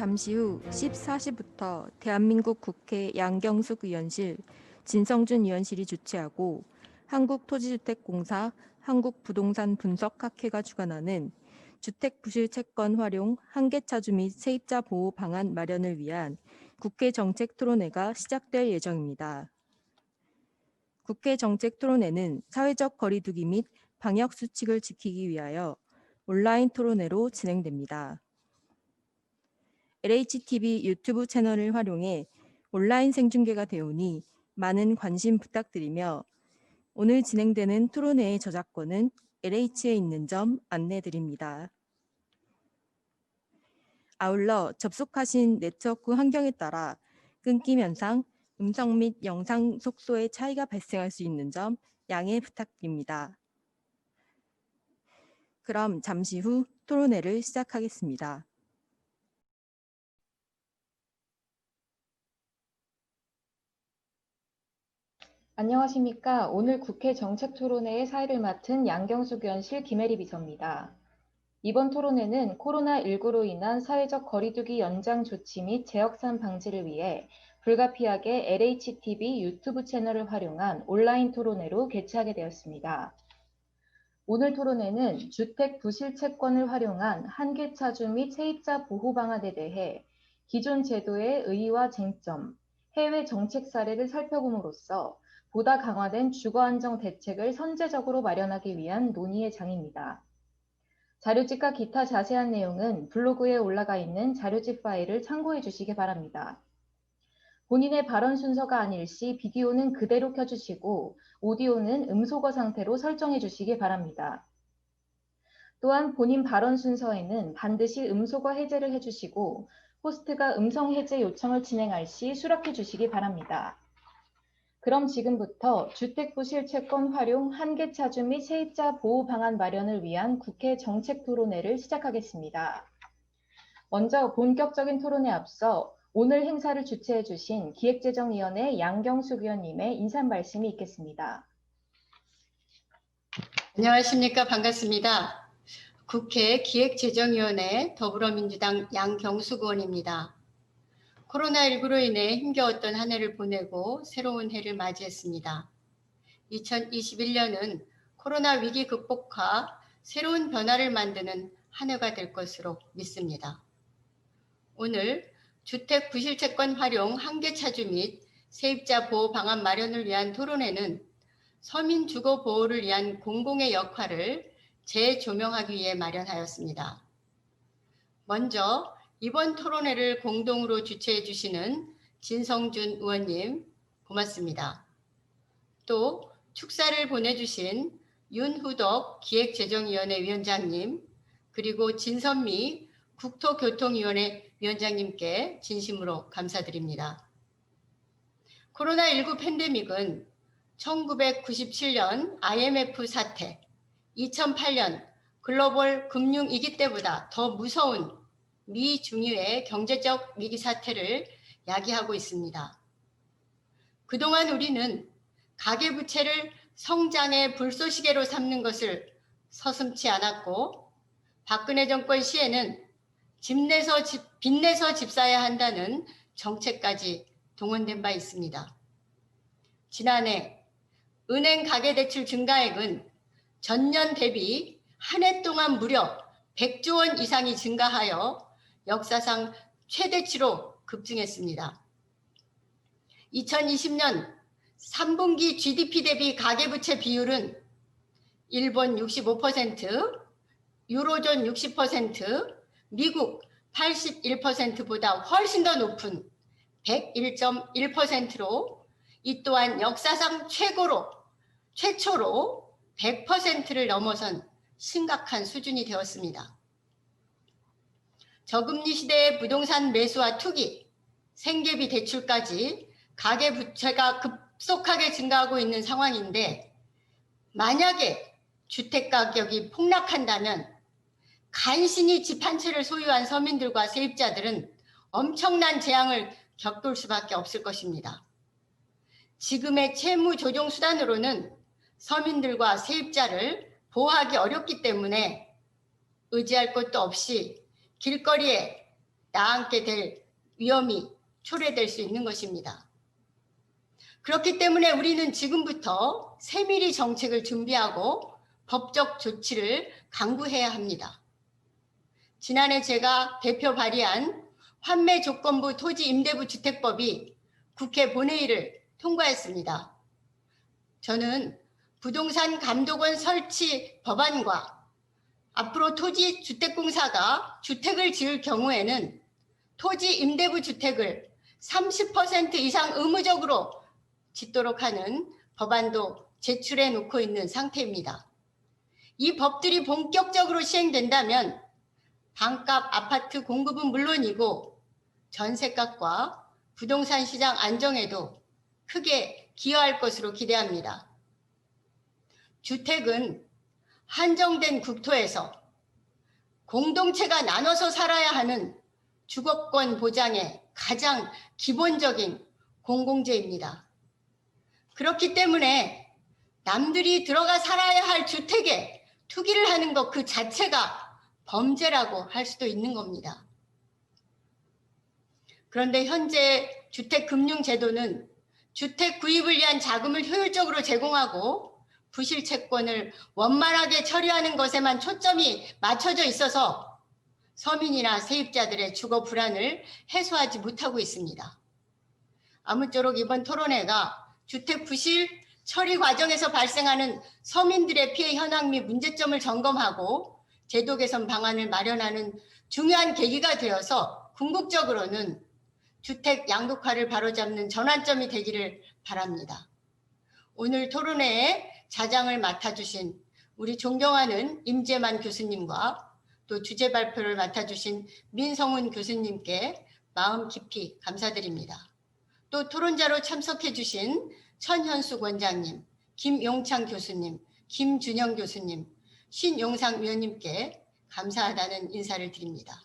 잠시 후 14시부터 대한민국 국회 양경숙 의원실, 진성준 의원실이 주최하고 한국토지주택공사 한국부동산분석학회가 주관하는 주택부실채권 활용 한계차주 및 세입자 보호 방안 마련을 위한 국회 정책토론회가 시작될 예정입니다. 국회 정책토론회는 사회적 거리두기 및 방역수칙을 지키기 위하여 온라인 토론회로 진행됩니다. LHTV 유튜브 채널을 활용해 온라인 생중계가 되오니 많은 관심 부탁드리며 오늘 진행되는 토론회의 저작권은 LH에 있는 점 안내드립니다. 아울러 접속하신 네트워크 환경에 따라 끊김 현상, 음성 및 영상 속도의 차이가 발생할 수 있는 점 양해 부탁드립니다. 그럼 잠시 후 토론회를 시작하겠습니다. 안녕하십니까. 오늘 국회 정책토론회의 사회를 맡은 양경숙 의원실 김혜리 비서입니다. 이번 토론회는 코로나19로 인한 사회적 거리두기 연장 조치 및 재확산 방지를 위해 불가피하게 LHTV 유튜브 채널을 활용한 온라인 토론회로 개최하게 되었습니다. 오늘 토론회는 주택 부실채권을 활용한 한계차주 및 세입자 보호 방안에 대해 기존 제도의 의의와 쟁점, 해외 정책 사례를 살펴봄으로써 보다 강화된 주거안정 대책을 선제적으로 마련하기 위한 논의의 장입니다. 자료집과 기타 자세한 내용은 블로그에 올라가 있는 자료집 파일을 참고해 주시기 바랍니다. 본인의 발언 순서가 아닐 시 비디오는 그대로 켜주시고 오디오는 음소거 상태로 설정해 주시기 바랍니다. 또한 본인 발언 순서에는 반드시 음소거 해제를 해주시고 호스트가 음성 해제 요청을 진행할 시 수락해 주시기 바랍니다. 그럼 지금부터 주택부실채권 활용 한계차주 및 세입자 보호 방안 마련을 위한 국회 정책토론회를 시작하겠습니다. 먼저 본격적인 토론에 앞서 오늘 행사를 주최해 주신 기획재정위원회 양경숙 의원님의 인사 말씀이 있겠습니다. 안녕하십니까. 반갑습니다. 국회 기획재정위원회 더불어민주당 양경숙 의원입니다. 코로나19로 인해 힘겨웠던 한 해를 보내고 새로운 해를 맞이했습니다. 2021년은 코로나 위기 극복과 새로운 변화를 만드는 한 해가 될 것으로 믿습니다. 오늘 주택 부실채권 활용 한계차주 및 세입자 보호 방안 마련을 위한 토론회는 서민 주거 보호를 위한 공공의 역할을 재조명하기 위해 마련하였습니다. 먼저 이번 토론회를 공동으로 주최해 주시는 진성준 의원님 고맙습니다. 또 축사를 보내주신 윤후덕 기획재정위원회 위원장님 그리고 진선미 국토교통위원회 위원장님께 진심으로 감사드립니다. 코로나19 팬데믹은 1997년 IMF 사태, 2008년 글로벌 금융위기 때보다 더 무서운 미중유의 경제적 위기 사태를 야기하고 있습니다. 그동안 우리는 가계부채를 성장의 불쏘시개로 삼는 것을 서슴지 않았고 박근혜 정권 시에는 빚내서 집 사야 한다는 정책까지 동원된 바 있습니다. 지난해 은행 가계대출 증가액은 전년 대비 한 해 동안 무려 100조 원 이상이 증가하여 역사상 최대치로 급증했습니다. 2020년 3분기 GDP 대비 가계부채 비율은 일본 65%, 유로존 60%, 미국 81%보다 훨씬 더 높은 101.1%로 이 또한 역사상 최초로 100%를 넘어선 심각한 수준이 되었습니다. 저금리 시대의 부동산 매수와 투기, 생계비 대출까지 가계부채가 급속하게 증가하고 있는 상황인데 만약에 주택가격이 폭락한다면 간신히 집 한 채를 소유한 서민들과 세입자들은 엄청난 재앙을 겪을 수밖에 없을 것입니다. 지금의 채무 조정 수단으로는 서민들과 세입자를 보호하기 어렵기 때문에 의지할 것도 없이 길거리에 나앉게 될 위험이 초래될 수 있는 것입니다. 그렇기 때문에 우리는 지금부터 세밀히 정책을 준비하고 법적 조치를 강구해야 합니다. 지난해 제가 대표 발의한 환매조건부 토지임대부 주택법이 국회 본회의를 통과했습니다. 저는 부동산 감독원 설치 법안과 앞으로 토지주택공사가 주택을 지을 경우에는 토지임대부 주택을 30% 이상 의무적으로 짓도록 하는 법안도 제출해 놓고 있는 상태입니다. 이 법들이 본격적으로 시행된다면 반값 아파트 공급은 물론이고 전세값과 부동산 시장 안정에도 크게 기여할 것으로 기대합니다. 주택은 한정된 국토에서 공동체가 나눠서 살아야 하는 주거권 보장의 가장 기본적인 공공재입니다. 그렇기 때문에 남들이 들어가 살아야 할 주택에 투기를 하는 것 그 자체가 범죄라고 할 수도 있는 겁니다. 그런데 현재 주택금융제도는 주택 구입을 위한 자금을 효율적으로 제공하고 부실 채권을 원만하게 처리하는 것에만 초점이 맞춰져 있어서 서민이나 세입자들의 주거 불안을 해소하지 못하고 있습니다. 아무쪼록 이번 토론회가 주택 부실 처리 과정에서 발생하는 서민들의 피해 현황 및 문제점을 점검하고 제도 개선 방안을 마련하는 중요한 계기가 되어서 궁극적으로는 주택 양극화를 바로잡는 전환점이 되기를 바랍니다. 오늘 토론회에 자장을 맡아주신 우리 존경하는 임재만 교수님과 또 주제 발표를 맡아주신 민성훈 교수님께 마음 깊이 감사드립니다. 또 토론자로 참석해 주신 천현숙 원장님, 김용창 교수님, 김준영 교수님, 신용상 위원님께 감사하다는 인사를 드립니다.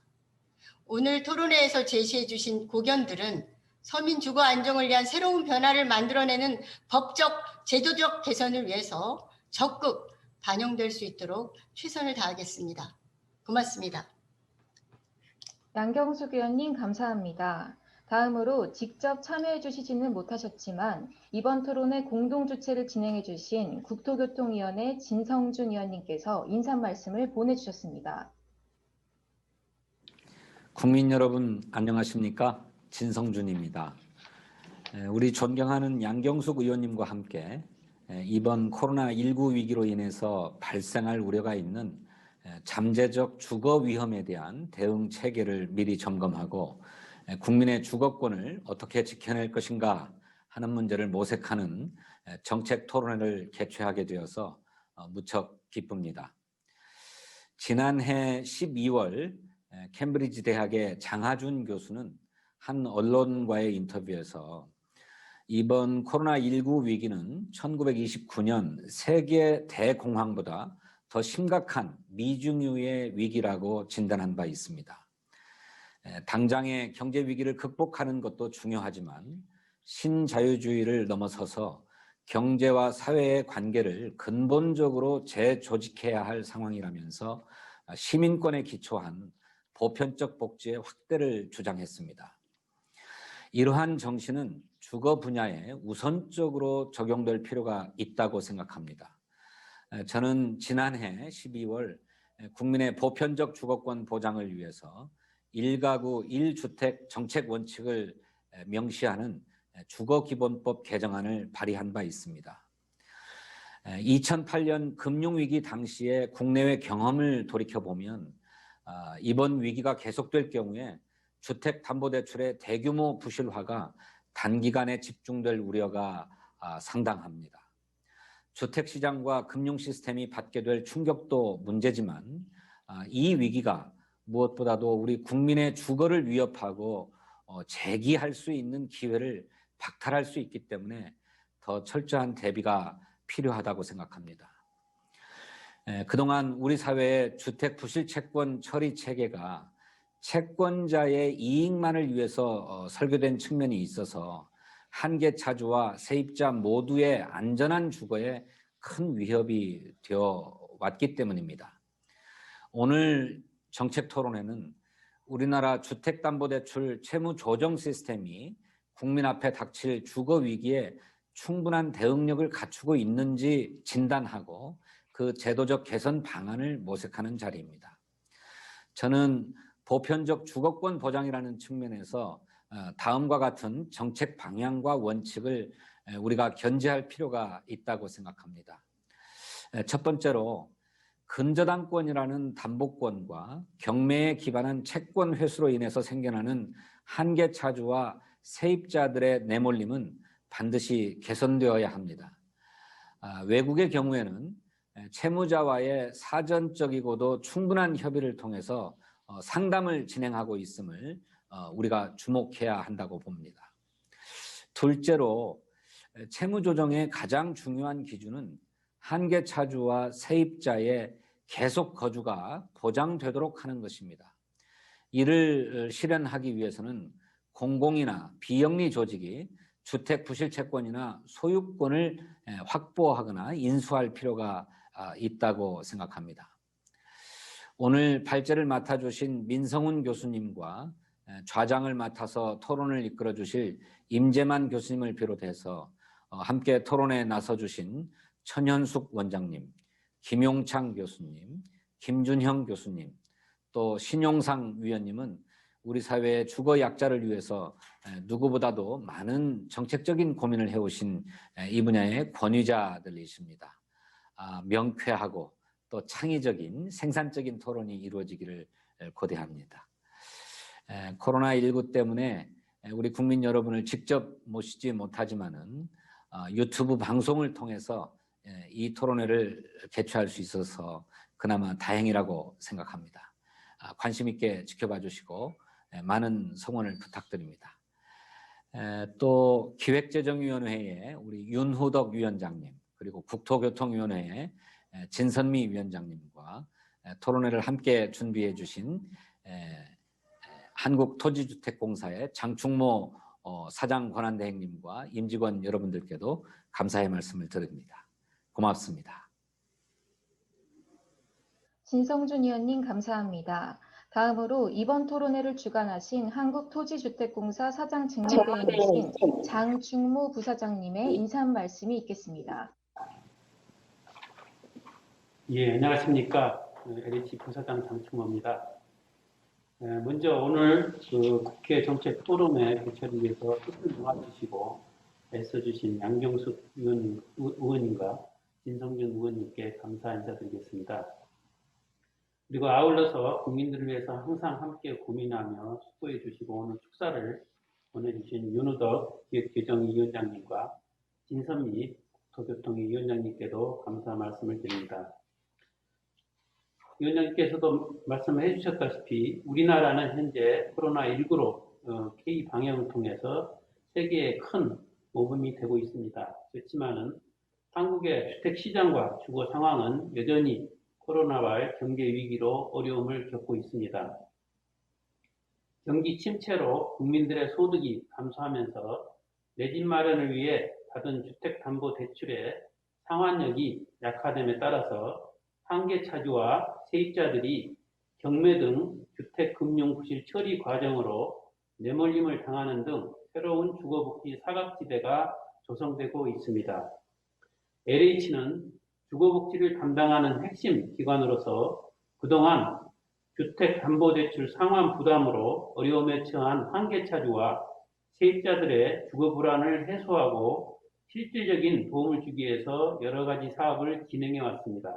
오늘 토론회에서 제시해 주신 고견들은 서민 주거 안정을 위한 새로운 변화를 만들어내는 법적, 제도적 개선을 위해서 적극 반영될 수 있도록 최선을 다하겠습니다. 고맙습니다. 양경숙 의원님 감사합니다. 다음으로 직접 참여해 주시지는 못하셨지만 이번 토론회 공동주최를 진행해 주신 국토교통위원회 진성준 의원님께서 인사 말씀을 보내주셨습니다. 국민 여러분 안녕하십니까? 진성준입니다. 우리 존경하는 양경숙 의원님과 함께 이번 코로나19 위기로 인해서 발생할 우려가 있는 잠재적 주거 위험에 대한 대응 체계를 미리 점검하고 국민의 주거권을 어떻게 지켜낼 것인가 하는 문제를 모색하는 정책 토론회를 개최하게 되어서 무척 기쁩니다. 지난해 12월 캠브리지 대학의 장하준 교수는 한 언론과의 인터뷰에서 이번 코로나19 위기는 1929년 세계 대공황보다 더 심각한 미중유의 위기라고 진단한 바 있습니다. 당장의 경제 위기를 극복하는 것도 중요하지만 신자유주의를 넘어서서 경제와 사회의 관계를 근본적으로 재조직해야 할 상황이라면서 시민권에 기초한 보편적 복지의 확대를 주장했습니다. 이러한 정신은 주거 분야에 우선적으로 적용될 필요가 있다고 생각합니다. 저는 지난해 12월 국민의 보편적 주거권 보장을 위해서 1가구 1주택 정책 원칙을 명시하는 주거기본법 개정안을 발의한 바 있습니다. 2008년 금융위기 당시의 국내외 경험을 돌이켜보면 이번 위기가 계속될 경우에 주택담보대출의 대규모 부실화가 단기간에 집중될 우려가 상당합니다. 주택시장과 금융시스템이 받게 될 충격도 문제지만 이 위기가 무엇보다도 우리 국민의 주거를 위협하고 재기할 수 있는 기회를 박탈할 수 있기 때문에 더 철저한 대비가 필요하다고 생각합니다. 그동안 우리 사회의 주택 부실 채권 처리 체계가 채권자의 이익만을 위해서 설계된 측면이 있어서 한계차주와 세입자 모두의 안전한 주거에 큰 위협이 되어 왔기 때문입니다. 오늘 정책 토론회는 우리나라 주택담보대출 채무조정 시스템이 국민 앞에 닥칠 주거 위기에 충분한 대응력을 갖추고 있는지 진단하고 그 제도적 개선 방안을 모색하는 자리입니다. 저는 보편적 주거권 보장이라는 측면에서 다음과 같은 정책 방향과 원칙을 우리가 견지할 필요가 있다고 생각합니다. 첫 번째로 근저당권이라는 담보권과 경매에 기반한 채권 회수로 인해서 생겨나는 한계 차주와 세입자들의 내몰림은 반드시 개선되어야 합니다. 외국의 경우에는 채무자와의 사전적이고도 충분한 협의를 통해서 상담을 진행하고 있음을 우리가 주목해야 한다고 봅니다. 둘째로 채무 조정의 가장 중요한 기준은 한계 차주와 세입자의 계속 거주가 보장되도록 하는 것입니다. 이를 실현하기 위해서는 공공이나 비영리 조직이 주택 부실 채권이나 소유권을 확보하거나 인수할 필요가 있다고 생각합니다. 오늘 발제를 맡아주신 민성훈 교수님과 좌장을 맡아서 토론을 이끌어 주실 임재만 교수님을 비롯해서 함께 토론에 나서 주신 천현숙 원장님, 김용창 교수님, 김준형 교수님, 또 신용상 위원님은 우리 사회의 주거 약자를 위해서 누구보다도 많은 정책적인 고민을 해오신 이 분야의 권위자들이십니다. 명쾌하고 또 창의적인 생산적인 토론이 이루어지기를 고대합니다. 코로나19 때문에 우리 국민 여러분을 직접 모시지 못하지만은 유튜브 방송을 통해서 이 토론회를 개최할 수 있어서 그나마 다행이라고 생각합니다. 관심 있게 지켜봐 주시고 많은 성원을 부탁드립니다. 또 기획재정위원회에 우리 윤후덕 위원장님, 그리고 국토교통위원회에 진선미 위원장님과 토론회를 함께 준비해 주신 한국토지주택공사의 장충모 사장 권한대행님과 임직원 여러분들께도 감사의 말씀을 드립니다. 고맙습니다. 진성준 의원님 감사합니다. 다음으로 이번 토론회를 주관하신 한국토지주택공사 사장 직무대행이신 장충모 부사장님의 인사 말씀이 있겠습니다. 예, 안녕하십니까. LH 부사장 장충모입니다. 먼저 오늘 국회 정책 토론회 개최를 위해서 뜻을 모아주시고 애써주신 양경숙 의원님과 진성준 의원님께 감사 인사드리겠습니다. 그리고 아울러서 국민들을 위해서 항상 함께 고민하며 수고해 주시고 오늘 축사를 보내주신 윤우덕 기획재정위원장님과 진선미 국토교통위원장님께도 감사 말씀을 드립니다. 위원장님께서도 말씀해 주셨다시피 우리나라는 현재 코로나19로 K-방역을 통해서 세계에 큰 모범이 되고 있습니다. 그렇지만은 한국의 주택시장과 주거 상황은 여전히 코로나와 경제 위기로 어려움을 겪고 있습니다. 경기 침체로 국민들의 소득이 감소하면서 내 집 마련을 위해 받은 주택담보대출의 상환력이 약화됨에 따라서 한계 차주와 세입자들이 경매 등 주택금융부실 처리 과정으로 내몰림을 당하는 등 새로운 주거복지 사각지대가 조성되고 있습니다. LH는 주거복지를 담당하는 핵심 기관으로서 그동안 주택담보대출 상환 부담으로 어려움에 처한 한계차주와 세입자들의 주거불안을 해소하고 실질적인 도움을 주기 위해서 여러 가지 사업을 진행해 왔습니다.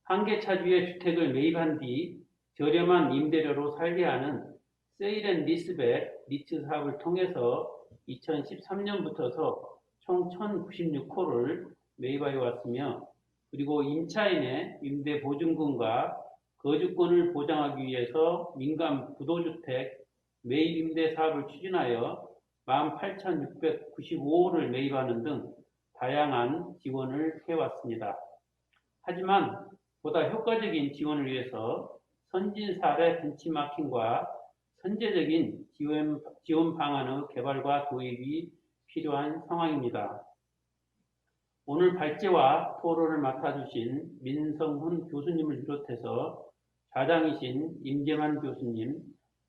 한계차주의 주택을 매입한 뒤 저렴한 임대료로 살게 하는 세일앤리스백 리츠 사업을 통해서 2013년부터 총 1096호를 매입하여 왔으며 그리고 임차인의 임대보증금과 거주권을 보장하기 위해서 민간 부도주택 매입 임대 사업을 추진하여 18,695호를 매입하는 등 다양한 지원을 해왔습니다. 하지만 보다 효과적인 지원을 위해서 선진 사례 벤치마킹과 선제적인 지원 방안의 개발과 도입이 필요한 상황입니다. 오늘 발제와 토론을 맡아주신 민성훈 교수님을 비롯해서 좌장이신 임재만 교수님,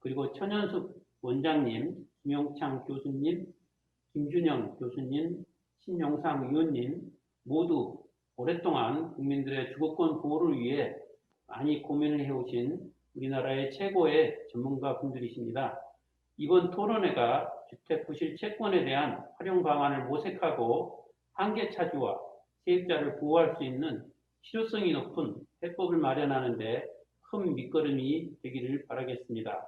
그리고 천연숙 원장님, 김용창 교수님, 김준영 교수님, 신용상 의원님 모두 오랫동안 국민들의 주거권 보호를 위해 많이 고민을 해오신 우리나라의 최고의 전문가 분들이십니다. 이번 토론회가 주택 부실 채권에 대한 활용 방안을 모색하고 한계 차지와 세입자를 보호할 수 있는 실효성이 높은 해법을 마련하는 데 큰 밑거름이 되기를 바라겠습니다.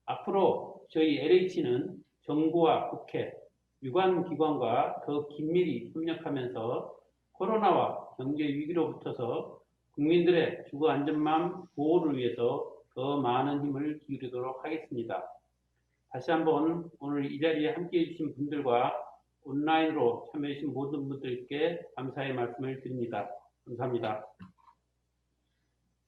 앞으로 저희 LH는 정부와 국회, 유관기관과 더 긴밀히 협력하면서 코로나와 경제 위기로부터서 국민들의 주거 안전망 보호를 위해서 더 많은 힘을 기울이도록 하겠습니다. 다시 한번 오늘 이 자리에 함께해 주신 분들과 온라인으로 참여해 주신 모든 분들께 감사의 말씀을 드립니다. 감사합니다.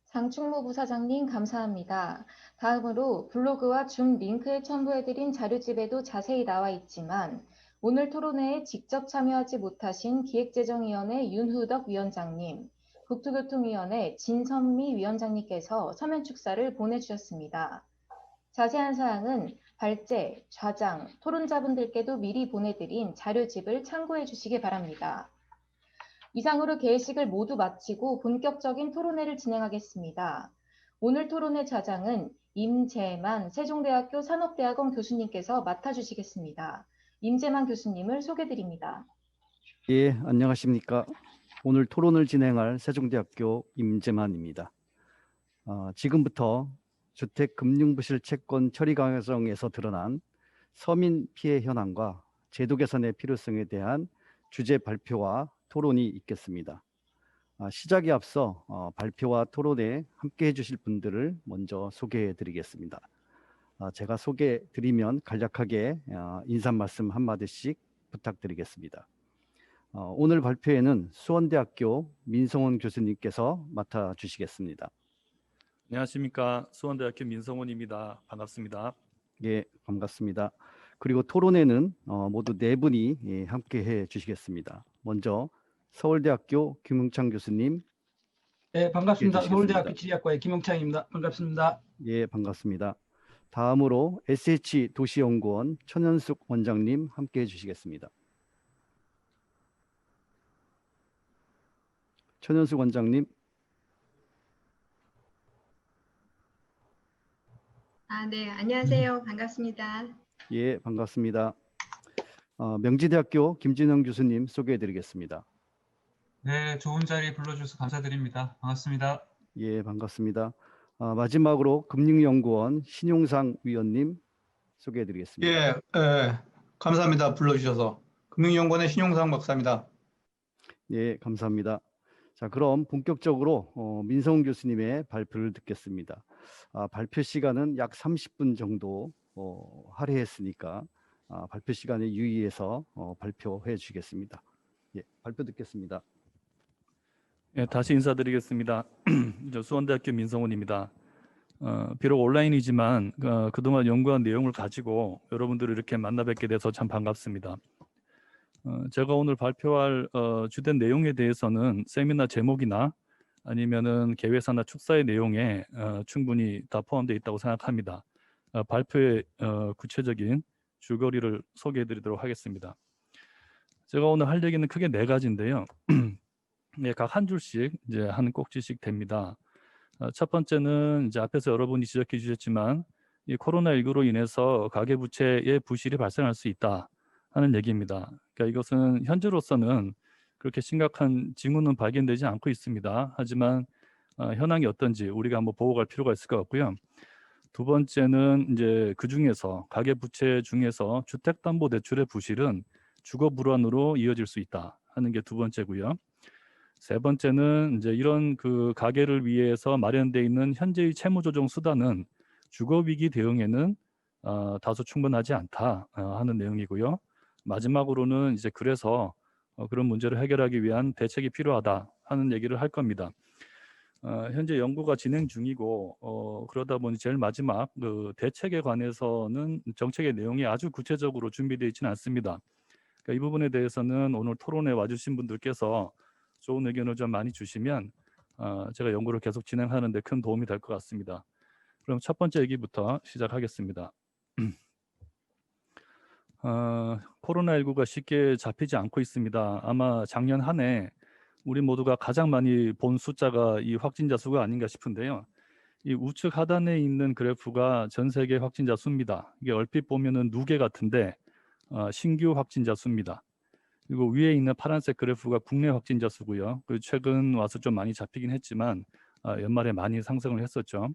장충모 부사장님 감사합니다. 다음으로 블로그와 줌 링크에 첨부해드린 자료집에도 자세히 나와 있지만 오늘 토론회에 직접 참여하지 못하신 기획재정위원회 윤후덕 위원장님, 국토교통위원회 진선미 위원장님께서 서면 축사를 보내주셨습니다. 자세한 사항은 발제, 좌장, 토론자분들께도 미리 보내드린 자료집을 참고해 주시기 바랍니다. 이상으로 개회식을 모두 마치고 본격적인 토론회를 진행하겠습니다. 오늘 토론회 좌장은 임재만 세종대학교 산업대학원 교수님께서 맡아주시겠습니다. 임재만 교수님을 소개드립니다. 예, 안녕하십니까. 오늘 토론을 진행할 세종대학교 임재만입니다. 지금부터 주택금융부실 채권 처리 과정에서 드러난 서민 피해 현황과 제도 개선의 필요성에 대한 주제 발표와 토론이 있겠습니다. 시작에 앞서 발표와 토론에 함께 해주실 분들을 먼저 소개해 드리겠습니다. 제가 소개해 드리면 간략하게 인사 말씀 한마디씩 부탁드리겠습니다. 오늘 발표에는 수원대학교 민성원 교수님께서 맡아주시겠습니다. 안녕하십니까. 수원대학교 민성원입니다. 반갑습니다. 예, 반갑습니다. 그리고 토론에는 모두 네 분이 함께 해 주시겠습니다. 먼저 서울대학교 김용창 교수님. 네, 반갑습니다. 해주시겠습니다. 서울대학교 지리학과의 김용창입니다. 반갑습니다. 예, 반갑습니다. 다음으로 SH도시연구원 천연숙 원장님 함께 해주시겠습니다. 천연숙 원장님. 네, 안녕하세요. 반갑습니다. 예, 반갑습니다. 명지대학교 김진영 교수님 소개해 드리겠습니다. 네, 좋은 자리 불러주셔서 감사드립니다. 반갑습니다. 예, 반갑습니다. 마지막으로 금융연구원 신용상 위원님 소개해 드리겠습니다. 예, 감사합니다. 불러주셔서. 금융연구원의 신용상 박사입니다. 예, 감사합니다. 자, 그럼 본격적으로 민성훈 교수님의 발표를 듣겠습니다. 발표 시간은 약 30분 정도 할애했으니까 발표 시간에 유의해서 발표해 주시겠습니다. 예, 발표 듣겠습니다. 예, 다시 인사드리겠습니다. 저 수원대학교 민성훈입니다. 비록 온라인이지만 그동안 연구한 내용을 가지고 여러분들을 이렇게 만나 뵙게 돼서 참 반갑습니다. 제가 오늘 발표할 주된 내용에 대해서는 세미나 제목이나 아니면은 개회사나 축사의 내용에 충분히 다 포함되어 있다고 생각합니다. 발표의 구체적인 줄거리를 소개해 드리도록 하겠습니다. 제가 오늘 할 얘기는 크게 네 가지인데요. 네, 각 한 줄씩 이제 한 꼭지씩 됩니다. 첫 번째는 이제 앞에서 여러분이 지적해 주셨지만 이 코로나19로 인해서 가계부채의 부실이 발생할 수 있다 하는 얘기입니다. 그러니까 이것은 현재로서는 그렇게 심각한 징후는 발견되지 않고 있습니다. 하지만 현황이 어떤지 우리가 한번 보고 갈 필요가 있을 것 같고요. 두 번째는 이제 그 중에서 가계부채 중에서 주택담보대출의 부실은 주거 불안으로 이어질 수 있다 하는 게 두 번째고요. 세 번째는 이제 이런 그 가계를 위해서 마련되어 있는 현재의 채무조정 수단은 주거 위기 대응에는 다소 충분하지 않다 하는 내용이고요. 마지막으로는 이제 그래서 그런 문제를 해결하기 위한 대책이 필요하다 하는 얘기를 할 겁니다. 현재 연구가 진행 중이고 그러다 보니 제일 마지막 그 대책에 관해서는 정책의 내용이 아주 구체적으로 준비되어 있지는 않습니다. 그러니까 이 부분에 대해서는 오늘 토론에 와주신 분들께서 좋은 의견을 좀 많이 주시면 제가 연구를 계속 진행하는 데 큰 도움이 될 것 같습니다. 그럼 첫 번째 얘기부터 시작하겠습니다. 코로나19가 쉽게 잡히지 않고 있습니다. 아마 작년 한 해 우리 모두가 가장 많이 본 숫자가 이 확진자 수가 아닌가 싶은데요. 이 우측 하단에 있는 그래프가 전 세계 확진자 수입니다. 이게 얼핏 보면은 누계 같은데 신규 확진자 수입니다. 그리고 위에 있는 파란색 그래프가 국내 확진자 수고요. 그 최근 와서 좀 많이 잡히긴 했지만 연말에 많이 상승을 했었죠.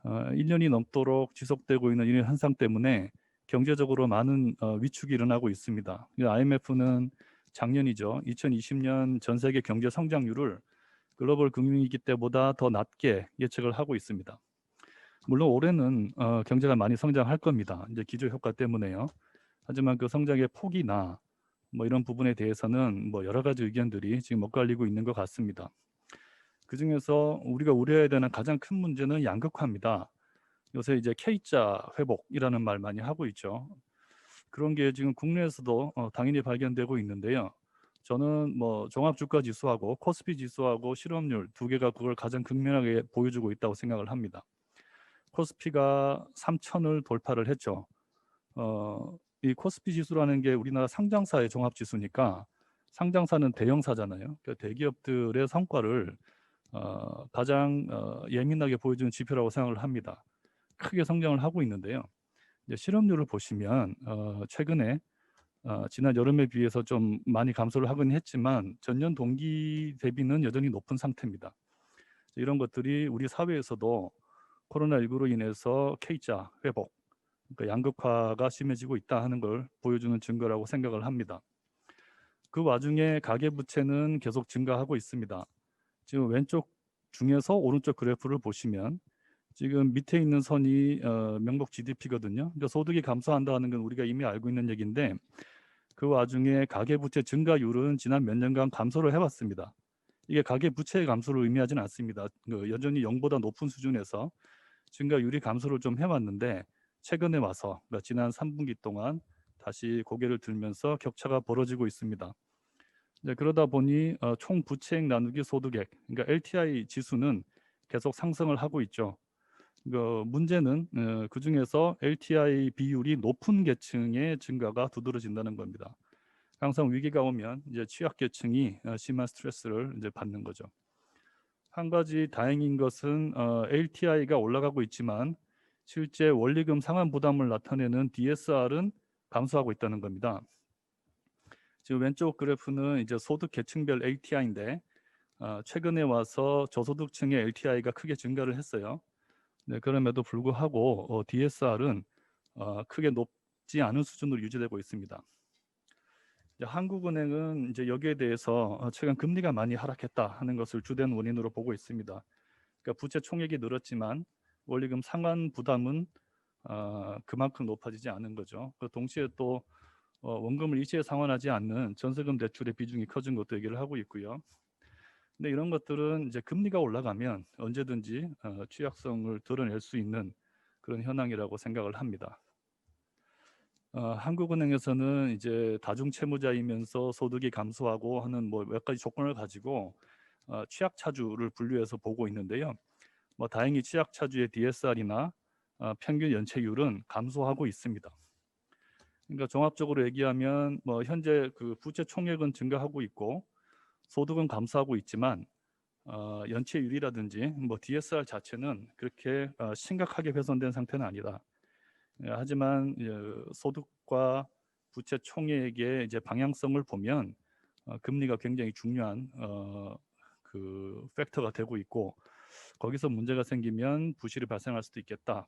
1년이 넘도록 지속되고 있는 이런 현상 때문에 경제적으로 많은 위축이 일어나고 있습니다. IMF는 작년이죠. 2020년 전 세계 경제 성장률을 글로벌 금융위기 때보다 더 낮게 예측을 하고 있습니다. 물론 올해는 경제가 많이 성장할 겁니다. 이제 기저 효과 때문에요. 하지만 그 성장의 폭이나 뭐 이런 부분에 대해서는 뭐 여러 가지 의견들이 지금 엇갈리고 있는 것 같습니다. 그 중에서 우리가 우려해야 되는 가장 큰 문제는 양극화입니다. 요새 이제 K자 회복이라는 말 많이 하고 있죠. 그런 게 지금 국내에서도 당연히 발견되고 있는데요. 저는 뭐 종합주가 지수하고 코스피 지수하고 실업률 두 개가 그걸 가장 극명하게 보여주고 있다고 생각을 합니다. 코스피가 3,000을 돌파를 했죠. 이 코스피 지수라는 게 우리나라 상장사의 종합지수니까 상장사는 대형사잖아요. 그러니까 대기업들의 성과를 가장 예민하게 보여주는 지표라고 생각을 합니다. 크게 성장을 하고 있는데요. 이제 실업률을 보시면 최근에 지난 여름에 비해서 좀 많이 감소를 하긴 했지만 전년 동기 대비는 여전히 높은 상태입니다. 이런 것들이 우리 사회에서도 코로나19로 인해서 K자 회복, 그러니까 양극화가 심해지고 있다 하는 걸 보여주는 증거라고 생각을 합니다. 그 와중에 가계부채는 계속 증가하고 있습니다. 지금 왼쪽 중에서 오른쪽 그래프를 보시면 지금 밑에 있는 선이 명목 GDP거든요. 그러니까 소득이 감소한다는 건 우리가 이미 알고 있는 얘기인데 그 와중에 가계부채 증가율은 지난 몇 년간 감소를 해왔습니다. 이게 가계부채의 감소를 의미하지는 않습니다. 여전히 0보다 높은 수준에서 증가율이 감소를 좀 해왔는데 최근에 와서 그러니까 지난 3분기 동안 다시 고개를 들면서 격차가 벌어지고 있습니다. 그러다 보니 총 부채액 나누기 소득액, 그러니까 LTI 지수는 계속 상승을 하고 있죠. 문제는 그 중에서 LTI 비율이 높은 계층의 증가가 두드러진다는 겁니다. 항상 위기가 오면 이제 취약계층이 심한 스트레스를 이제 받는 거죠. 한 가지 다행인 것은 LTI가 올라가고 있지만 실제 원리금 상환 부담을 나타내는 DSR은 감소하고 있다는 겁니다. 지금 왼쪽 그래프는 이제 소득 계층별 LTI인데 최근에 와서 저소득층의 LTI가 크게 증가를 했어요. 네, 그럼에도 불구하고 DSR은 크게 높지 않은 수준으로 유지되고 있습니다. 한국은행은 이제 여기에 대해서 최근 금리가 많이 하락했다 하는 것을 주된 원인으로 보고 있습니다. 그러니까 부채 총액이 늘었지만 원리금 상환 부담은 그만큼 높아지지 않은 거죠. 동시에 또 원금을 일시에 상환하지 않는 전세금 대출의 비중이 커진 것도 얘기를 하고 있고요. 근데 이런 것들은 이제 금리가 올라가면 언제든지 취약성을 드러낼 수 있는 그런 현황이라고 생각을 합니다. 한국은행에서는 이제 다중채무자이면서 소득이 감소하고 하는 뭐 몇 가지 조건을 가지고 취약차주를 분류해서 보고 있는데요. 뭐 다행히 취약차주의 DSR이나 평균 연체율은 감소하고 있습니다. 그러니까 종합적으로 얘기하면 뭐 현재 그 부채 총액은 증가하고 있고 소득은 감소하고 있지만 연체율이라든지 뭐 DSR 자체는 그렇게 심각하게 훼손된 상태는 아니다. 하지만 소득과 부채 총액의 이제 방향성을 보면 금리가 굉장히 중요한 그 팩터가 되고 있고 거기서 문제가 생기면 부실이 발생할 수도 있겠다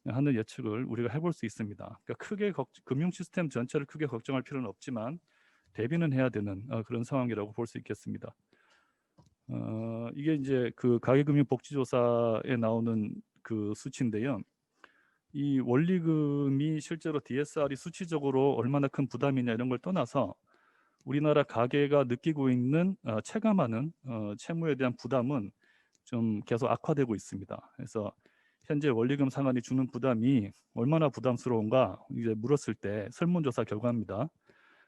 하는 예측을 우리가 해볼 수 있습니다. 그러니까 크게 금융 시스템 전체를 크게 걱정할 필요는 없지만 대비는 해야 되는 그런 상황이라고 볼 수 있겠습니다. 이게 이제 그 가계금융복지조사에 나오는 그 수치인데요. 이 원리금이 실제로 DSR이 수치적으로 얼마나 큰 부담이냐 이런 걸 떠나서 우리나라 가계가 느끼고 있는 체감하는 채무에 대한 부담은 좀 계속 악화되고 있습니다. 그래서 현재 원리금 상환이 주는 부담이 얼마나 부담스러운가 이제 물었을 때 설문조사 결과입니다.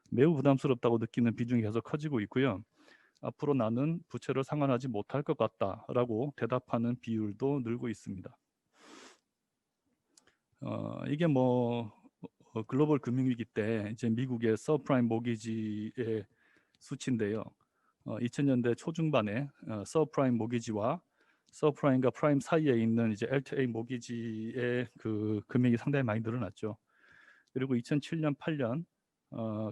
매우 부담스럽다고 느끼는 비중이 계속 커지고 있고요. 앞으로 나는 부채를 상환하지 못할 것 같다라고 대답하는 비율도 늘고 있습니다. 이게 글로벌 금융위기 때 이제 미국의 서프라임 모기지의 수치인데요. 2000년대 초중반에 서프라임 모기지와 서프라임과 프라임 사이에 있는 이제 LTA 모기지의 그 금액이 상당히 많이 늘어났죠. 그리고 2007년, 8년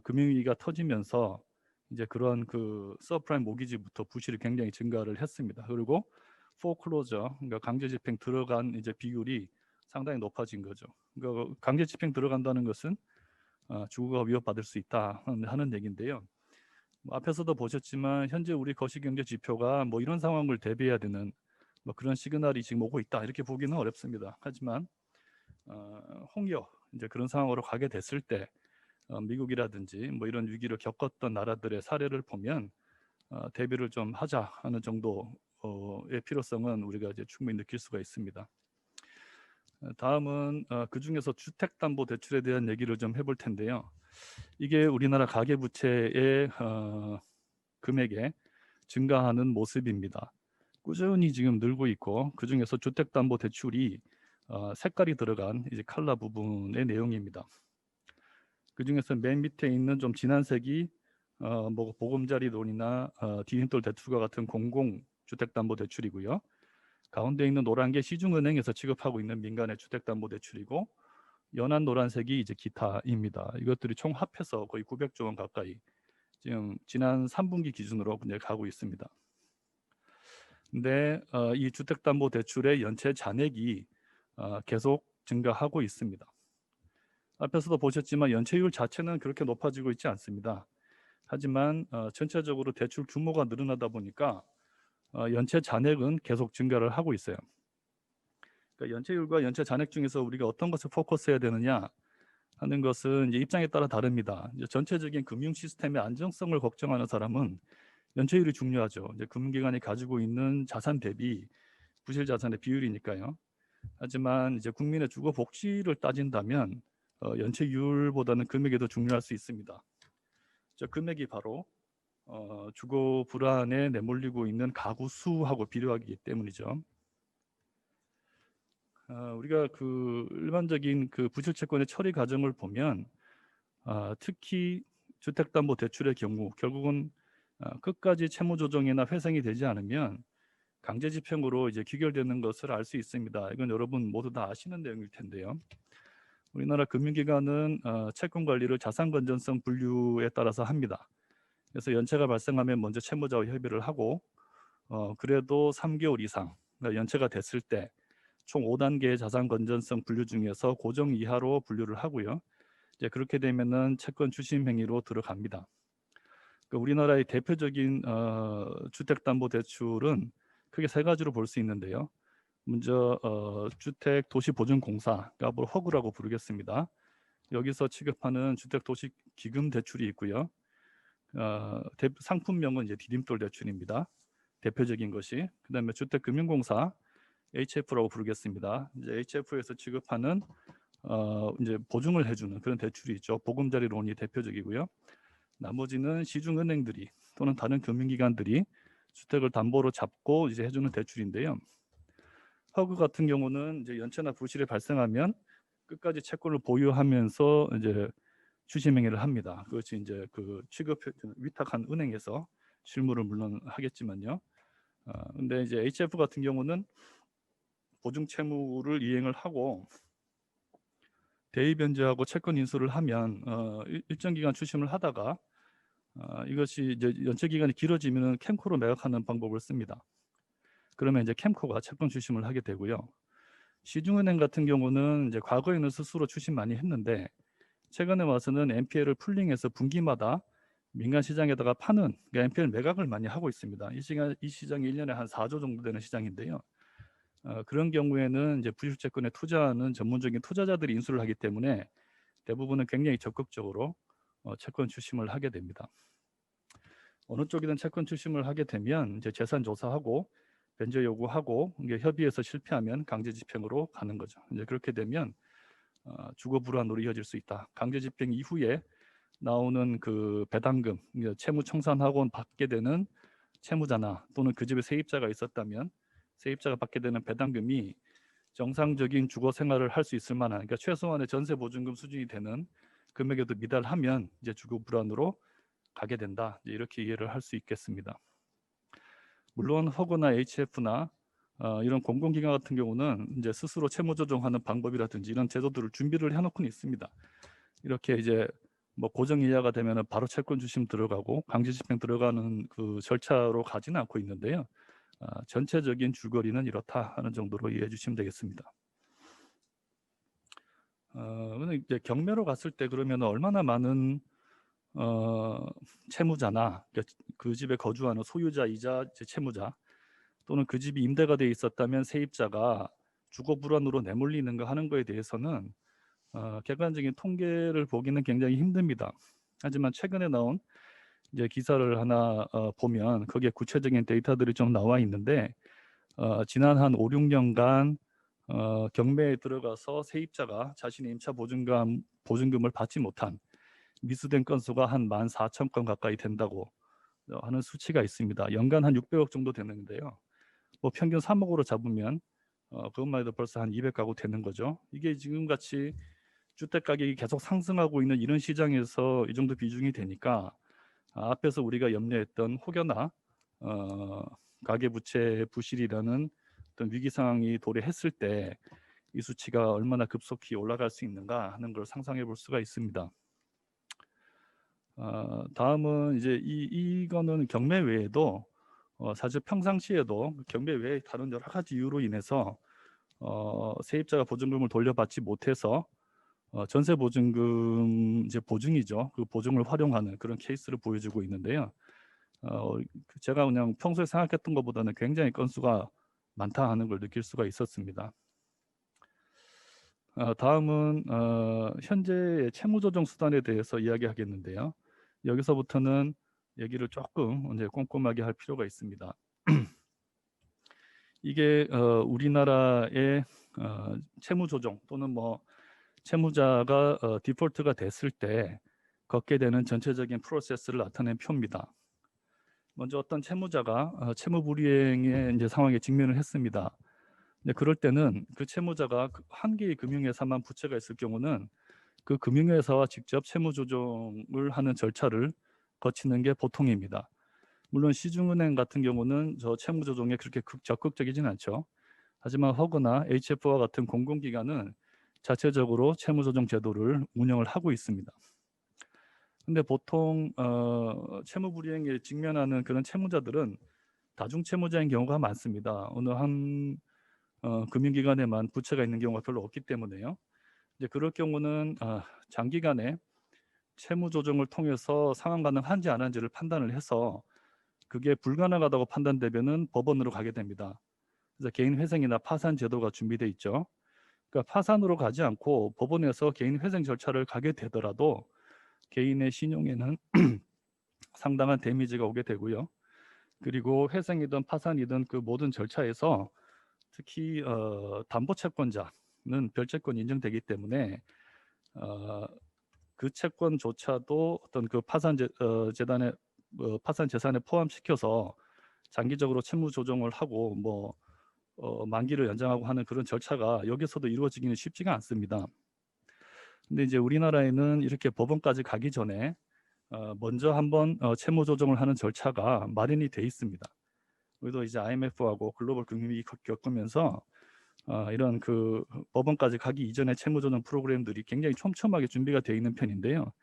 금융위기가 터지면서 이제 그런 그 서프라임 모기지부터 부실이 굉장히 증가를 했습니다. 그리고 포클로저, 그러니까 강제 집행 들어간 이제 비율이 상당히 높아진 거죠. 그러니까 강제 집행 들어간다는 것은 주거가 위협받을 수 있다 하는 얘기인데요. 앞에서도 보셨지만 현재 우리 거시경제 지표가 이런 상황을 대비해야 되는 그런 시그널이 지금 오고 있다 이렇게 보기는 어렵습니다. 하지만 홍역 이제 그런 상황으로 가게 됐을 때 미국이라든지 이런 위기를 겪었던 나라들의 사례를 보면 대비를 좀 하자 하는 정도의 필요성은 우리가 이제 충분히 느낄 수가 있습니다. 다음은 그 중에서 주택담보대출에 대한 얘기를 좀 해볼 텐데요. 이게 우리나라 가계부채의 금액에 증가하는 모습입니다. 꾸준히 지금 늘고 있고 그 중에서 주택담보대출이 색깔이 들어간 이제 칼라 부분의 내용입니다. 그 중에서 맨 밑에 있는 좀 진한 색이 보금자리 론이나 디딤돌 대출과 같은 공공주택담보대출이고요. 가운데 있는 노란 게 시중은행에서 취급하고 있는 민간의 주택담보대출이고 연한 노란색이 이제 기타입니다. 이것들이 총 합해서 거의 900조 원 가까이 지금 지난 3분기 기준으로 가고 있습니다. 근데 이 주택담보대출의 연체 잔액이 계속 증가하고 있습니다. 앞에서도 보셨지만 연체율 자체는 그렇게 높아지고 있지 않습니다. 하지만 전체적으로 대출 규모가 늘어나다 보니까 연체 잔액은 계속 증가를 하고 있어요. 그러니까 연체율과 연체 잔액 중에서 우리가 어떤 것을 포커스해야 되느냐 하는 것은 이제 입장에 따라 다릅니다. 이제 전체적인 금융 시스템의 안정성을 걱정하는 사람은 연체율이 중요하죠. 이제 금융기관이 가지고 있는 자산 대비 부실 자산의 비율이니까요. 하지만 이제 국민의 주거 복지를 따진다면 연체율보다는 금액이 더 중요할 수 있습니다. 저 금액이 바로 주거 불안에 내몰리고 있는 가구 수하고 비례하기 때문이죠. 우리가 그 일반적인 그 부실 채권의 처리 과정을 보면 특히 주택담보대출의 경우 결국은 끝까지 채무 조정이나 회생이 되지 않으면 강제 집행으로 이제 귀결되는 것을 알 수 있습니다. 이건 여러분 모두 다 아시는 내용일 텐데요. 우리나라 금융기관은 채권 관리를 자산 건전성 분류에 따라서 합니다. 그래서 연체가 발생하면 먼저 채무자와 협의를 하고 그래도 3개월 이상 그러니까 연체가 됐을 때 총 5단계의 자산 건전성 분류 중에서 고정 이하로 분류를 하고요. 이제 그렇게 되면은 채권 추심 행위로 들어갑니다. 그러니까 우리나라의 대표적인 주택담보대출은 크게 세 가지로 볼 수 있는데요. 먼저 주택도시보증공사, 그러니까 허그라고 부르겠습니다. 여기서 취급하는 주택도시기금 대출이 있고요. 상품명은 이제 디딤돌 대출입니다. 대표적인 것이. 그다음에 주택금융공사 HF라고 부르겠습니다. 이제 HF에서 취급하는 이제 보증을 해주는 그런 대출이 있죠. 보금자리 론이 대표적이고요. 나머지는 시중은행들이 또는 다른 금융기관들이 주택을 담보로 잡고 이제 해주는 대출인데요. 허그 같은 경우는 이제 연체나 부실이 발생하면 끝까지 채권을 보유하면서 이제 추심행위를 합니다. 그것이 이제 그 취급 위탁한 은행에서 실무를 물론 하겠지만요. 근데 이제 HF 같은 경우는 보증 채무를 이행을 하고 대의 변제하고 채권 인수를 하면 일정 기간 추심을 하다가 이것이 이제 연체 기간이 길어지면 캠코로 매각하는 방법을 씁니다. 그러면 이제 캠코가 채권 추심을 하게 되고요. 시중은행 같은 경우는 이제 과거에는 스스로 추심 많이 했는데 최근에 와서는 NPL을 풀링해서 분기마다 민간 시장에다가 파는 그러니까 NPL 매각을 많이 하고 있습니다. 이 시장이 1년에 한 4조 정도 되는 시장인데요. 그런 경우에는 이제 부실채권에 투자하는 전문적인 투자자들이 인수를 하기 때문에 대부분은 굉장히 적극적으로 채권 추심을 하게 됩니다. 어느 쪽이든 채권 추심을 하게 되면 이제 재산 조사하고 변제 요구하고 이게 협의해서 실패하면 강제 집행으로 가는 거죠. 이제 그렇게 되면 주거 불안으로 이어질 수 있다. 강제 집행 이후에 나오는 그 배당금, 채무 청산하고 받게 되는 채무자나 또는 그 집에 세입자가 있었다면 세입자가 받게 되는 배당금이 정상적인 주거 생활을 할 수 있을 만한, 그러니까 최소한의 전세 보증금 수준이 되는 금액에도 미달하면 이제 주거 불안으로 가게 된다. 이렇게 이해를 할 수 있겠습니다. 물론 허그나 HF나 이런 공공기관 같은 경우는 이제 스스로 채무 조정하는 방법이라든지 이런 제도들을 준비를 해놓고는 있습니다. 이렇게 이제 뭐 고정 이하가 되면은 바로 채권 주심 들어가고 강제 집행 들어가는 그 절차로 가지는 않고 있는데요. 전체적인 줄거리는 이렇다 하는 정도로 이해해 주시면 되겠습니다. 근데 이제 경매로 갔을 때 그러면 얼마나 많은 채무자나 그 집에 거주하는 소유자이자 채무자 또는 그 집이 임대가 돼 있었다면 세입자가 주거 불안으로 내몰리는가 하는 거에 대해서는 객관적인 통계를 보기는 굉장히 힘듭니다. 하지만 최근에 나온 이제 기사를 하나 보면 거기에 구체적인 데이터들이 좀 나와 있는데 지난 한 5, 6년간 경매에 들어가서 세입자가 자신의 임차 보증금을 받지 못한 미수된 건수가 한 14,000건 가까이 된다고 하는 수치가 있습니다. 연간 한 600억 정도 되는데요. 뭐 평균 3억으로 잡으면 그것만 해도 벌써 한 200가구 되는 거죠. 이게 지금같이 주택 가격이 계속 상승하고 있는 이런 시장에서 이 정도 비중이 되니까 앞에서 우리가 염려했던 혹여나 가계부채 부실이라는 어떤 위기 상황이 도래했을 때 이 수치가 얼마나 급속히 올라갈 수 있는가 하는 걸 상상해 볼 수가 있습니다. 다음은 이제 이거는 경매 외에도 사실 평상시에도 경매 외에 다른 여러 가지 이유로 인해서 세입자가 보증금을 돌려받지 못해서 전세 보증금 이제 보증이죠. 그 보증을 활용하는 그런 케이스를 보여주고 있는데요. 제가 그냥 평소에 생각했던 것보다는 굉장히 건수가 많다 하는 걸 느낄 수가 있었습니다. 다음은 현재의 채무 조정 수단에 대해서 이야기하겠는데요. 여기서부터는 얘기를 조금 이제 꼼꼼하게 할 필요가 있습니다. 이게 우리나라의 채무 조정 또는 뭐 채무자가 디폴트가 됐을 때 겪게 되는 전체적인 프로세스를 나타낸 표입니다. 먼저 어떤 채무자가 채무 불이행의 이제 상황에 직면을 했습니다. 근데 그럴 때는 그 채무자가 한 개의 금융회사만 부채가 있을 경우는 그 금융회사와 직접 채무 조정을 하는 절차를 거치는 게 보통입니다. 물론 시중은행 같은 경우는 저 채무 조정에 그렇게 적극적이진 않죠. 하지만 허그나 HF와 같은 공공기관은 자체적으로 채무 조정 제도를 운영을 하고 있습니다. 근데 보통 채무 불이행에 직면하는 그런 채무자들은 다중 채무자인 경우가 많습니다. 어느 한 금융기관에만 부채가 있는 경우가 별로 없기 때문에요. 이제 그럴 경우는 장기간에 채무 조정을 통해서 상환 가능한지 안 한지를 판단을 해서 그게 불가능하다고 판단되면은 법원으로 가게 됩니다. 그래서 개인 회생이나 파산 제도가 준비돼 있죠. 그러니까 파산으로 가지 않고 법원에서 개인 회생 절차를 가게 되더라도 개인의 신용에는 상당한 데미지가 오게 되고요. 그리고 회생이든 파산이든 그 모든 절차에서 특히 담보 채권자는 별채권 인정되기 때문에 그 채권조차도 어떤 그 파산 재단의 파산 재산에 포함시켜서 장기적으로 채무 조정을 하고 뭐 만기를 연장하고 하는 그런 절차가 여기서도 이루어지기는 쉽지가 않습니다. 근데 이제 우리나라에는 이렇게 법원까지 가기 전에 먼저 한번 채무 조정을 하는 절차가 마련이 돼 있습니다. 우리도 이제 IMF하고 글로벌 금융위기 겪으면서 이런 그 법원까지 가기 이전에 채무 조정 프로그램들이 굉장히 촘촘하게 준비가 되어 있는 편인데요.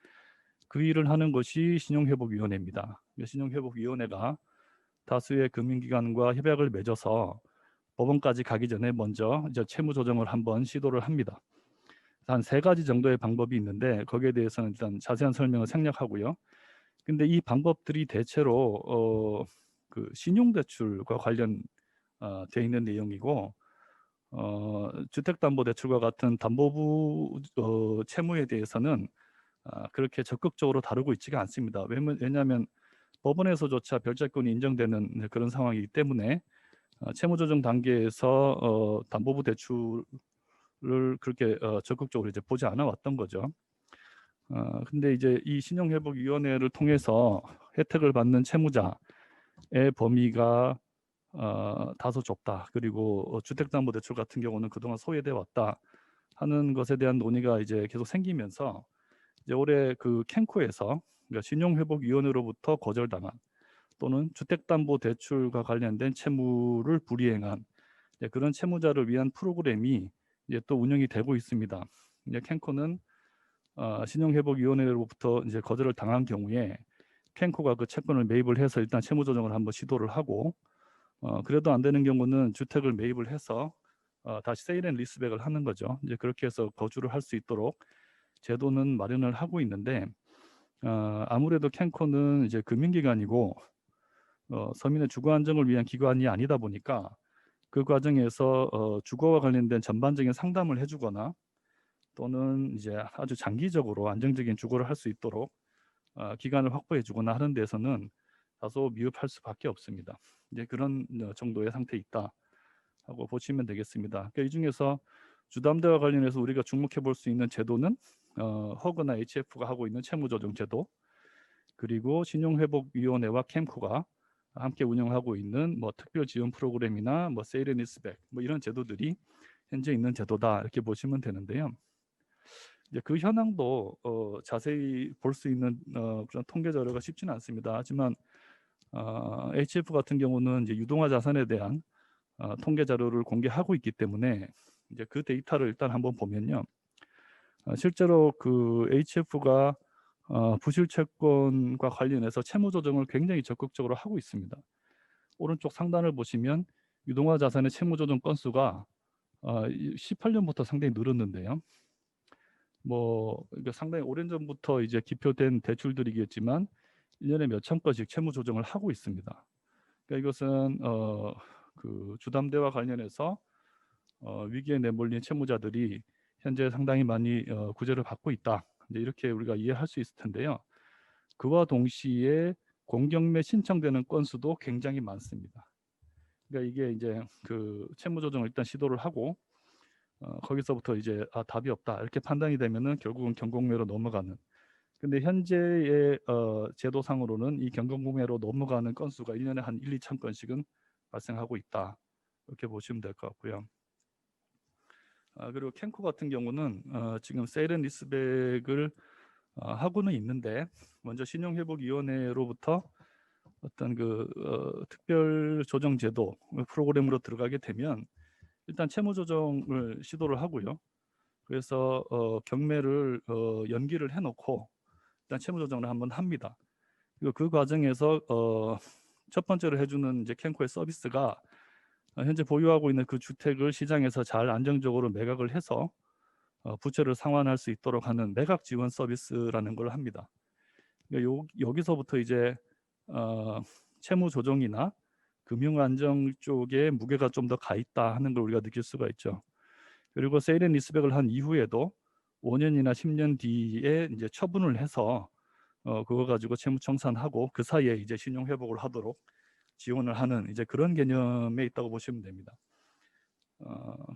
그 일을 하는 것이 신용회복위원회입니다. 신용회복위원회가 다수의 금융기관과 협약을 맺어서 법원까지 가기 전에 먼저 이제 채무 조정을 한번 시도를 합니다. 한 3가지 정도의 방법이 있는데 거기에 대해서는 일단 자세한 설명을 생략하고요. 근데 이 방법들이 대체로 그 신용대출과 관련 돼 있는 내용이고 주택담보대출과 같은 담보부 채무에 대해서는 그렇게 적극적으로 다루고 있지가 않습니다. 왜냐하면 법원에서조차 별채권이 인정되는 그런 상황이기 때문에 채무조정 단계에서 담보부 대출을 그렇게 적극적으로 이제 보지 않아 왔던 거죠. 근데 이제 이 신용회복위원회를 통해서 혜택을 받는 채무자 범위가 다소 좁다. 그리고 주택담보대출 같은 경우는 그동안 소외돼 왔다 하는 것에 대한 논의가 이제 계속 생기면서 이제 올해 그 캔코에서 그러니까 신용회복위원회로부터 거절당한 또는 주택담보대출과 관련된 채무를 불이행한 그런 채무자를 위한 프로그램이 이제 또 운영이 되고 있습니다. 이제 캔코는 신용회복위원회로부터 이제 거절을 당한 경우에 캔코가 그 채권을 매입을 해서 일단 채무 조정을 한번 시도를 하고 그래도 안 되는 경우는 주택을 매입을 해서 다시 세일 앤 리스백을 하는 거죠. 이제 그렇게 해서 거주를 할 수 있도록 제도는 마련을 하고 있는데 아무래도 캔코는 이제 금융기관이고 서민의 주거 안정을 위한 기관이 아니다 보니까 그 과정에서 주거와 관련된 전반적인 상담을 해주거나 또는 이제 아주 장기적으로 안정적인 주거를 할 수 있도록 기간을 확보해주거나 하는 데서는 다소 미흡할 수밖에 없습니다. 이제 그런 정도의 상태에 있다 하고 보시면 되겠습니다. 그러니까 이 중에서 주담대와 관련해서 우리가 주목해 볼 수 있는 제도는 허그나 HF가 하고 있는 채무조정 제도, 그리고 신용회복위원회와 캠코가 함께 운영하고 있는 뭐 특별 지원 프로그램이나 뭐 세일 앤 리스백 뭐 이런 제도들이 현재 있는 제도다 이렇게 보시면 되는데요. 이제 그 현황도 자세히 볼 수 있는 그런 통계 자료가 쉽지는 않습니다. 하지만 HF 같은 경우는 이제 유동화 자산에 대한 통계 자료를 공개하고 있기 때문에 이제 그 데이터를 일단 한번 보면요. 실제로 그 HF가 부실 채권과 관련해서 채무 조정을 굉장히 적극적으로 하고 있습니다. 오른쪽 상단을 보시면 유동화 자산의 채무 조정 건수가 18년부터 상당히 늘었는데요. 뭐 상당히 오랜 전부터 이제 기표된 대출들이겠지만 1년에 몇천 건씩 채무 조정을 하고 있습니다. 그러니까 이것은 그 주담대와 관련해서 위기에 내몰린 채무자들이 현재 상당히 많이 구제를 받고 있다. 이제 이렇게 우리가 이해할 수 있을 텐데요. 그와 동시에 공경매 신청되는 건수도 굉장히 많습니다. 그러니까 이게 이제 그 채무 조정을 일단 시도를 하고 거기서부터 이제 답이 없다 이렇게 판단이 되면은 결국은 경공매로 넘어가는. 근데 현재의 제도상으로는 이 경공매로 넘어가는 건수가 1년에 한 1, 2천 건씩은 발생하고 있다. 이렇게 보시면 될 것 같고요. 그리고 캔코 같은 경우는 지금 세일 앤 리스백을 하고는 있는데 먼저 신용회복위원회로부터 어떤 그 특별 조정 제도 프로그램으로 들어가게 되면 일단 채무 조정을 시도를 하고요. 그래서 경매를 연기를 해놓고 일단 채무 조정을 한번 합니다. 그리고 그 과정에서 첫 번째로 해주는 이제 캔코의 서비스가 현재 보유하고 있는 그 주택을 시장에서 잘 안정적으로 매각을 해서 부채를 상환할 수 있도록 하는 매각 지원 서비스라는 걸 합니다. 그러니까 여기서부터 이제 채무 조정이나 금융 안정 쪽에 무게가 좀 더 가 있다 하는 걸 우리가 느낄 수가 있죠. 그리고 세일 앤 리스백을 한 이후에도 5년이나 10년 뒤에 이제 처분을 해서 그거 가지고 채무 청산하고 그 사이에 이제 신용 회복을 하도록 지원을 하는 이제 그런 개념에 있다고 보시면 됩니다.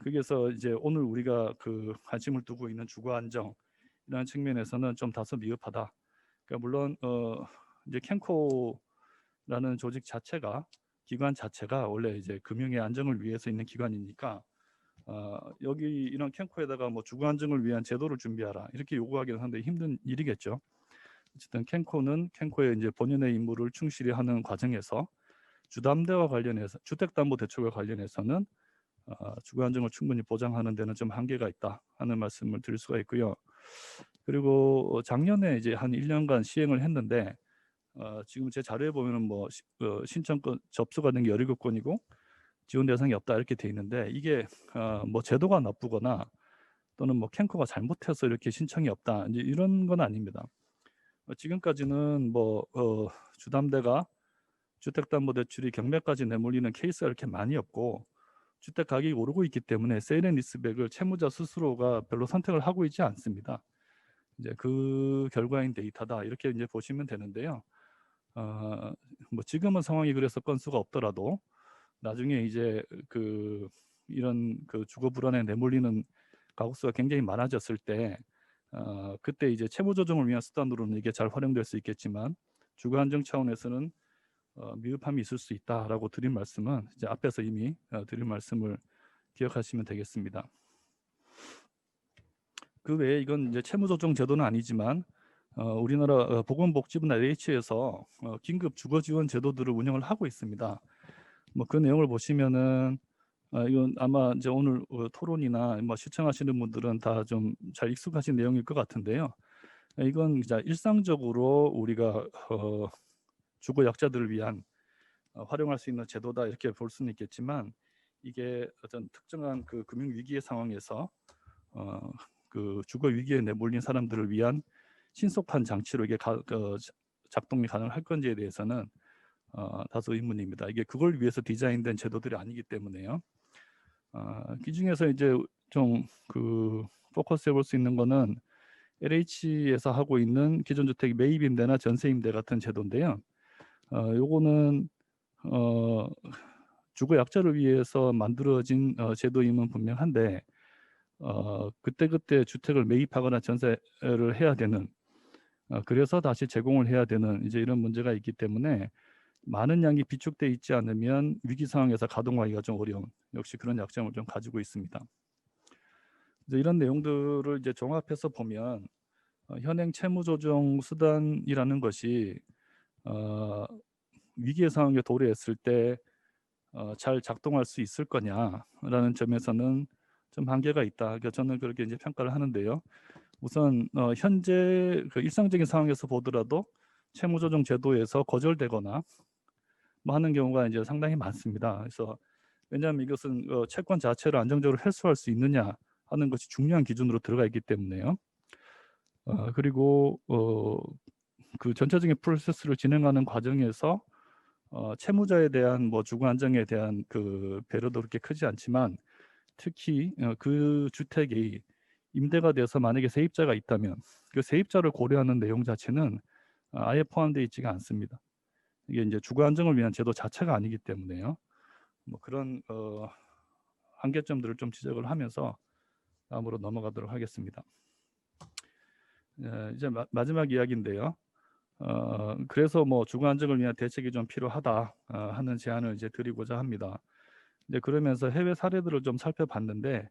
그래서 이제 오늘 우리가 그 관심을 두고 있는 주거 안정이라는 측면에서는 좀 다소 미흡하다. 그러니까 물론 이제 캔코라는 조직 자체가 기관 자체가 원래 이제 금융의 안정을 위해서 있는 기관이니까 여기 이런 캔코에다가 뭐 주거 안정을 위한 제도를 준비하라 이렇게 요구하기는 상당히 힘든 일이겠죠. 어쨌든 캔코는 캔코의 이제 본연의 임무를 충실히 하는 과정에서 주담대와 관련해서 주택담보대출과 관련해서는 주거 안정을 충분히 보장하는 데는 좀 한계가 있다 하는 말씀을 드릴 수가 있고요. 그리고 작년에 이제 한 1년간 시행을 했는데 지금 제 자료에 보면은 뭐 신청권 접수가 된 게 17건이고 지원 대상이 없다 이렇게 돼 있는데 이게 뭐 제도가 나쁘거나 또는 뭐 캔코가 잘못해서 이렇게 신청이 없다 이제 이런 건 아닙니다. 지금까지는 뭐 주담대가 주택담보대출이 경매까지 내몰리는 케이스가 이렇게 많이 없고 주택 가격이 오르고 있기 때문에 세일 앤 리스백을 채무자 스스로가 별로 선택을 하고 있지 않습니다. 이제 그 결과인 데이터다 이렇게 이제 보시면 되는데요. 뭐 지금은 상황이 그래서 건수가 없더라도 나중에 이제 그 이런 그 주거 불안에 내몰리는 가구수가 굉장히 많아졌을 때 그때 이제 채무 조정을 위한 수단으로는 이게 잘 활용될 수 있겠지만 주거 안정 차원에서는 미흡함이 있을 수 있다라고 드린 말씀은 이제 앞에서 이미 드린 말씀을 기억하시면 되겠습니다. 그 외에 이건 이제 채무조정 제도는 아니지만 우리나라 보건복지부나 NH에서 긴급 주거지원 제도들을 운영을 하고 있습니다. 뭐 그 내용을 보시면은 이건 아마 이제 오늘 토론이나 뭐 시청하시는 분들은 다 좀 잘 익숙하신 내용일 것 같은데요. 이건 이제 일상적으로 우리가 주거 약자들을 위한 활용할 수 있는 제도다 이렇게 볼 수는 있겠지만 이게 어떤 특정한 그 금융 위기의 상황에서 그 주거 위기에 내몰린 사람들을 위한 신속한 장치로 이게 작동이 가능할 건지에 대해서는 다소 의문입니다. 이게 그걸 위해서 디자인된 제도들이 아니기 때문에요. 그 중에서 이제 좀 그 포커스해 볼 수 있는 거는 LH에서 하고 있는 기존주택 매입임대나 전세임대 같은 제도인데요. 요거는 주거 약자를 위해서 만들어진 제도임은 분명한데 그때그때 주택을 매입하거나 전세를 해야 되는 그래서 다시 제공을 해야 되는 이제 이런 문제가 있기 때문에 많은 양이 비축돼 있지 않으면 위기 상황에서 가동하기가 좀 어려운 역시 그런 약점을 좀 가지고 있습니다. 이제 이런 내용들을 이제 종합해서 보면 현행 채무 조정 수단이라는 것이 위기의 상황에 도래했을 때 잘 작동할 수 있을 거냐라는 점에서는 좀 한계가 있다. 그러니까 저는 그렇게 이제 평가를 하는데요. 우선 현재 그 일상적인 상황에서 보더라도 채무 조정 제도에서 거절되거나 뭐 하는 경우가 이제 상당히 많습니다. 그래서 왜냐하면 이것은 채권 자체를 안정적으로 회수할 수 있느냐 하는 것이 중요한 기준으로 들어가 있기 때문에요. 그리고 그 전체적인 프로세스를 진행하는 과정에서 채무자에 대한 뭐 주거 안정에 대한 그 배려도 그렇게 크지 않지만 특히 그 주택이 임대가 돼서 만약에 세입자가 있다면 그 세입자를 고려하는 내용 자체는 아예 포함되어 있지가 않습니다. 이게 이제 주거 안정을 위한 제도 자체가 아니기 때문에요. 뭐 그런 한계점들을 좀 지적을 하면서 다음으로 넘어가도록 하겠습니다. 이제 마지막 이야기인데요. 그래서 뭐 주거 안정을 위한 대책이 좀 필요하다 하는 제안을 이제 드리고자 합니다. 이제 그러면서 해외 사례들을 좀 살펴봤는데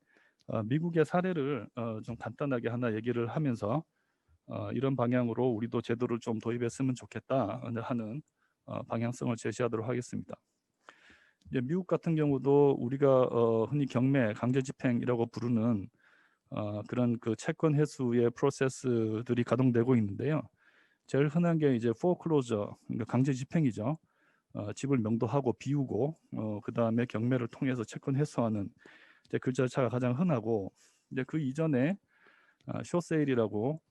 미국의 사례를 좀 간단하게 하나 얘기를 하면서 이런 방향으로 우리도 제도를 좀 도입했으면 좋겠다 하는 방향성을 제시하도록 하겠습니다. 이제 미국 같은 경우도 우리가 흔히 경매, 강제 집행이라고 부르는 그런 그 채권 회수의 프로세스들이 가동되고 있는데요. 제일 흔한 게 이제 foreclosure, 그러니까 강제 집행이죠. 집을 명도하고 비우고 그 다음에 경매를 통해서 채권 회수하는 이제 그 절차가 가장 흔하고 이제 그 이전에 쇼세일이라고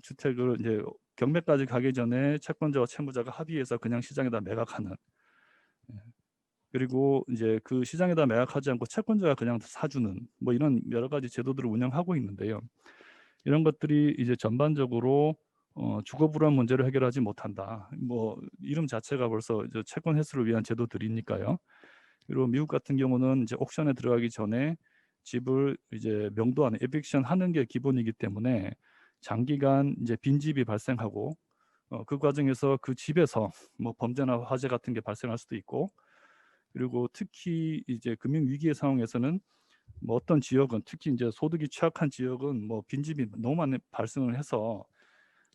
주택을 이제 경매까지 가기 전에 채권자와 채무자가 합의해서 그냥 시장에다 매각하는 그리고 이제 그 시장에다 매각하지 않고 채권자가 그냥 사주는 뭐 이런 여러 가지 제도들을 운영하고 있는데요. 이런 것들이 이제 전반적으로 주거 불안 문제를 해결하지 못한다. 뭐 이름 자체가 벌써 이제 채권 회수를 위한 제도들이니까요. 그리고 미국 같은 경우는 이제 옥션에 들어가기 전에 집을 이제 명도하는 에빅션 하는 게 기본이기 때문에 장기간 이제 빈집이 발생하고 그 과정에서 그 집에서 뭐 범죄나 화재 같은 게 발생할 수도 있고 그리고 특히 이제 금융 위기의 상황에서는 뭐 어떤 지역은 특히 이제 소득이 취약한 지역은 뭐 빈집이 너무 많이 발생을 해서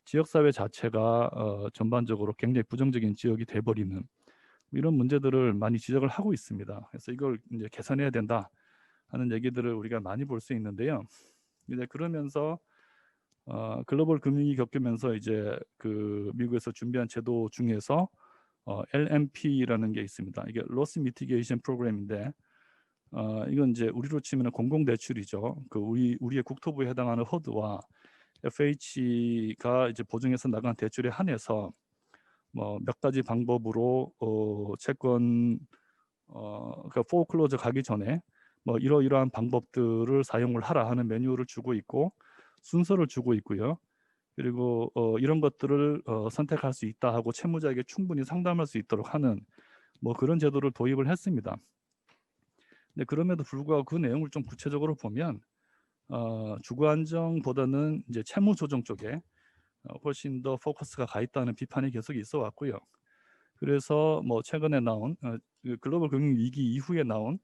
지역 사회 자체가 전반적으로 굉장히 부정적인 지역이 돼버리는 이런 문제들을 많이 지적을 하고 있습니다. 그래서 이걸 이제 개선해야 된다 하는 얘기들을 우리가 많이 볼 수 있는데요. 이제 그러면서 글로벌 금융이 겪으면서 이제 그 미국에서 준비한 제도 중에서 LMP라는 게 있습니다. 이게 Loss Mitigation Program인데 이건 이제 우리로 치면 공공대출이죠. 그 우리의 국토부에 해당하는 HUD와 FH가 이제 보증해서 나간 대출에 한해서 뭐 몇 가지 방법으로 채권 그러니까 포클로저 가기 전에 뭐 이러이러한 방법들을 사용을 하라 하는 매뉴얼을 주고 있고 순서를 주고 있고요. 그리고 이런 것들을 선택할 수 있다 하고 채무자에게 충분히 상담할 수 있도록 하는 뭐 그런 제도를 도입을 했습니다. 근데 그럼에도 불구하고 그 내용을 좀 구체적으로 보면 주거 안정보다는 이제 채무 조정 쪽에 훨씬 더 포커스가 가 있다는 비판이 계속 있어 왔고요. 그래서 뭐 최근에 나온 그 글로벌 금융 위기 이후에 나온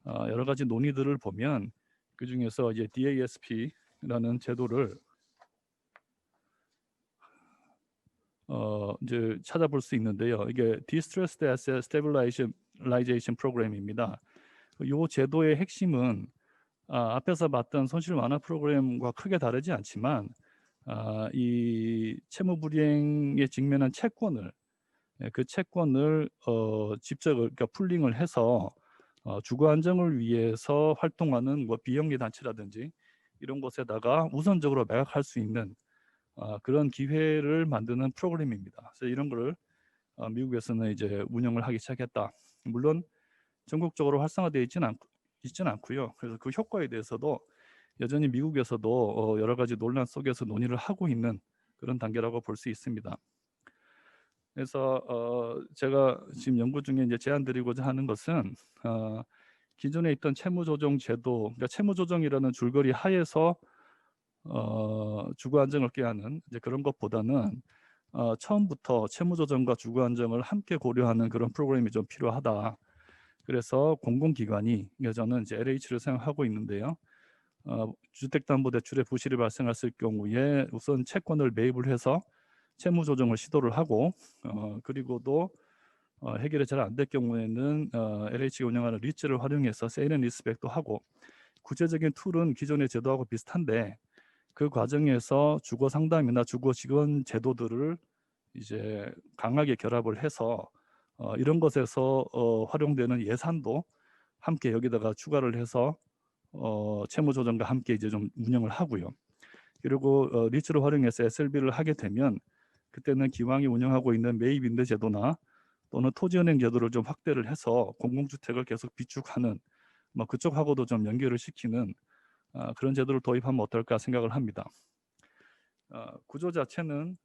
여러 가지 논의들을 보면 그 중에서 이제 DASP라는 제도를 이제 찾아볼 수 있는데요. 이게 Distressed Asset Stabilization Program입니다. 이 제도의 핵심은 앞에서 봤던 손실 완화 프로그램과 크게 다르지 않지만 이 채무 불이행에 직면한 채권을 그 채권을 직접 그러니까 풀링을 해서 주거 안정을 위해서 활동하는 뭐 비영리 단체라든지 이런 곳에다가 우선적으로 매각할 수 있는 그런 기회를 만드는 프로그램입니다. 그래서 이런 거를 미국에서는 이제 운영을 하기 시작했다. 물론 전국적으로 활성화되어 있지는 않고요. 그래서 그 효과에 대해서도 여전히 미국에서도 여러 가지 논란 속에서 논의를 하고 있는 그런 단계라고 볼 수 있습니다. 그래서 제가 지금 연구 중에 이제 제안드리고자 하는 것은 기존에 있던 채무조정 제도, 그러니까 채무조정이라는 줄거리 하에서 주거 안정을 꾀하는 이제 그런 것보다는 처음부터 채무조정과 주거 안정을 함께 고려하는 그런 프로그램이 좀 필요하다. 그래서 공공기관이 저는 이제 LH를 사용하고 있는데요. 주택담보대출의 부실이 발생했을 경우에 우선 채권을 매입을 해서 채무조정을 시도를 하고 그리고도 해결이 잘 안 될 경우에는 LH가 운영하는 리츠를 활용해서 세일 앤 리스백도 하고 구체적인 툴은 기존의 제도하고 비슷한데 그 과정에서 주거 상담이나 주거 지원 제도들을 이제 강하게 결합을 해서 이런 것에서 활용되는 예산도 함께 여기다가 추가를 해서 채무 조정과 함께 이제 좀 운영을 하고요. 그리고 리츠를 활용해서 SLB를 하게 되면 그때는 기왕이 운영하고 있는 매입 임대 제도나 또는 토지은행 제도를 좀 확대를 해서 공공주택을 계속 비축하는 뭐 그쪽하고도 좀 연결을 시키는 그런 제도를 도입하면 어떨까 생각을 합니다. 구조 자체는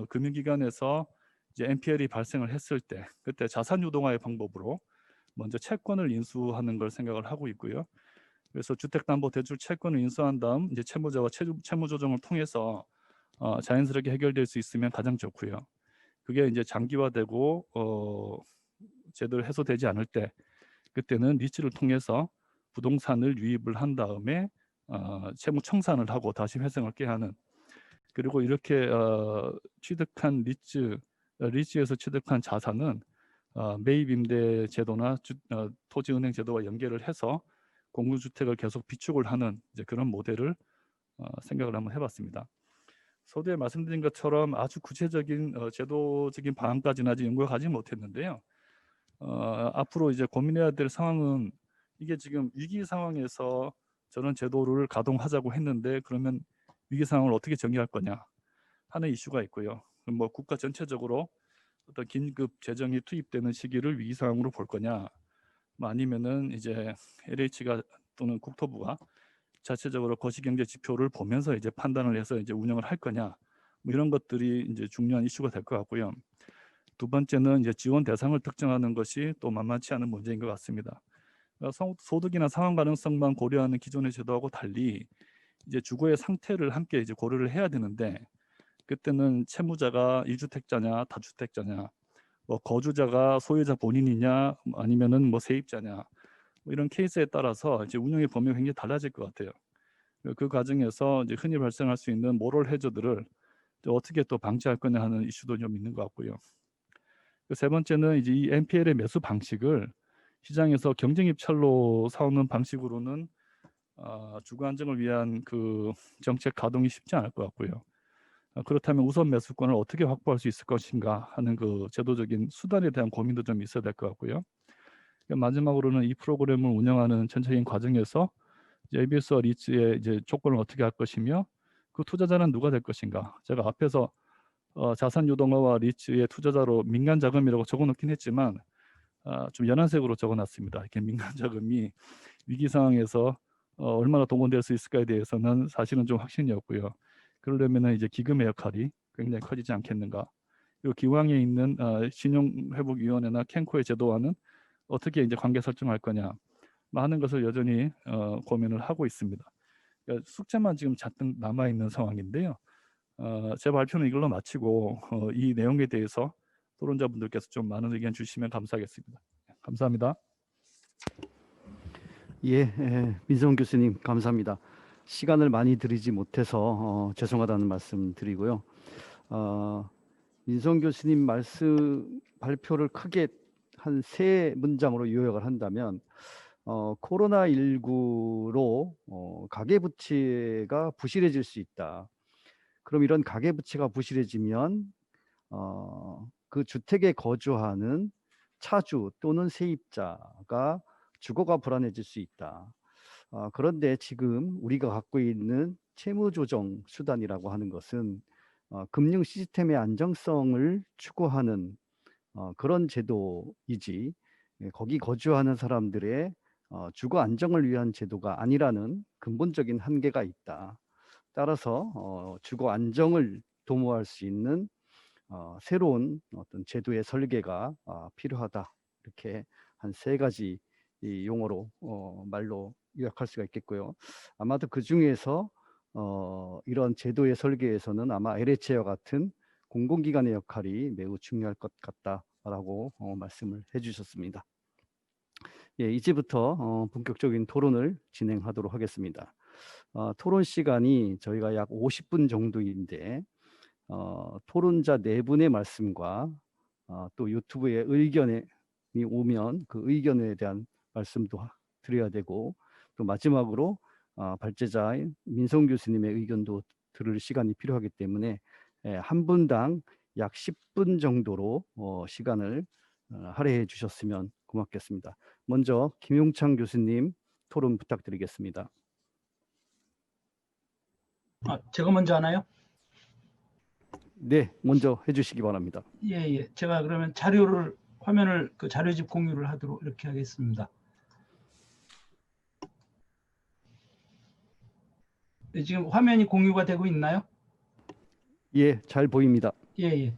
금융기관에서 이제 NPL이 발생을 했을 때 그때 자산 유동화의 방법으로 먼저 채권을 인수하는 걸 생각을 하고 있고요. 그래서 주택담보대출 채권을 인수한 다음 이제 채무자와 채무 조정을 통해서 자연스럽게 해결될 수 있으면 가장 좋고요. 그게 이제 장기화되고 제대로 해소되지 않을 때 그때는 리츠를 통해서 부동산을 유입을 한 다음에 채무 청산을 하고 다시 회생을 꾀하는 그리고 이렇게 취득한 리츠에서 취득한 자산은 매입 임대 제도나 토지은행 제도와 연계를 해서 공공주택을 계속 비축을 하는 이제 그런 모델을 생각을 한번 해봤습니다. 서두에 말씀드린 것처럼 아주 구체적인 제도적인 방안까지는 아직 연구가 가지 못했는데요. 앞으로 이제 고민해야 될 상황은 이게 지금 위기 상황에서 저런 제도를 가동하자고 했는데 그러면 위기 상황을 어떻게 정의할 거냐 하는 이슈가 있고요. 뭐 국가 전체적으로 어떤 긴급 재정이 투입되는 시기를 위기 상황으로 볼 거냐, 뭐 아니면은 이제 LH가 또는 국토부가 자체적으로 거시경제 지표를 보면서 이제 판단을 해서 이제 운영을 할 거냐, 뭐 이런 것들이 이제 중요한 이슈가 될 것 같고요. 두 번째는 이제 지원 대상을 특정하는 것이 또 만만치 않은 문제인 것 같습니다. 소득이나 상환 가능성만 고려하는 기존의 제도하고 달리 이제 주거의 상태를 함께 이제 고려를 해야 되는데 그때는 채무자가 1주택자냐 다주택자냐, 뭐 거주자가 소유자 본인이냐 아니면은 뭐 세입자냐 뭐 이런 케이스에 따라서 이제 운영의 범위가 굉장히 달라질 것 같아요. 그 과정에서 이제 흔히 발생할 수 있는 모럴 해저들을 어떻게 또 방지할 거냐 하는 이슈도 좀 있는 것 같고요. 세 번째는 이제 이 NPL의 매수 방식을 시장에서 경쟁 입찰로 사오는 방식으로는 주거 안정을 위한 그 정책 가동이 쉽지 않을 것 같고요. 그렇다면 우선 매수권을 어떻게 확보할 수 있을 것인가 하는 그 제도적인 수단에 대한 고민도 좀 있어야 될 것 같고요. 마지막으로는 이 프로그램을 운영하는 전체적인 과정에서 ABS와 리츠의 이제 조건을 어떻게 할 것이며 그 투자자는 누가 될 것인가. 제가 앞에서 자산 유동화와 리츠의 투자자로 민간 자금이라고 적어놓긴 했지만 좀 연한색으로 적어놨습니다. 이렇게 민간 자금이 위기 상황에서 얼마나 동원될 수 있을까에 대해서는 사실은 좀 확신이 없고요. 그러려면 이제 기금의 역할이 굉장히 커지지 않겠는가. 그리고 기왕에 있는 신용회복위원회나 캔코의 제도와는 어떻게 이제 관계 설정할 거냐 하는 것을 여전히 고민을 하고 있습니다. 그러니까 숙제만 지금 잔뜩 남아 있는 상황인데요. 제 발표는 이걸로 마치고 이 내용에 대해서 토론자분들께서 좀 많은 의견 주시면 감사하겠습니다. 감사합니다. 민성훈 교수님 감사합니다. 시간을 많이 드리지 못해서 죄송하다는 말씀 드리고요. 민성훈 교수님 말씀 발표를 크게 한 3문장으로 요약을 한다면 코로나19로 가계부채가 부실해질 수 있다. 그럼 이런 가계부채가 부실해지면 그 주택에 거주하는 차주 또는 세입자가 주거가 불안해질 수 있다. 그런데 지금 우리가 갖고 있는 채무조정 수단이라고 하는 것은 금융 시스템의 안정성을 추구하는 그런 제도이지 거기 거주하는 사람들의 주거 안정을 위한 제도가 아니라는 근본적인 한계가 있다. 따라서 주거 안정을 도모할 수 있는 새로운 어떤 제도의 설계가 필요하다. 이렇게 한 3가지 이 용어로 말로 요약할 수가 있겠고요. 아마도 그 중에서 이런 제도의 설계에서는 아마 LH와 같은 공공기관의 역할이 매우 중요할 것 같다라고 말씀을 해주셨습니다. 이제부터 본격적인 토론을 진행하도록 하겠습니다. 토론 시간이 저희가 약 50분 정도인데 토론자 4분의 말씀과 또 유튜브에 의견이 오면 그 의견에 대한 말씀도 드려야 되고 또 마지막으로 발제자인 민성훈 교수님의 의견도 들을 시간이 필요하기 때문에 한 분당 약 10분 정도로 시간을 할애해 주셨으면 고맙겠습니다. 먼저 김용창 교수님 토론 부탁드리겠습니다. 제가 먼저 하나요? 네, 먼저 해주시기 바랍니다. 예. 제가 그러면 화면을 그 자료집 공유를 하도록 이렇게 하겠습니다. 네, 지금 화면이 공유가 되고 있나요? 예, 잘 보입니다. 예.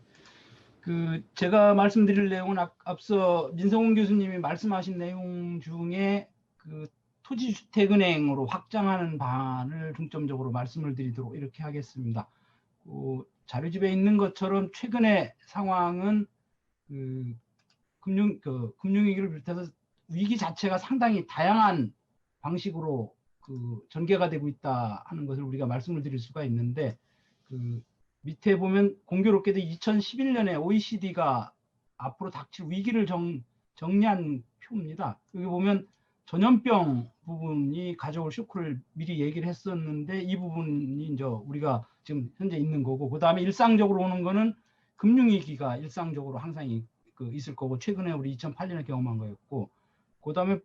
제가 말씀드릴 내용은 앞서 민성훈 교수님이 말씀하신 내용 중에 그 토지주택은행으로 확장하는 방안을 중점적으로 말씀을 드리도록 이렇게 하겠습니다. 자료집에 있는 것처럼 최근의 상황은 금융위기를 비롯해서 위기 자체가 상당히 다양한 방식으로 전개가 되고 있다 하는 것을 우리가 말씀을 드릴 수가 있는데 밑에 보면 공교롭게도 2011년에 OECD가 앞으로 닥칠 위기를 정리한 표입니다. 여기 보면 전염병 부분이 가져올 쇼크를 미리 얘기를 했었는데 이 부분이 이제 우리가 지금 현재 있는 거고 그 다음에 일상적으로 오는 거는 금융위기가 일상적으로 항상 있을 거고 최근에 우리 2008년에 경험한 거였고 그 다음에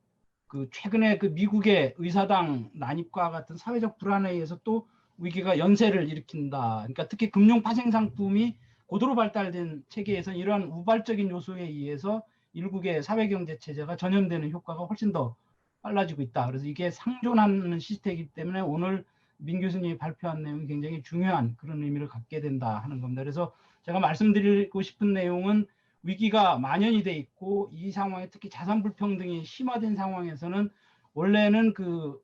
최근에 미국의 의사당 난입과 같은 사회적 불안에 의해서 또 위기가 연쇄를 일으킨다. 그러니까 특히 금융 파생 상품이 고도로 발달된 체계에서 이러한 우발적인 요소에 의해서 일국의 사회경제 체제가 전염되는 효과가 훨씬 더 빨라지고 있다. 그래서 이게 상존하는 시스템이기 때문에 오늘 민 교수님이 발표한 내용이 굉장히 중요한 그런 의미를 갖게 된다 하는 겁니다. 그래서 제가 말씀드리고 싶은 내용은 위기가 만연이 돼 있고 이 상황에 특히 자산 불평등이 심화된 상황에서는 원래는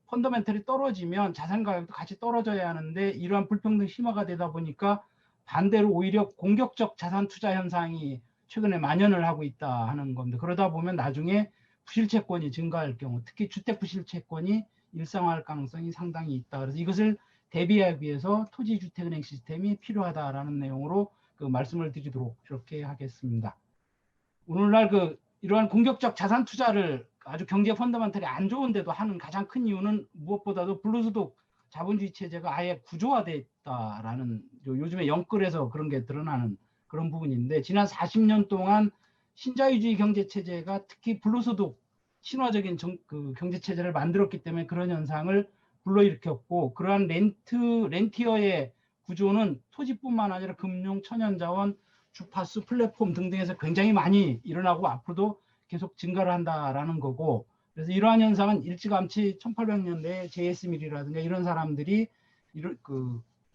펀더멘털이 떨어지면 자산 가격도 같이 떨어져야 하는데 이러한 불평등 심화가 되다 보니까 반대로 오히려 공격적 자산 투자 현상이 최근에 만연을 하고 있다 하는 겁니다. 그러다 보면 나중에 부실채권이 증가할 경우 특히 주택 부실채권이 일상화할 가능성이 상당히 있다. 그래서 이것을 대비하기 위해서 토지주택은행 시스템이 필요하다라는 내용으로 말씀을 드리도록 이렇게 하겠습니다. 오늘날 이러한 공격적 자산 투자를 아주 경제 펀더멘털이 안 좋은데도 하는 가장 큰 이유는 무엇보다도 불로소득 자본주의 체제가 아예 구조화되어 있다라는 요즘에 영끌에서 그런 게 드러나는 그런 부분인데 지난 40년 동안 신자유주의 경제 체제가 특히 불로소득 신화적인 경제 체제를 만들었기 때문에 그런 현상을 불러일으켰고 그러한 렌티어의 구조는 토지뿐만 아니라 금융, 천연자원, 주파수, 플랫폼 등등에서 굉장히 많이 일어나고 앞으로도 계속 증가를 한다라는 거고 그래서 이러한 현상은 일찌감치 1800년대에 제이스 밀이라든가 이런 사람들이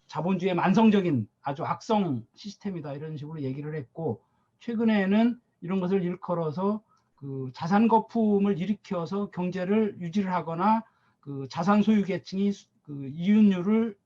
자본주의의 만성적인 아주 악성 시스템이다 이런 식으로 얘기를 했고 최근에는 이런 것을 일컬어서 자산 거품을 일으켜서 경제를 유지를 하거나 자산 소유 계층이 이윤율을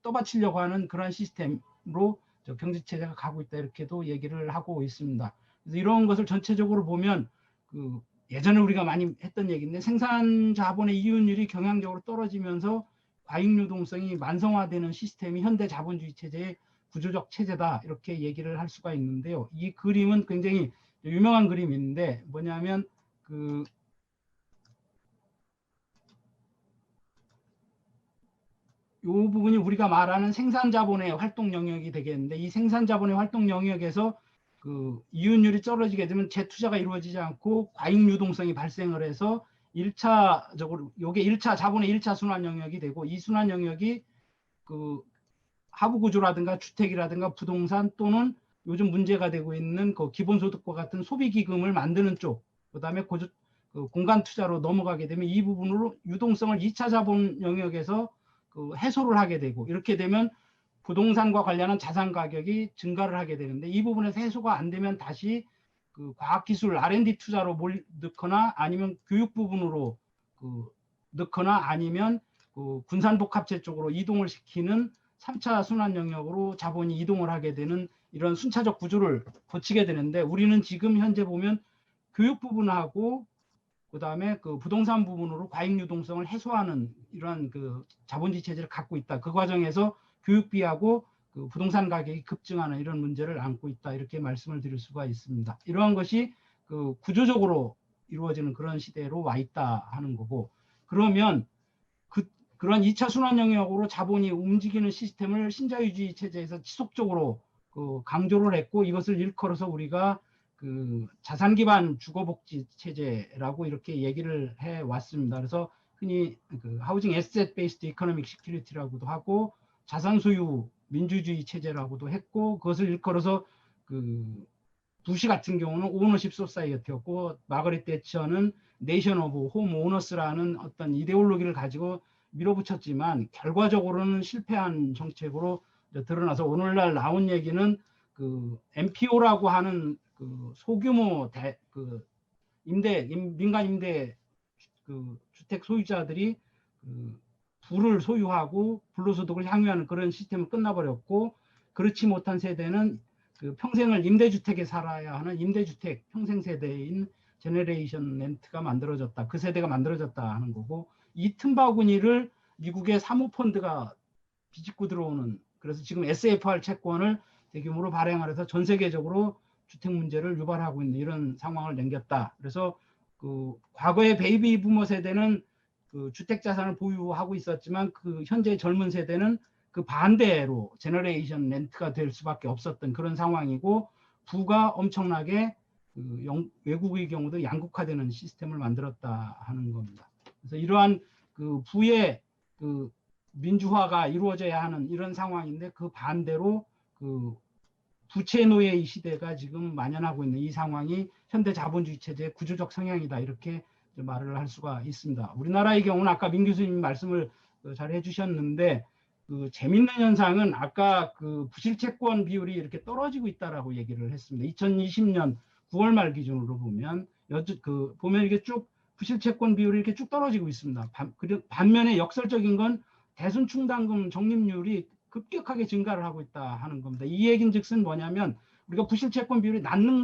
떠받치려고 하는 그런 시스템으로 경제 체제가 가고 있다 이렇게도 얘기를 하고 있습니다. 그래서 이런 것을 전체적으로 보면 그 예전에 우리가 많이 했던 얘기인데 생산 자본의 이윤율이 경향적으로 떨어지면서 과잉 유동성이 만성화되는 시스템이 현대 자본주의 체제의 구조적 체제다 이렇게 얘기를 할 수가 있는데요. 이 그림은 굉장히 유명한 그림인데 뭐냐면 그 이 부분이 우리가 말하는 생산 자본의 활동 영역이 되겠는데 이 생산 자본의 활동 영역에서 그 이윤율이 떨어지게 되면 재투자가 이루어지지 않고 과잉 유동성이 발생을 해서 1차적으로 요게 1차 자본의 1차 순환 영역이 되고 이 순환 영역이 그 하부 구조라든가 주택이라든가 부동산 또는 요즘 문제가 되고 있는 그 기본소득과 같은 소비 기금을 만드는 쪽, 그다음에 그 공간 투자로 넘어가게 되면 이 부분으로 유동성을 2차 자본 영역에서 그 해소를 하게 되고 이렇게 되면 부동산과 관련한 자산 가격이 증가를 하게 되는데 이 부분에서 해소가 안 되면 다시 그 과학기술 R&D 투자로 넣거나 아니면 교육 부분으로 그 넣거나 아니면 그 군산복합체 쪽으로 이동을 시키는 3차 순환 영역으로 자본이 이동을 하게 되는 이런 순차적 구조를 거치게 되는데 우리는 지금 현재 보면 교육 부분하고 그다음에 그 부동산 부분으로 과잉 유동성을 해소하는 이러한 그 자본주의 체제를 갖고 있다. 그 과정에서 교육비하고 그 부동산 가격이 급증하는 이런 문제를 안고 있다. 이렇게 말씀을 드릴 수가 있습니다. 이러한 것이 그 구조적으로 이루어지는 그런 시대로 와 있다 하는 거고 그러면 그런 2차 순환 영역으로 자본이 움직이는 시스템을 신자유주의 체제에서 지속적으로 그 강조를 했고 이것을 일컬어서 우리가 그 자산 기반 주거복지 체제라고 이렇게 얘기를 해 왔습니다. 그래서 흔히 그 하우징 에셋 베이스드 이코노믹 시큐리티라고도 하고 자산 소유 민주주의 체제라고도 했고 그것을 일컬어서 그 부시 같은 경우는 오너십 소사이어티였고 마거릿 대처는 네이션 오브 홈 오너스라는 어떤 이데올로기를 가지고 밀어붙였지만 결과적으로는 실패한 정책으로 드러나서 오늘날 나온 얘기는 그 MPO라고 하는 그 소규모 민간 임대 그 주택 소유자들이 그 부를 소유하고 불로소득을 향유하는 그런 시스템은 끝나버렸고 그렇지 못한 세대는 그 평생을 임대주택에 살아야 하는 임대주택 평생 세대인 제너레이션 렌트가 만들어졌다. 그 세대가 만들어졌다 하는 거고 이 틈바구니를 미국의 사모펀드가 비집고 들어오는 그래서 지금 SFR 채권을 대규모로 발행을 해서 전 세계적으로 주택 문제를 유발하고 있는 이런 상황을 남겼다. 그래서 그 과거의 베이비 부머 세대는 그 주택 자산을 보유하고 있었지만 그 현재 젊은 세대는 그 반대로 제너레이션 렌트가 될 수밖에 없었던 그런 상황이고 부가 엄청나게 그 외국의 경우도 양극화되는 시스템을 만들었다 하는 겁니다. 그래서 이러한 그 부의 그 민주화가 이루어져야 하는 이런 상황인데 그 반대로 그 부채 노예의 시대가 지금 만연하고 있는 이 상황이 현대 자본주의 체제의 구조적 성향이다 이렇게 말을 할 수가 있습니다. 우리나라의 경우는 아까 민 교수님 말씀을 잘 해주셨는데 그 재밌는 현상은 아까 그 부실채권 비율이 이렇게 떨어지고 있다라고 얘기를 했습니다. 2020년 9월 말 기준으로 보면 보면 이게 쭉 부실채권 비율이 이렇게 쭉 떨어지고 있습니다. 반면에 역설적인 건 대순충당금 적립률이 급격하게 증가를 하고 있다 하는 겁니다. 이 얘긴즉슨 뭐냐면 우리가 부실채권 비율이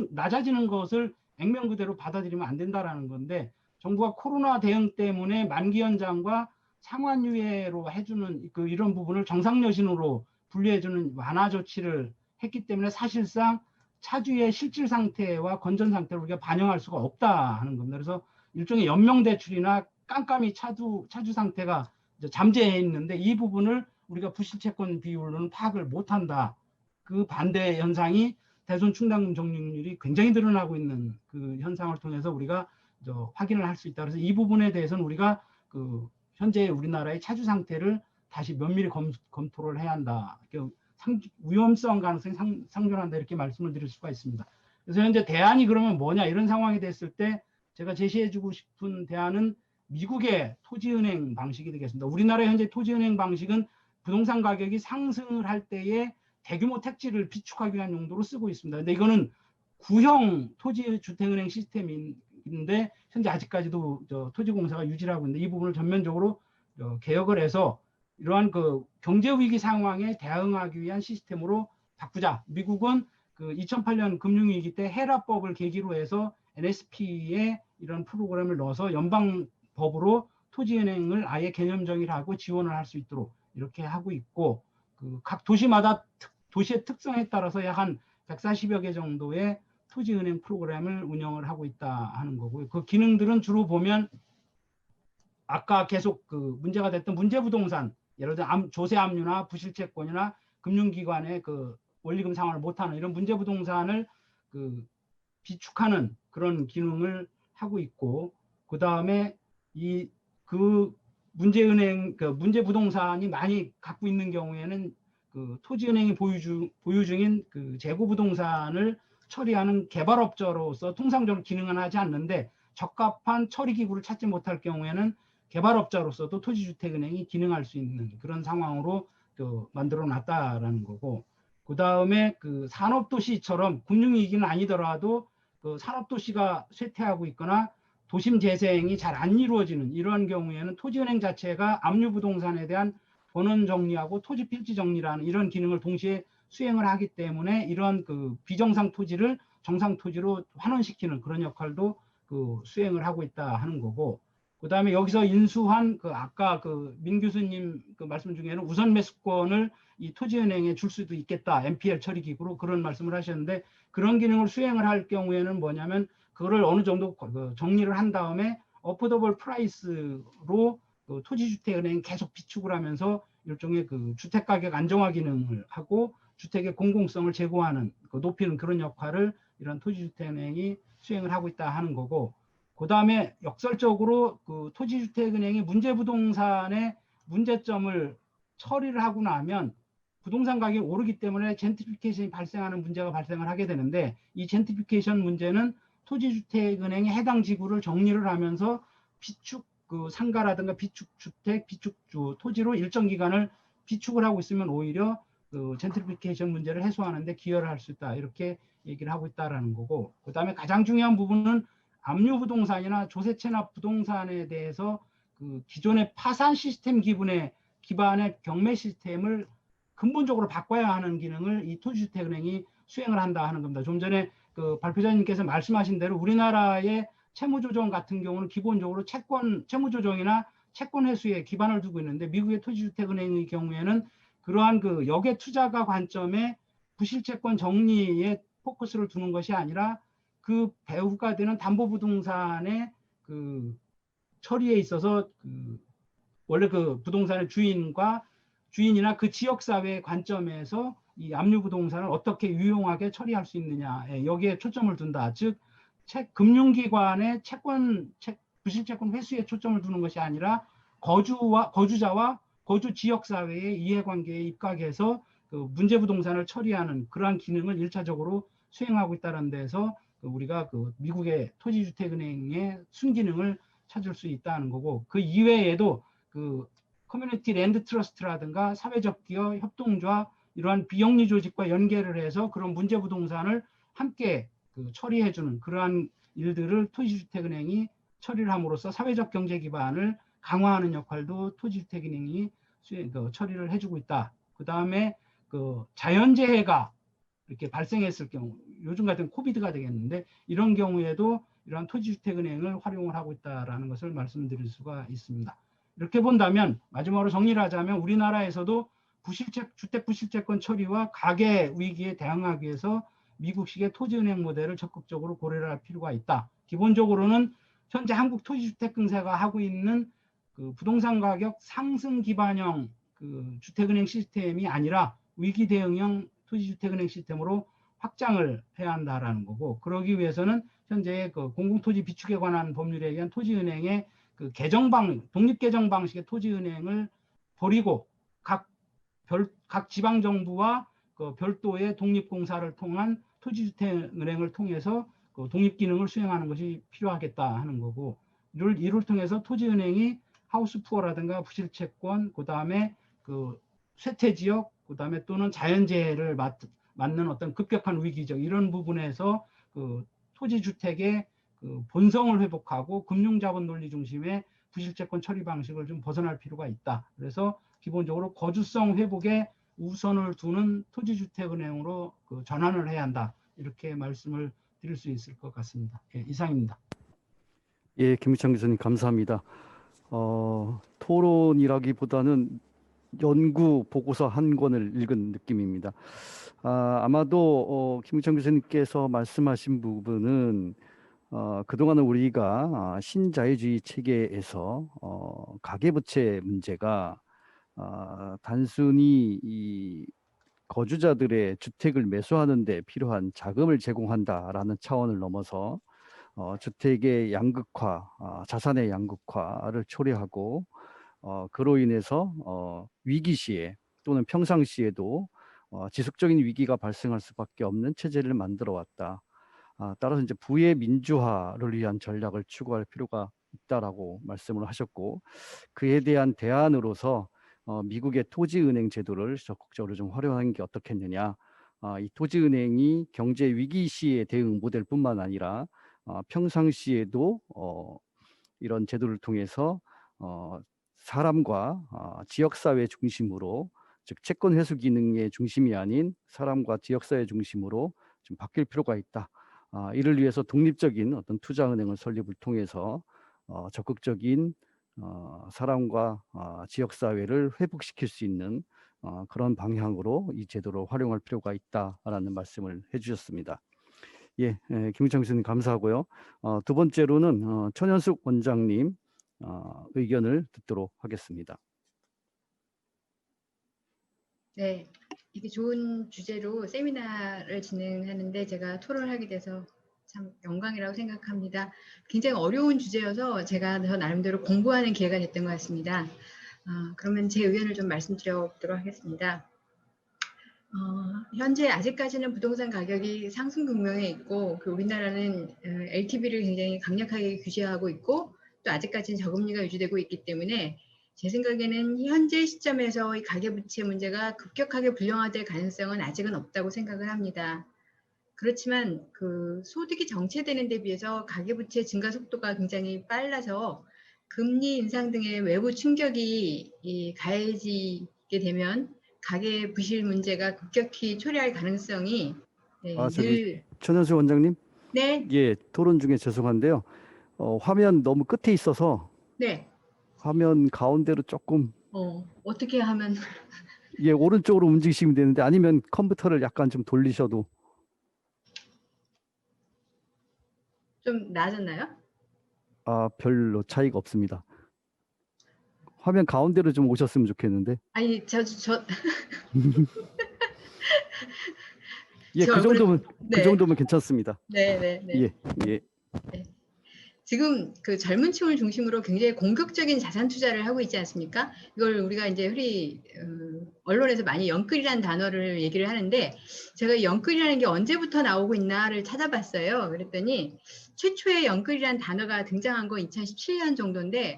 낮아지는 것을 액면 그대로 받아들이면 안 된다라는 건데 정부가 코로나 대응 때문에 만기 연장과 상환유예로 해주는 이런 부분을 정상여신으로 분류해주는 완화 조치를 했기 때문에 사실상 차주의 실질 상태와 건전 상태를 우리가 반영할 수가 없다 하는 겁니다. 그래서 일종의 연명대출이나 깜깜이 차주 상태가 이제 잠재해 있는데 이 부분을 우리가 부실채권 비율로는 파악을 못한다. 그 반대 현상이 대손충당금 적립률이 굉장히 늘어나고 있는 그 현상을 통해서 우리가 확인을 할 수 있다. 그래서 이 부분에 대해서는 우리가 그 현재 우리나라의 차주 상태를 다시 면밀히 검토를 해야 한다. 위험성 가능성이 상존한다 이렇게 말씀을 드릴 수가 있습니다. 그래서 현재 대안이 그러면 뭐냐 이런 상황이 됐을 때 제가 제시해주고 싶은 대안은 미국의 토지은행 방식이 되겠습니다. 우리나라의 현재 토지은행 방식은 부동산 가격이 상승을 할 때에 대규모 택지를 비축하기 위한 용도로 쓰고 있습니다. 근데 이거는 구형 토지주택은행 시스템인데 현재 아직까지도 토지공사가 유지를 하고 있는데 이 부분을 전면적으로 개혁을 해서 이러한 그 경제위기 상황에 대응하기 위한 시스템으로 바꾸자. 미국은 그 2008년 금융위기 때 헤라법을 계기로 해서 NSP에 이런 프로그램을 넣어서 연방법으로 토지은행을 아예 개념 정의를 하고 지원을 할 수 있도록 이렇게 하고 있고, 그 각 도시마다 도시의 특성에 따라서 약 한 140여 개 정도의 토지은행 프로그램을 운영을 하고 있다 하는 거고요. 그 기능들은 주로 보면 아까 계속 그 문제가 됐던 문제부동산, 예를 들어 조세 압류나 부실채권이나 금융기관의 그 원리금 상환을 못하는 이런 문제부동산을 그 비축하는 그런 기능을 하고 있고, 그 다음에 그 문제은행, 그 문제부동산이 많이 갖고 있는 경우에는 그 토지은행이 보유 중인 그 재고부동산을 처리하는 개발업자로서 통상적으로 기능은 하지 않는데, 적합한 처리기구를 찾지 못할 경우에는 개발업자로서도 토지주택은행이 기능할 수 있는 그런 상황으로 만들어 놨다라는 거고, 그 다음에 그 산업도시처럼 금융위기는 아니더라도 그 산업도시가 쇠퇴하고 있거나 도심 재생이 잘 안 이루어지는 이러한 경우에는 토지은행 자체가 압류부동산에 대한 번원 정리하고 토지 필지 정리라는 이런 기능을 동시에 수행을 하기 때문에 이런 그 비정상 토지를 정상 토지로 환원시키는 그런 역할도 그 수행을 하고 있다 하는 거고, 그 다음에 여기서 인수한 그 아까 그 민 교수님 그 말씀 중에는 우선 매수권을 이 토지은행에 줄 수도 있겠다, NPL 처리 기구로 그런 말씀을 하셨는데, 그런 기능을 수행을 할 경우에는 뭐냐면 그거를 어느 정도 정리를 한 다음에 어포더블 프라이스로 그 토지주택은행이 계속 비축을 하면서 일종의 그 주택가격 안정화 기능을 하고 주택의 공공성을 제고하는 높이는 그런 역할을 이런 토지주택은행이 수행을 하고 있다 하는 거고, 그 다음에 역설적으로 그 토지주택은행이 문제부동산의 문제점을 처리를 하고 나면 부동산 가격이 오르기 때문에 젠트리피케이션이 발생하는 문제가 발생을 하게 되는데, 이 젠트리피케이션 문제는 토지주택은행의 해당 지구를 정리를 하면서 비축 그 상가라든가 비축 주택, 비축 토지로 일정 기간을 비축을 하고 있으면 오히려 그 젠트리피케이션 문제를 해소하는 데 기여를 할 수 있다, 이렇게 얘기를 하고 있다라는 거고, 그 다음에 가장 중요한 부분은 압류 부동산이나 조세 체납 부동산에 대해서 그 기존의 파산 시스템 기반의 경매 시스템을 근본적으로 바꿔야 하는 기능을 이 토지주택은행이 수행을 한다 하는 겁니다. 좀 전에 그 발표자님께서 말씀하신 대로 우리나라의 채무조정 같은 경우는 기본적으로 채무조정이나 채권 회수에 기반을 두고 있는데, 미국의 토지주택은행의 경우에는 그러한 그 역의 투자가 관점에 부실채권 정리에 포커스를 두는 것이 아니라 그 배후가 되는 담보부동산의 그 처리에 있어서 그 원래 그 부동산의 주인이나 그 지역사회의 관점에서 이 압류부동산을 어떻게 유용하게 처리할 수 있느냐, 여기에 초점을 둔다. 즉 금융기관의 부실채권 회수에 초점을 두는 것이 아니라 거주자와 거주 지역사회의 이해관계에 입각해서 그 문제부동산을 처리하는 그러한 기능을 1차적으로 수행하고 있다는 데서 우리가 그 미국의 토지주택은행의 순기능을 찾을 수 있다는 거고, 그 이외에도 그 커뮤니티 랜드 트러스트라든가 사회적 기업, 협동조합 이러한 비영리 조직과 연계를 해서 그런 문제부동산을 함께 그 처리해주는 그러한 일들을 토지주택은행이 처리를 함으로써 사회적 경제 기반을 강화하는 역할도 토지주택은행이 처리를 해주고 있다. 그 다음에 그 자연재해가 이렇게 발생했을 경우, 요즘 같은 코비드가 되겠는데, 이런 경우에도 이러한 토지주택은행을 활용을 하고 있다라는 것을 말씀드릴 수가 있습니다. 이렇게 본다면 마지막으로 정리를 하자면 우리나라에서도 주택 부실채권 처리와 가계 위기에 대응하기 위해서 미국식의 토지은행 모델을 적극적으로 고려를 할 필요가 있다. 기본적으로는 현재 한국 토지주택공사가 하고 있는 그 부동산 가격 상승 기반형 그 주택은행 시스템이 아니라 위기 대응형 토지주택은행 시스템으로 확장을 해야 한다라는 거고, 그러기 위해서는 현재 그 공공토지 비축에 관한 법률에 의한 토지은행의 그 독립 개정 방식의 토지은행을 버리고 각 지방정부와 그 별도의 독립공사를 통한 토지주택은행을 통해서 그 독립기능을 수행하는 것이 필요하겠다 하는 거고, 이를 통해서 토지은행이 하우스푸어라든가 부실채권, 그 다음에 그 쇠퇴지역, 그 다음에 또는 자연재해를 맞는 어떤 급격한 위기적 이런 부분에서 그 토지주택의 그 본성을 회복하고 금융자본 논리 중심의 부실채권 처리 방식을 좀 벗어날 필요가 있다. 그래서 기본적으로 거주성 회복에 우선을 두는 토지주택은행으로 그 전환을 해야 한다. 이렇게 말씀을 드릴 수 있을 것 같습니다. 예, 이상입니다. 예, 김우창 교수님 감사합니다. 토론이라기보다는 연구 보고서 한 권을 읽은 느낌입니다. 아마도 김우창 교수님께서 말씀하신 부분은 그동안은 우리가 신자유주의 체계에서 가계부채 문제가 단순히 이 거주자들의 주택을 매수하는 데 필요한 자금을 제공한다라는 차원을 넘어서 주택의 양극화, 자산의 양극화를 초래하고 그로 인해서 위기 시에 또는 평상시에도 지속적인 위기가 발생할 수밖에 없는 체제를 만들어 왔다. 따라서 이제 부의 민주화를 위한 전략을 추구할 필요가 있다라고 말씀을 하셨고, 그에 대한 대안으로서 미국의 토지은행 제도를 적극적으로 좀 활용하는 게 어떻겠느냐. 이 토지은행이 경제 위기 시의 대응 모델뿐만 아니라 평상시에도 이런 제도를 통해서 사람과 지역사회 중심으로, 즉 채권 회수 기능의 중심이 아닌 사람과 지역사회 중심으로 좀 바뀔 필요가 있다. 이를 위해서 독립적인 어떤 투자은행을 설립을 통해서 적극적인 사람과 지역사회를 회복시킬 수 있는 그런 방향으로 이 제도를 활용할 필요가 있다라는 말씀을 해주셨습니다. 예, 김우창 교수님 감사하고요. 두 번째로는 천연숙 원장님 의견을 듣도록 하겠습니다. 네, 이게 좋은 주제로 세미나를 진행하는데 제가 토론을 하게 돼서 참 영광이라고 생각합니다. 굉장히 어려운 주제여서 제가 저 나름대로 공부하는 기회가 됐던 것 같습니다. 그러면 제 의견을 좀 말씀드려보도록 하겠습니다. 현재 아직까지는 부동산 가격이 상승 국면에 있고 우리나라는 LTV를 굉장히 강력하게 규제하고 있고 또 아직까지는 저금리가 유지되고 있기 때문에 제 생각에는 현재 시점에서 이 가계부채 문제가 급격하게 불량화될 가능성은 아직은 없다고 생각을 합니다. 그렇지만 그 소득이 정체되는 데 비해서 가계부채 증가 속도가 굉장히 빨라서 금리 인상 등의 외부 충격이 가해지게 되면 가계 부실 문제가 급격히 초래할 가능성이 늘. 천연수 원장님. 네. 예, 토론 중에 죄송한데요. 화면 너무 끝에 있어서. 네. 화면 가운데로 조금. 어떻게 하면. 예, 오른쪽으로 움직이시면 되는데 아니면 컴퓨터를 약간 좀 돌리셔도. 좀 나아졌나요? 별로 차이가 없습니다. 화면 가운데로 좀 오셨으면 좋겠는데. 아니, 예, 그 정도면 괜찮습니다. 네. 예. 네. 지금 그 젊은 층을 중심으로 굉장히 공격적인 자산 투자를 하고 있지 않습니까? 이걸 우리가 이제 흔히 언론에서 많이 영끌이라는 단어를 얘기를 하는데 제가 영끌이라는 게 언제부터 나오고 있나를 찾아봤어요. 그랬더니 최초의 영끌이라는 단어가 등장한 건 2017년 정도인데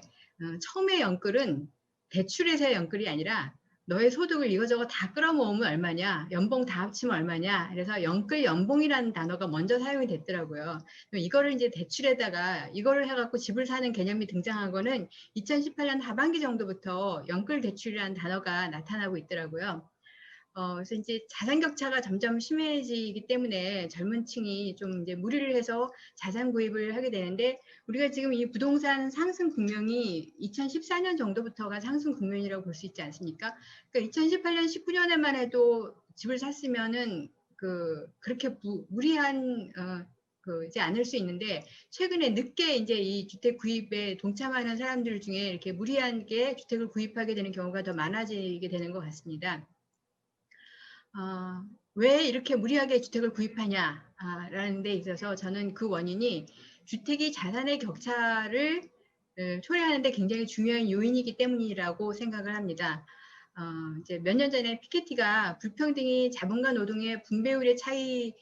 처음에 영끌은 대출에서의 영끌이 아니라 너의 소득을 이거저거 다 끌어모으면 얼마냐, 연봉 다 합치면 얼마냐, 그래서 영끌 연봉이라는 단어가 먼저 사용이 됐더라고요. 이거를 이제 대출에다가 이거를 해갖고 집을 사는 개념이 등장한 거는 2018년 하반기 정도부터 영끌 대출이라는 단어가 나타나고 있더라고요. 그래서 이제 자산 격차가 점점 심해지기 때문에 젊은 층이 좀 이제 무리를 해서 자산 구입을 하게 되는데 우리가 지금 이 부동산 상승 국면이 2014년 정도부터가 상승 국면이라고 볼 수 있지 않습니까? 그러니까 2018년, 19년에만 해도 집을 샀으면은 그렇게 무리한 이제 않을 수 있는데 최근에 늦게 이제 이 주택 구입에 동참하는 사람들 중에 이렇게 무리하게 주택을 구입하게 되는 경우가 더 많아지게 되는 것 같습니다. 왜 이렇게 무리하게 주택을 구입하냐라는 데 있어서 저는 그 원인이 주택이 자산의 격차를 초래하는 데 굉장히 중요한 요인이기 때문이라고 생각을 합니다. 이제 몇 년 전에 피케티가 불평등이 자본과 노동의 분배율의 차이를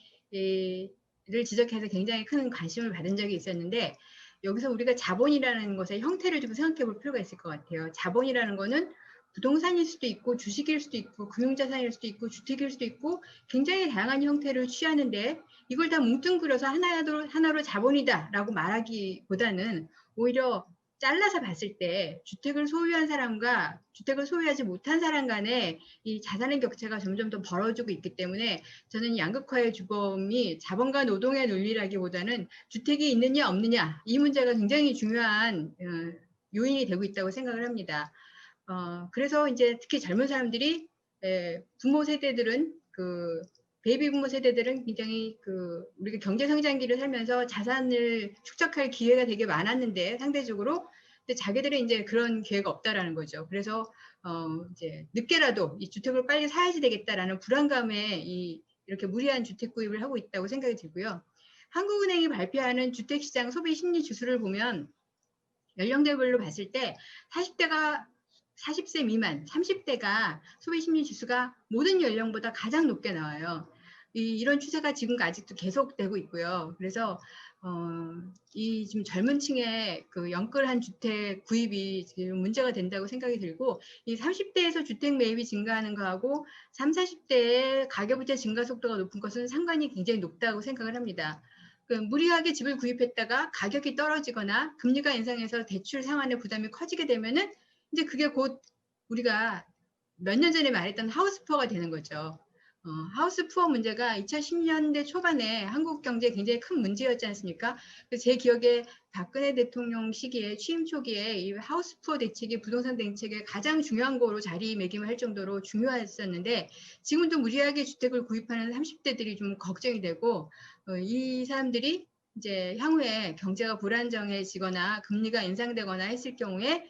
지적해서 굉장히 큰 관심을 받은 적이 있었는데 여기서 우리가 자본이라는 것의 형태를 좀 생각해 볼 필요가 있을 것 같아요. 자본이라는 거는 부동산일 수도 있고 주식일 수도 있고 금융자산일 수도 있고 주택일 수도 있고 굉장히 다양한 형태를 취하는데 이걸 다 뭉뚱그려서 하나로 자본이다라고 말하기보다는 오히려 잘라서 봤을 때 주택을 소유한 사람과 주택을 소유하지 못한 사람 간의 이 자산의 격차가 점점 더 벌어지고 있기 때문에 저는 양극화의 주범이 자본과 노동의 논리라기보다는 주택이 있느냐 없느냐 이 문제가 굉장히 중요한 요인이 되고 있다고 생각을 합니다. 그래서 이제 특히 젊은 사람들이 부모 세대들은 베이비 부모 세대들은 굉장히 우리가 경제 성장기를 살면서 자산을 축적할 기회가 되게 많았는데 상대적으로 근데 자기들은 이제 그런 기회가 없다라는 거죠. 그래서 이제 늦게라도 이 주택을 빨리 사야지 되겠다라는 불안감에 이렇게 무리한 주택 구입을 하고 있다고 생각이 들고요. 한국은행이 발표하는 주택시장 소비 심리 지수를 보면 연령대별로 봤을 때 40세 미만, 30대가 소비 심리 지수가 모든 연령보다 가장 높게 나와요. 이런 추세가 지금 아직도 계속되고 있고요. 그래서 이 지금 젊은 층의 영끌한 주택 구입이 지금 문제가 된다고 생각이 들고, 이 30대에서 주택 매입이 증가하는 거하고 30, 40대의 가계부채 증가 속도가 높은 것은 상관이 굉장히 높다고 생각을 합니다. 무리하게 집을 구입했다가 가격이 떨어지거나 금리가 인상해서 대출 상환의 부담이 커지게 되면은 이제 그게 곧 우리가 몇 년 전에 말했던 하우스푸어가 되는 거죠. 하우스푸어 문제가 2010년대 초반에 한국 경제에 굉장히 큰 문제였지 않습니까? 그래서 제 기억에 박근혜 대통령 시기에 취임 초기에 이 하우스푸어 대책이 부동산 정책의 가장 중요한 거로 자리매김을 할 정도로 중요했었는데 지금도 무리하게 주택을 구입하는 30대들이 좀 걱정이 되고 이 사람들이 이제 향후에 경제가 불안정해지거나 금리가 인상되거나 했을 경우에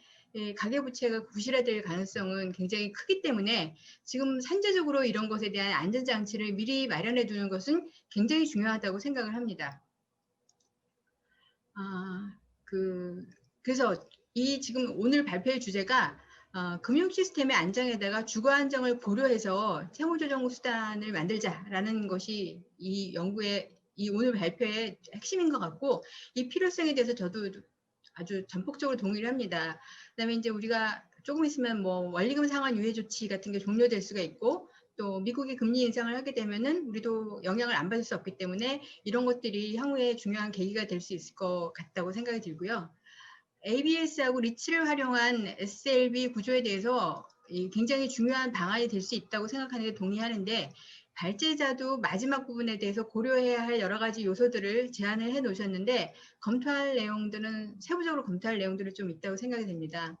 가계부채가 부실화될 가능성은 굉장히 크기 때문에 지금 산재적으로 이런 것에 대한 안전장치를 미리 마련해 두는 것은 굉장히 중요하다고 생각을 합니다. 그래서 이 지금 오늘 발표의 주제가 금융 시스템의 안정에다가 주거 안정을 고려해서 채무조정 수단을 만들자라는 것이 이 연구의 이 오늘 발표의 핵심인 것 같고 이 필요성에 대해서 저도 아주 전폭적으로 동의를 합니다. 그다음에 이제 우리가 조금 있으면 뭐 원리금 상환 유예 조치 같은 게 종료될 수가 있고 또 미국이 금리 인상을 하게 되면은 우리도 영향을 안 받을 수 없기 때문에 이런 것들이 향후에 중요한 계기가 될 수 있을 것 같다고 생각이 들고요. ABS하고 리츠를 활용한 SLB 구조에 대해서 굉장히 중요한 방안이 될 수 있다고 생각하는 데 동의하는데 발제자도 마지막 부분에 대해서 고려해야 할 여러 가지 요소들을 제안을 해 놓으셨는데 검토할 내용들은 세부적으로 검토할 내용들이 좀 있다고 생각이 됩니다.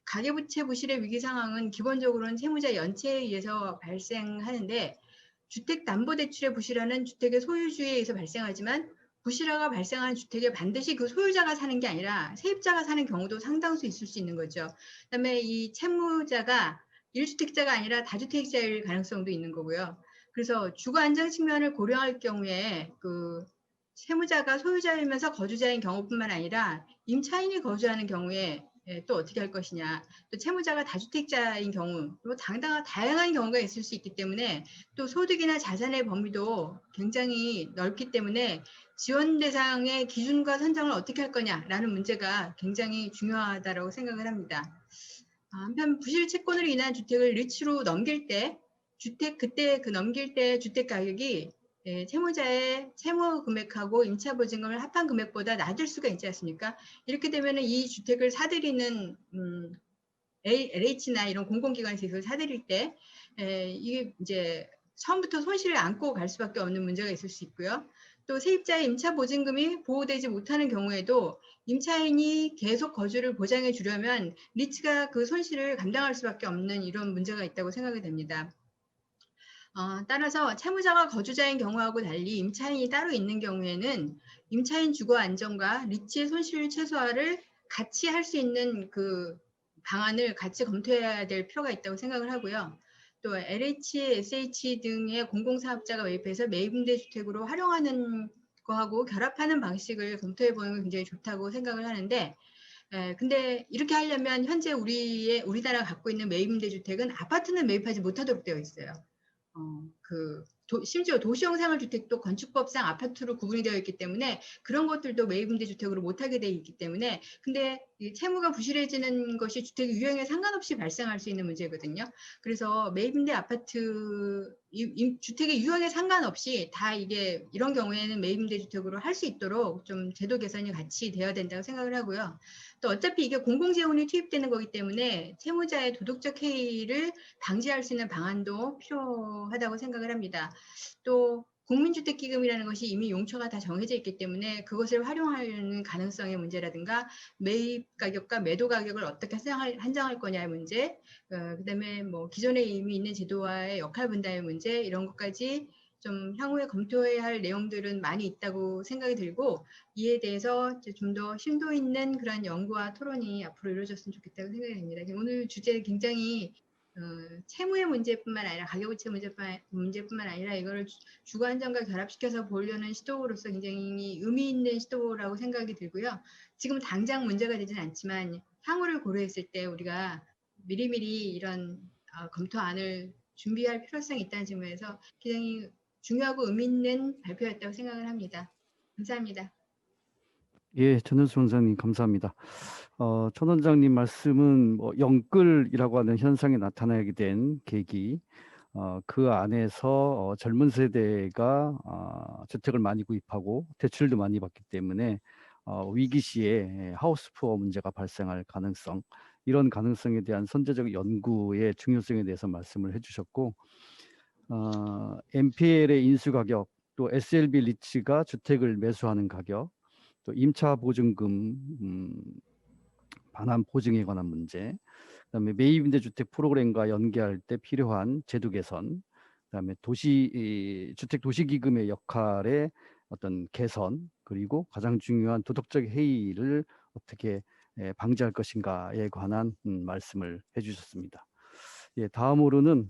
가계부채 부실의 위기 상황은 기본적으로는 채무자 연체에 의해서 발생하는데 주택담보대출의 부실화는 주택의 소유주에 의해서 발생하지만 부실화가 발생한 주택에 반드시 그 소유자가 사는 게 아니라 세입자가 사는 경우도 상당수 있을 수 있는 거죠. 그다음에 이 채무자가 1주택자가 아니라 다주택자일 가능성도 있는 거고요. 그래서 주거 안정 측면을 고려할 경우에 채무자가 소유자이면서 거주자인 경우뿐만 아니라 임차인이 거주하는 경우에 또 어떻게 할 것이냐, 또 채무자가 다주택자인 경우, 또 다양한 경우가 있을 수 있기 때문에 또 소득이나 자산의 범위도 굉장히 넓기 때문에 지원 대상의 기준과 선정을 어떻게 할 거냐라는 문제가 굉장히 중요하다고 생각을 합니다. 한편 부실 채권으로 인한 주택을 리츠로 넘길 때 그때 넘길 때 주택 가격이 채무자의 채무 금액하고 임차 보증금을 합한 금액보다 낮을 수가 있지 않습니까? 이렇게 되면 이 주택을 사들이는 LH나 이런 공공기관에서 이걸 사들일 때 이게 이제 처음부터 손실을 안고 갈 수밖에 없는 문제가 있을 수 있고요. 또 세입자의 임차 보증금이 보호되지 못하는 경우에도 임차인이 계속 거주를 보장해 주려면 리츠가 그 손실을 감당할 수밖에 없는 이런 문제가 있다고 생각이 됩니다. 따라서 채무자가 거주자인 경우하고 달리 임차인이 따로 있는 경우에는 임차인 주거 안정과 리츠의 손실 최소화를 같이 할 수 있는 그 방안을 같이 검토해야 될 필요가 있다고 생각을 하고요. 또 LH, SH 등의 공공사업자가 매입해서 매입임대 주택으로 활용하는 거하고 결합하는 방식을 검토해 보는 건 굉장히 좋다고 생각을 하는데 근데 이렇게 하려면 현재 우리나라가 갖고 있는 매입임대 주택은 아파트는 매입하지 못하도록 되어 있어요. 심지어 도시형 생활주택도 건축법상 아파트로 구분이 되어 있기 때문에 그런 것들도 매입임대주택으로 못하게 되어 있기 때문에 근데 이 채무가 부실해지는 것이 주택 유형에 상관없이 발생할 수 있는 문제거든요. 그래서 매입임대 아파트 주택의 유형에 상관없이 다 이게 이런 경우에는 매입임대주택으로 할 수 있도록 좀 제도 개선이 같이 되어야 된다고 생각을 하고요. 또 어차피 이게 공공재원이 투입되는 거기 때문에 채무자의 도덕적 해이를 방지할 수 있는 방안도 필요하다고 생각을 합니다. 또 국민주택기금이라는 것이 이미 용처가 다 정해져 있기 때문에 그것을 활용하는 가능성의 문제라든가 매입 가격과 매도 가격을 어떻게 한정할 거냐의 문제, 그다음에 뭐 기존에 이미 있는 제도와의 역할 분담의 문제 이런 것까지 좀 향후에 검토해야 할 내용들은 많이 있다고 생각이 들고 이에 대해서 좀 더 심도 있는 그런 연구와 토론이 앞으로 이루어졌으면 좋겠다고 생각이 됩니다. 오늘 주제 굉장히 채무의 문제뿐만 아니라 가계부채 문제뿐만 아니라 이거를 주거 안정과 결합시켜서 보려는 시도로서 굉장히 의미 있는 시도라고 생각이 들고요. 지금 당장 문제가 되지는 않지만 향후를 고려했을 때 우리가 미리미리 이런 검토안을 준비할 필요성이 있다는 측면에서 굉장히 중요하고 의미 있는 발표였다고 생각을 합니다. 감사합니다. 예, 전현수 원장님 감사합니다. 천 원장님 말씀은 뭐 영끌이라고 하는 현상이 나타나게 된 계기, 그 안에서 젊은 세대가 주택을 많이 구입하고 대출도 많이 받기 때문에 위기 시에 하우스푸어 문제가 발생할 가능성, 이런 가능성에 대한 선제적 연구의 중요성에 대해서 말씀을 해주셨고, NPL의 인수 가격, 또 SLB 리츠가 주택을 매수하는 가격, 또 임차 보증금 반환 보증에 관한 문제, 그다음에 매입임대주택 프로그램과 연계할 때 필요한 제도 개선, 그다음에 주택 도시기금의 역할의 어떤 개선, 그리고 가장 중요한 도덕적 해이를 어떻게 방지할 것인가에 관한 말씀을 해주셨습니다. 예, 다음으로는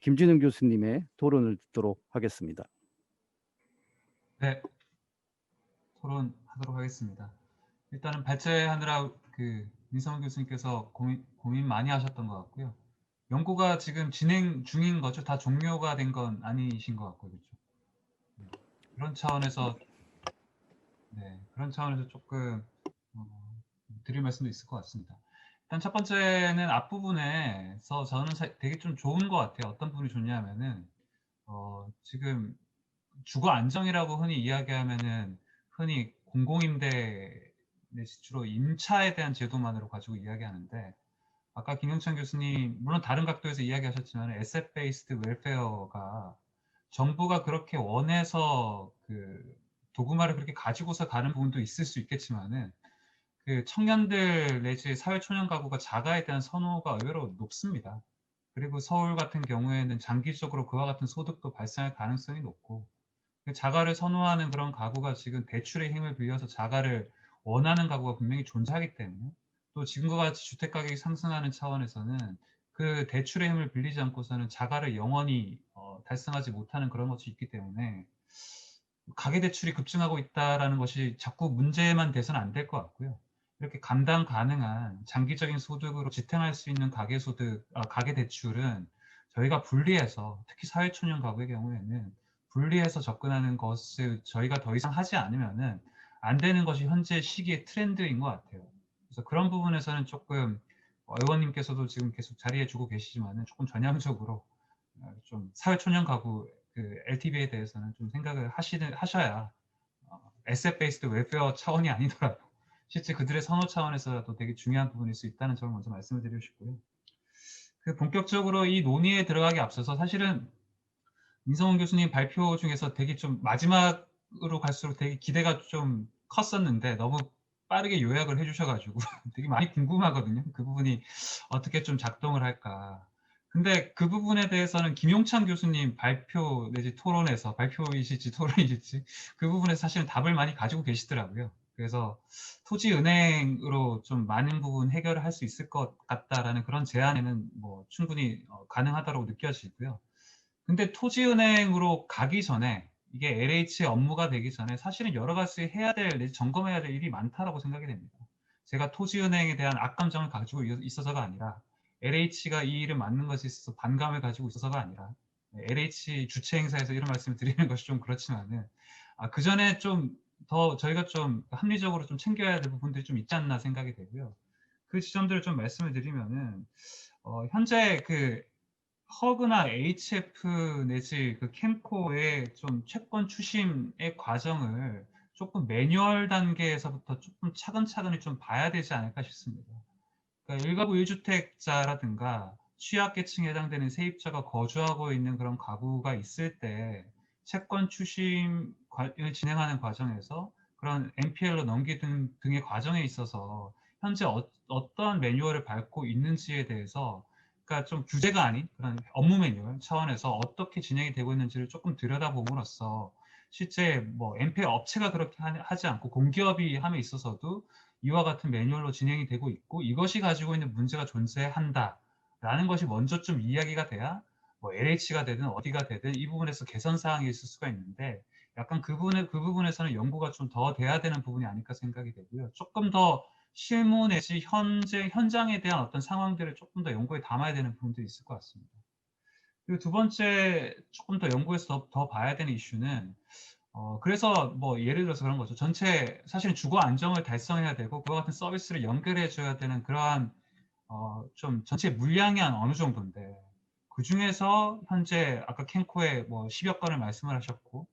김진웅 교수님의 토론을 듣도록 하겠습니다. 네, 토론하도록 하겠습니다. 일단은 발제하느라 민성훈 교수님께서 고민 많이 하셨던 것 같고요. 연구가 지금 진행 중인 거죠. 다 종료가 된 건 아니신 것 같고요. 그렇죠? 그런 차원에서 조금 드릴 말씀도 있을 것 같습니다. 일단 첫 번째는 앞부분에서 저는 되게 좀 좋은 것 같아요. 어떤 부분이 좋냐면은 지금 주거 안정이라고 흔히 이야기하면은 흔히 공공임대 주로 임차에 대한 제도만으로 가지고 이야기하는데, 아까 김영찬 교수님 물론 다른 각도에서 이야기하셨지만 에셋 베이스드 웰페어가 정부가 그렇게 원해서 도구마를 그렇게 가지고서 가는 부분도 있을 수 있겠지만은 청년들 내지 사회초년 가구가 자가에 대한 선호가 의외로 높습니다. 그리고 서울 같은 경우에는 장기적으로 그와 같은 소득도 발생할 가능성이 높고, 자가를 선호하는 그런 가구가 지금 대출의 힘을 빌려서 자가를 원하는 가구가 분명히 존재하기 때문에, 또 지금과 같이 주택 가격이 상승하는 차원에서는 그 대출의 힘을 빌리지 않고서는 자가를 영원히 달성하지 못하는 그런 것이 있기 때문에 가계대출이 급증하고 있다는 것이 자꾸 문제만 돼서는 안 될 것 같고요. 이렇게 감당 가능한 장기적인 소득으로 지탱할 수 있는 가계대출은 저희가 분리해서, 특히 사회초년 가구의 경우에는 분리해서 접근하는 것을 저희가 더 이상 하지 않으면은 안 되는 것이 현재 시기의 트렌드인 것 같아요. 그래서 그런 부분에서는 조금 의원님께서도 지금 계속 자리해 주고 계시지만은 조금 전향적으로 좀 사회초년 가구 LTV에 대해서는 좀 생각을 하셔야 에셋 베이스드 웰페어 차원이 아니더라도 실제 그들의 선호 차원에서도 되게 중요한 부분일 수 있다는 점을 먼저 말씀을 드리고 싶고요. 본격적으로 이 논의에 들어가기 앞서서 사실은 민성훈 교수님 발표 중에서 되게 좀 마지막으로 갈수록 되게 기대가 좀 컸었는데 너무 빠르게 요약을 해주셔가지고 되게 많이 궁금하거든요. 그 부분이 어떻게 좀 작동을 할까. 근데 그 부분에 대해서는 김용찬 교수님 발표 내지 토론에서, 발표이실지 토론이실지 그 부분에서 사실은 답을 많이 가지고 계시더라고요. 그래서 토지은행으로 좀 많은 부분 해결을 할 수 있을 것 같다라는 그런 제안에는 뭐 충분히 가능하다고 느껴지고요. 근데 토지은행으로 가기 전에, 이게 LH의 업무가 되기 전에 사실은 여러 가지 해야 될, 점검해야 될 일이 많다라고 생각이 됩니다. 제가 토지은행에 대한 악감정을 가지고 있어서가 아니라, LH가 이 일을 맡는 것에 있어서 반감을 가지고 있어서가 아니라, LH 주체 행사에서 이런 말씀을 드리는 것이 좀 그렇지만은, 그 전에 좀 더 저희가 좀 합리적으로 좀 챙겨야 될 부분들이 좀 있지 않나 생각이 되고요. 그 지점들을 좀 말씀을 드리면은, 현재 허그나 HF 내지 그 캠코의 좀 채권 추심의 과정을 조금 매뉴얼 단계에서부터 조금 차근차근히 좀 봐야 되지 않을까 싶습니다. 그러니까 1가구 1주택자라든가 취약계층에 해당되는 세입자가 거주하고 있는 그런 가구가 있을 때 채권 추심을 진행하는 과정에서 그런 NPL로 넘기는 등의 과정에 있어서 현재 어떠한 매뉴얼을 밟고 있는지에 대해서 그러니까 좀 규제가 아닌 그런 업무 매뉴얼 차원에서 어떻게 진행이 되고 있는지를 조금 들여다봄으로써 실제 뭐 NPL 업체가 그렇게 하지 않고 공기업이 함에 있어서도 이와 같은 매뉴얼로 진행이 되고 있고 이것이 가지고 있는 문제가 존재한다라는 것이 먼저 좀 이야기가 돼야 뭐 LH가 되든 어디가 되든 이 부분에서 개선 사항이 있을 수가 있는데 약간 그 부분에서는 연구가 좀 더 돼야 되는 부분이 아닐까 생각이 되고요. 조금 더 실무 내지 현장에 대한 어떤 상황들을 조금 더 연구에 담아야 되는 부분도 있을 것 같습니다. 그리고 두 번째 조금 더 연구해서 더 봐야 되는 이슈는 그래서 뭐 예를 들어서 그런 거죠. 전체 사실은 주거 안정을 달성해야 되고 그와 같은 서비스를 연결해 줘야 되는 그러한 좀 전체 물량이 한 어느 정도인데 그 중에서 현재 아까 캔코에 뭐 10여 건을 말씀을 하셨고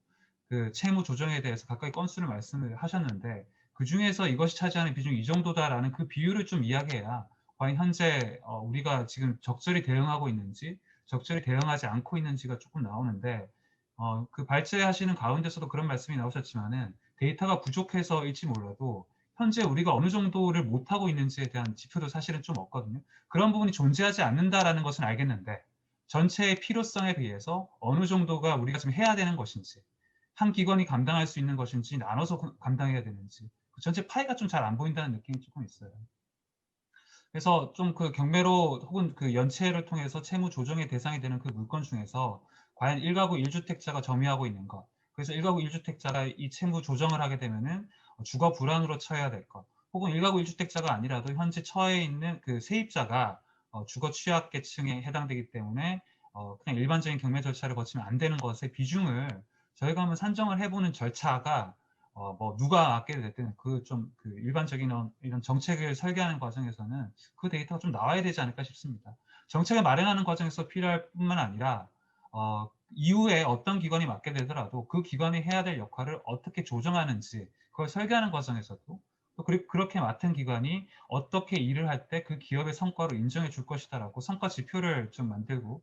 그 채무 조정에 대해서 가까이 건수를 말씀을 하셨는데 그 중에서 이것이 차지하는 비중이 이 정도다라는 그 비율을 좀 이야기해야 과연 현재 우리가 지금 적절히 대응하고 있는지 적절히 대응하지 않고 있는지가 조금 나오는데 그 발제하시는 가운데서도 그런 말씀이 나오셨지만은 데이터가 부족해서일지 몰라도 현재 우리가 어느 정도를 못하고 있는지에 대한 지표도 사실은 좀 없거든요. 그런 부분이 존재하지 않는다라는 것은 알겠는데 전체의 필요성에 비해서 어느 정도가 우리가 지금 해야 되는 것인지 한 기관이 감당할 수 있는 것인지 나눠서 감당해야 되는지 그 전체 파이가 좀 잘 안 보인다는 느낌이 조금 있어요. 그래서 좀 그 경매로 혹은 그 연체를 통해서 채무 조정의 대상이 되는 그 물건 중에서 과연 1가구 1주택자가 점유하고 있는 것, 그래서 1가구 1주택자가 이 채무 조정을 하게 되면은 주거 불안으로 처해야 될 것, 혹은 1가구 1주택자가 아니라도 현재 처해 있는 그 세입자가 주거 취약계층에 해당되기 때문에 그냥 일반적인 경매 절차를 거치면 안 되는 것의 비중을 저희가 한번 산정을 해보는 절차가 뭐 누가 맡게 됐든 그 좀 그 일반적인 이런 정책을 설계하는 과정에서는 그 데이터가 좀 나와야 되지 않을까 싶습니다. 정책을 마련하는 과정에서 필요할 뿐만 아니라 이후에 어떤 기관이 맡게 되더라도 그 기관이 해야 될 역할을 어떻게 조정하는지 그걸 설계하는 과정에서도 또 그렇게 맡은 기관이 어떻게 일을 할 때 그 기업의 성과로 인정해 줄 것이다라고 성과 지표를 좀 만들고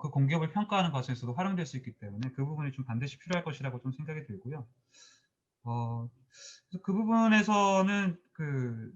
그 공기업을 평가하는 과정에서도 활용될 수 있기 때문에 그 부분이 좀 반드시 필요할 것이라고 좀 생각이 들고요. 그래서 그 부분에서는 그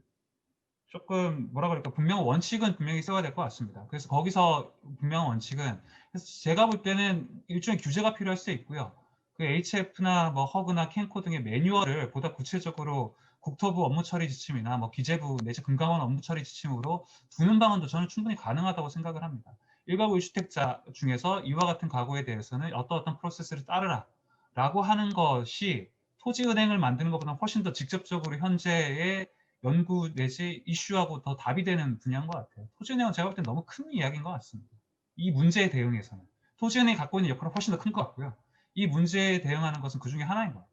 조금 뭐라 그럴까 분명 원칙은 분명히 있어야 될 것 같습니다. 그래서 거기서 분명한 원칙은 그래서 제가 볼 때는 일종의 규제가 필요할 수 있고요. 그 HF나 뭐 허그나 캔코 등의 매뉴얼을 보다 구체적으로 국토부 업무 처리 지침이나 뭐 기재부 내지 금감원 업무 처리 지침으로 두는 방안도 저는 충분히 가능하다고 생각을 합니다. 1가구 1주택자 중에서 이와 같은 가구에 대해서는 어떤 프로세스를 따르라 라고 하는 것이 토지은행을 만드는 것보다 훨씬 더 직접적으로 현재의 연구 내지 이슈하고 더 답이 되는 분야인 것 같아요. 토지은행은 제가 볼 때 너무 큰 이야기인 것 같습니다. 이 문제에 대응해서는. 토지은행이 갖고 있는 역할은 훨씬 더 큰 것 같고요. 이 문제에 대응하는 것은 그 중에 하나인 것 같아요.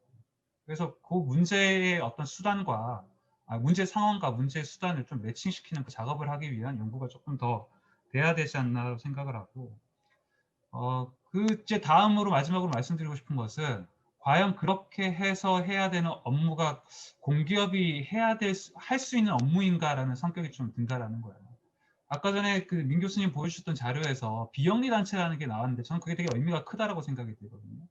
그래서 그 문제의 어떤 수단과 문제 상황과 문제의 수단을 좀 매칭시키는 그 작업을 하기 위한 연구가 조금 더 돼야 되지 않나 생각을 하고 이제 다음으로 마지막으로 말씀드리고 싶은 것은 과연 그렇게 해서 해야 되는 업무가 공기업이 할 수 있는 업무인가라는 성격이 좀 든다라는 거예요. 아까 전에 그 민 교수님 보여주셨던 자료에서 비영리 단체라는 게 나왔는데 저는 그게 되게 의미가 크다라고 생각이 들거든요.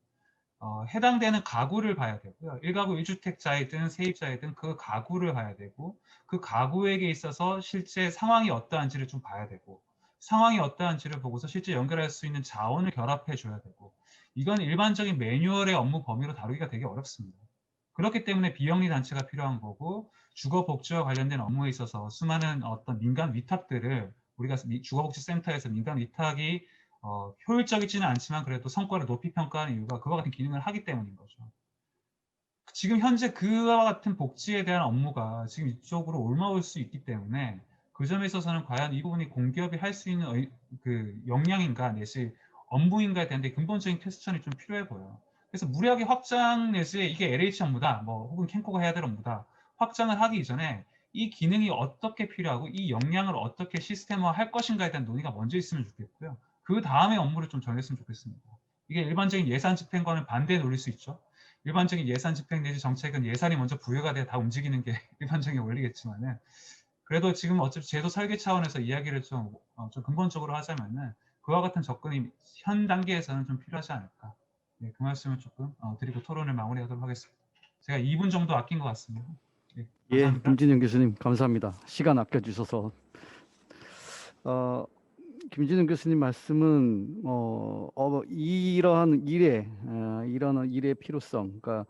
해당되는 가구를 봐야 되고요. 1가구 1주택자이든 세입자이든 그 가구를 봐야 되고 그 가구에게 있어서 실제 상황이 어떠한지를 좀 봐야 되고 상황이 어떠한지를 보고서 실제 연결할 수 있는 자원을 결합해 줘야 되고 이건 일반적인 매뉴얼의 업무 범위로 다루기가 되게 어렵습니다. 그렇기 때문에 비영리 단체가 필요한 거고 주거 복지와 관련된 업무에 있어서 수많은 어떤 민간 위탁들을 우리가 주거복지센터에서 민간 위탁이 효율적이지는 않지만 그래도 성과를 높이 평가하는 이유가 그와 같은 기능을 하기 때문인 거죠. 지금 현재 그와 같은 복지에 대한 업무가 지금 이쪽으로 옮아올 수 있기 때문에 그 점에 있어서는 과연 이 부분이 공기업이 할 수 있는 그 역량인가 내지 업무인가에 대한 근본적인 퀘스천이 좀 필요해 보여요. 그래서 무리하게 확장 내지 이게 LH 업무다, 뭐 혹은 캔코가 해야 될 업무다 확장을 하기 이전에 이 기능이 어떻게 필요하고 이 역량을 어떻게 시스템화할 것인가에 대한 논의가 먼저 있으면 좋겠고요. 그 다음에 업무를 좀 정했으면 좋겠습니다. 이게 일반적인 예산 집행과는 반대에 놓일 수 있죠. 일반적인 예산 집행 내지 정책은 예산이 먼저 부여가 돼야 다 움직이는 게 일반적인 원리겠지만은, 그래도 지금 어차피 제도 설계 차원에서 이야기를 좀 근본적으로 하자면은 그와 같은 접근이 현 단계에서는 좀 필요하지 않을까. 네, 그 말씀을 조금 드리고 토론을 마무리하도록 하겠습니다. 제가 2분 정도 아낀 것 같습니다. 네, 예, 감사합니다. 김진영 교수님 감사합니다. 시간 아껴주셔서. 김진영 교수님 말씀은 이러한 일의 필요성, 그러니까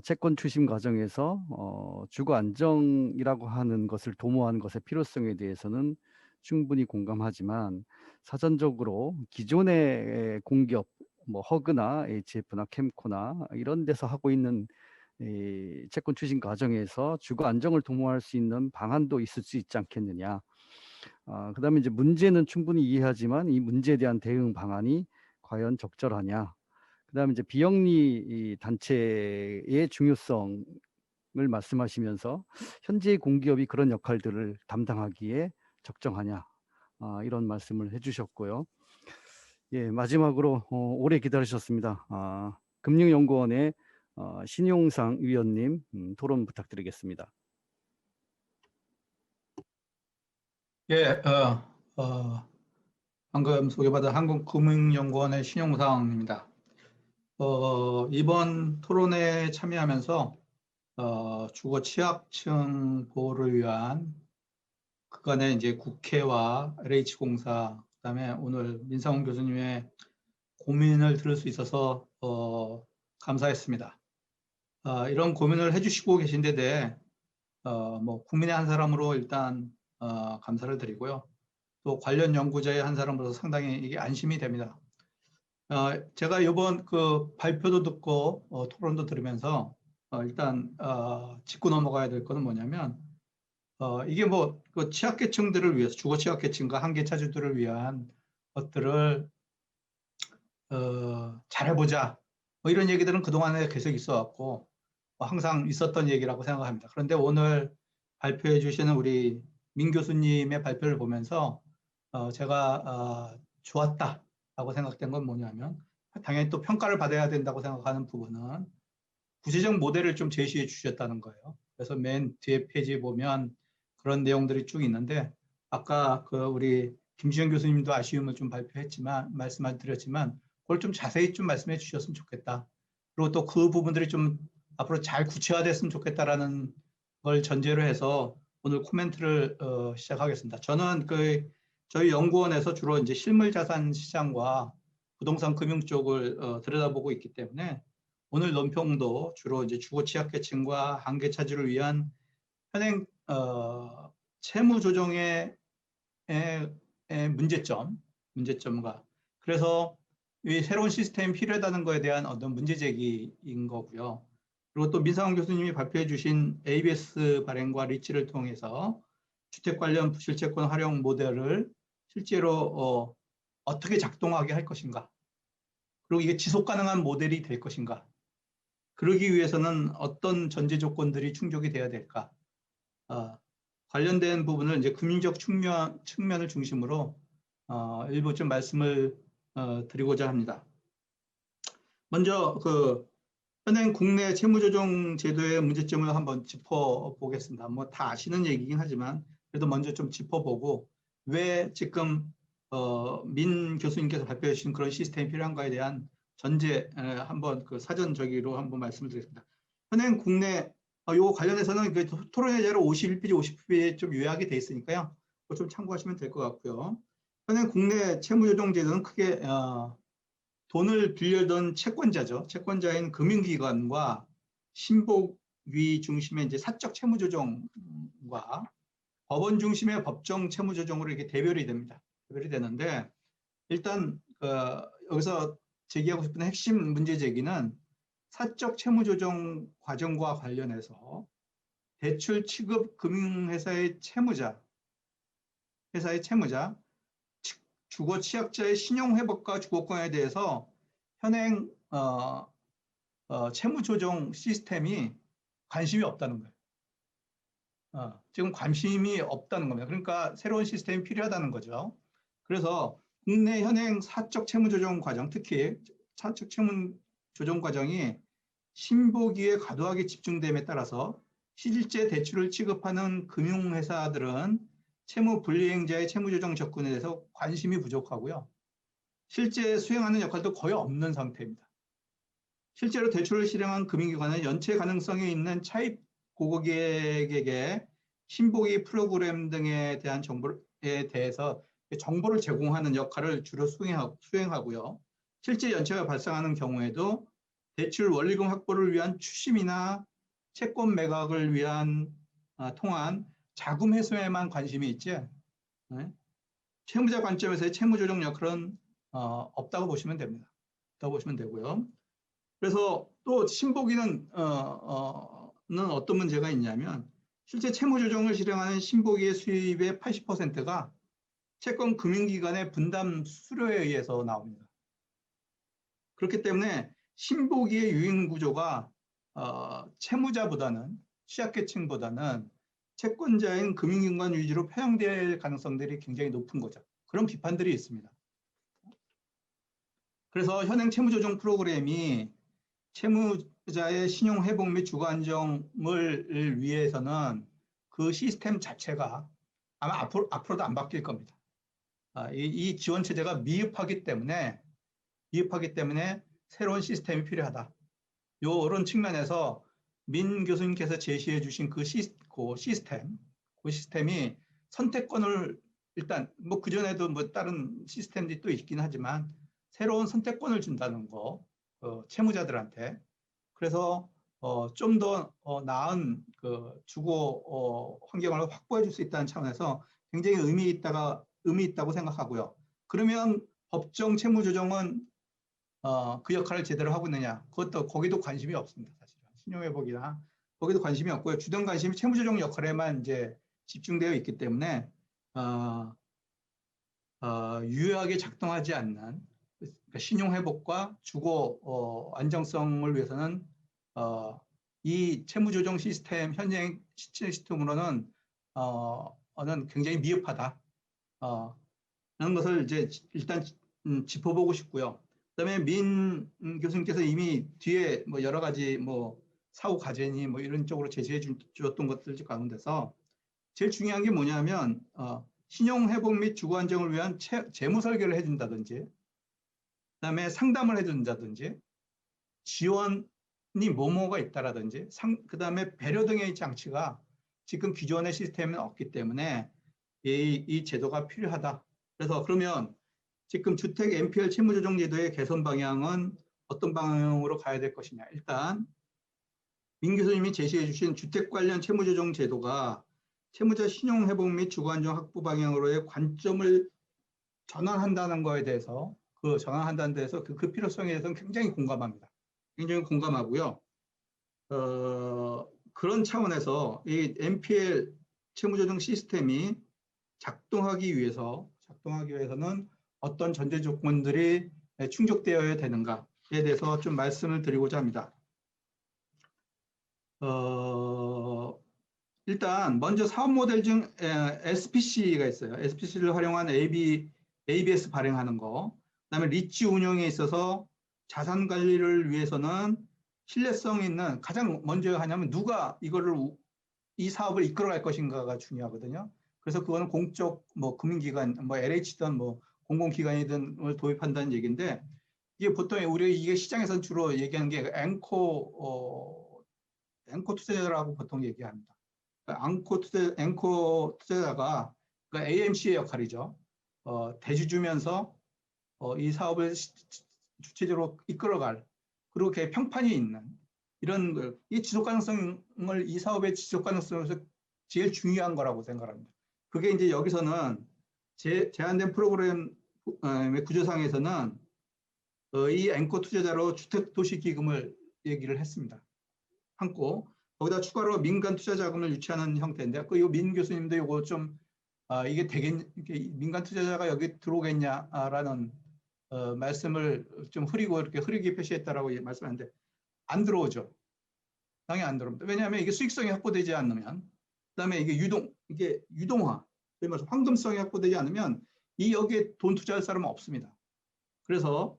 채권 추심 과정에서 주거 안정이라고 하는 것을 도모하는 것의 필요성에 대해서는 충분히 공감하지만, 사전적으로 기존의 공기업, 뭐 허그나 HF나 캠코나 이런 데서 하고 있는 이 채권 추진 과정에서 주거 안정을 도모할 수 있는 방안도 있을 수 있지 않겠느냐. 그다음에 이제 문제는 충분히 이해하지만 이 문제에 대한 대응 방안이 과연 적절하냐. 그다음에 이제 비영리 이 단체의 중요성을 말씀하시면서 현재의 공기업이 그런 역할들을 담당하기에 적정하냐. 이런 말씀을 해주셨고요. 예, 마지막으로 오래 기다리셨습니다. 금융연구원의 신용상 위원님 토론 부탁드리겠습니다. 예, 방금 소개받은 한국금융연구원의 신용상입니다. 이번 토론회에 참여하면서 주거 취약층 보호를 위한 그간의 이제 국회와 LH공사, 그다음에 오늘 민상훈 교수님의 고민을 들을 수 있어서 감사했습니다. 이런 고민을 해주시고 계신데 대해 뭐 국민의 한 사람으로 일단 감사를 드리고요. 또 관련 연구자의 한 사람으로서 상당히 이게 안심이 됩니다. 제가 이번 그 발표도 듣고 토론도 들으면서 일단 짚고 넘어가야 될 것은 뭐냐면 이게 뭐 그 취약계층들을 위해서, 주거 취약계층과 한계차주들을 위한 것들을 잘해보자, 뭐 이런 얘기들은 그동안에 계속 있어 왔고 항상 있었던 얘기라고 생각합니다. 그런데 오늘 발표해 주시는 우리 민 교수님의 발표를 보면서 제가 좋았다라고 생각된 건 뭐냐면, 당연히 또 평가를 받아야 된다고 생각하는 부분은 구체적 모델을 좀 제시해 주셨다는 거예요. 그래서 맨 뒤에 페이지에 보면 그런 내용들이 쭉 있는데, 아까 그 우리 김주현 교수님도 아쉬움을 좀 말씀드렸지만 그걸 좀 자세히 좀 말씀해 주셨으면 좋겠다. 그리고 또 그 부분들이 좀 앞으로 잘 구체화됐으면 좋겠다라는 걸 전제로 해서 오늘 코멘트를 시작하겠습니다. 저는 저희 연구원에서 주로 이제 실물 자산 시장과 부동산 금융 쪽을 들여다보고 있기 때문에 오늘 논평도 주로 이제 주거 취약계층과 한계차주를 위한 현행 채무 조정의 문제점과, 그래서 이 새로운 시스템이 필요하다는 것에 대한 어떤 문제 제기인 거고요. 그리고 또 민상훈 교수님이 발표해 주신 ABS 발행과 리츠를 통해서 주택 관련 부실채권 활용 모델을 실제로 어떻게 작동하게 할 것인가, 그리고 이게 지속 가능한 모델이 될 것인가, 그러기 위해서는 어떤 전제 조건들이 충족이 돼야 될까, 관련된 부분을 이제 금융적 측면을 중심으로 일부 좀 말씀을 드리고자 합니다. 먼저 현행 국내 채무조정 제도의 문제점을 한번 짚어보겠습니다. 뭐 다 아시는 얘기긴 하지만 그래도 먼저 좀 짚어보고, 왜 지금 민 교수님께서 발표해 주신 그런 시스템이 필요한가에 대한 전제 한번 사전적으로 한번 말씀을 드리겠습니다. 현행 국내 요 관련해서는 토론회 자료 51페이지, 50페이지에 좀 요약이 돼 있으니까요. 그거 좀 참고하시면 될 것 같고요. 현행 국내 채무조정 제도는 크게 돈을 빌려던 채권자죠. 채권자인 금융기관과 신복위 중심의 이제 사적 채무조정과 법원 중심의 법정 채무조정으로 이렇게 대별이 됩니다. 대별이 되는데, 일단 여기서 제기하고 싶은 핵심 문제 제기는 사적 채무조정 과정과 관련해서 대출 취급 금융회사의 채무자, 주거 취약자의 신용회복과 주거권에 대해서 현행 채무조정 시스템이 관심이 없다는 거예요. 지금 관심이 없다는 겁니다. 그러니까 새로운 시스템이 필요하다는 거죠. 그래서 국내 현행 사적 채무 조정 과정, 특히 사적 채무 조정 과정이 신보기에 과도하게 집중됨에 따라서 실제 대출을 취급하는 금융회사들은 채무 불이행자의 채무 조정 접근에 대해서 관심이 부족하고요. 실제 수행하는 역할도 거의 없는 상태입니다. 실제로 대출을 실행한 금융기관은 연체 가능성이 있는 차입 고객에게 신보기 프로그램 등에 대한 정보에 대해서 정보를 제공하는 역할을 주로 수행하고요. 실제 연체가 발생하는 경우에도 대출 원리금 확보를 위한 추심이나 채권 매각을 위한 통한 자금 회수에만 관심이 있지, 네? 채무자 관점에서의 채무 조정 역할은 없다고 보시면 됩니다. 없다고 보시면 되고요. 그래서 또 신보기는 어떤 문제가 있냐면 실제 채무 조정을 실행하는 신보기의 수입의 80%가 채권 금융기관의 분담 수수료에 의해서 나옵니다. 그렇기 때문에 신보기의 유인 구조가 채무자보다는 취약계층보다는 채권자인 금융기관 위주로 편향될 가능성들이 굉장히 높은 거죠. 그런 비판들이 있습니다. 그래서 현행 채무조정 프로그램이 채무자의 신용회복 및 주거 안정을 위해서는 그 시스템 자체가 아마 앞으로도 안 바뀔 겁니다. 이 지원 체제가 미흡하기 때문에 새로운 시스템이 필요하다. 이런 측면에서 민 교수님께서 제시해 주신 그 시스템이 선택권을 일단 뭐 그전에도 뭐 다른 시스템들이 또 있긴 하지만 새로운 선택권을 준다는 거, 채무자들한테. 그래서 좀 더 나은 그 주거 환경을 확보해 줄 수 있다는 차원에서 굉장히 의미 있다고 생각하고요. 그러면 법정 채무 조정은 그 역할을 제대로 하고 있느냐? 거기도 관심이 없습니다. 사실은 신용회복이나 거기도 관심이 없고요. 주된 관심이 채무조정 역할에만 이제 집중되어 있기 때문에 유효하게 작동하지 않는 그러니까 신용회복과 주거 안정성을 위해서는 이 채무조정 시스템 현행 시스템으로는 굉장히 미흡하다. 라는 것을 이제 일단 짚어보고 싶고요. 그다음에 민 교수님께서 이미 뒤에 뭐 여러 가지 뭐 사후 과제니 뭐 이런 쪽으로 제시해 주었던 것들 가운데서 제일 중요한 게 뭐냐면 신용 회복 및 주거 안정을 위한 재무 설계를 해준다든지, 그다음에 상담을 해준다든지, 지원이 뭐뭐가 있다라든지, 그다음에 배려 등의 장치가 지금 기존의 시스템은 없기 때문에 이 제도가 필요하다. 그래서 그러면 지금 주택 NPL 채무조정 제도의 개선 방향은 어떤 방향으로 가야 될 것이냐. 일단 민 교수님이 제시해 주신 주택 관련 채무조정 제도가 채무자 신용회복 및 주거안정 확보 방향으로의 관점을 전환한다는 거에 대해서 그 필요성에 대해서는 굉장히 공감합니다. 굉장히 공감하고요. 그런 차원에서 이 NPL 채무조정 시스템이 작동하기 위해서는 어떤 전제 조건들이 충족되어야 되는가에 대해서 좀 말씀을 드리고자 합니다. 일단 먼저 사업 모델 중 SPC가 있어요. SPC를 활용한 ABS 발행하는 거. 그다음에 리츠 운영에 있어서 자산 관리를 위해서는 신뢰성 있는 가장 먼저 하냐면 누가 이 사업을 이끌어갈 것인가가 중요하거든요. 그래서 그거는 공적 뭐 금융기관, 뭐 LH든 뭐 공공기관이든을 도입한다는 얘기인데 이게 보통 이게 시장에서는 주로 얘기하는 게 앵커 투자자라고 보통 얘기합니다. 앵커 투자자가 그러니까 AMC의 역할이죠. 대주주면서 이 사업을 주체적으로 이끌어갈 그리고 그 평판이 있는 이런 이 지속 가능성을 이 사업의 지속 가능성에서 제일 중요한 거라고 생각합니다. 그게 이제 여기서는 제한된 프로그램 구조상에서는 이 앵커 투자자로 주택도시기금을 얘기를 했습니다. 거기다 추가로 민간 투자 자금을 유치하는 형태인데 민 교수님도 이거 좀 이게 민간 투자자가 여기 들어오겠냐라는 말씀을 좀 이렇게 흐리게 표시했다라고 말씀하는데 안 들어오죠. 당연히 안 들어옵니다. 왜냐하면 이게 수익성이 확보되지 않으면, 그다음에 이게 유동화, 황금성이 확보되지 않으면 여기에 돈 투자할 사람은 없습니다. 그래서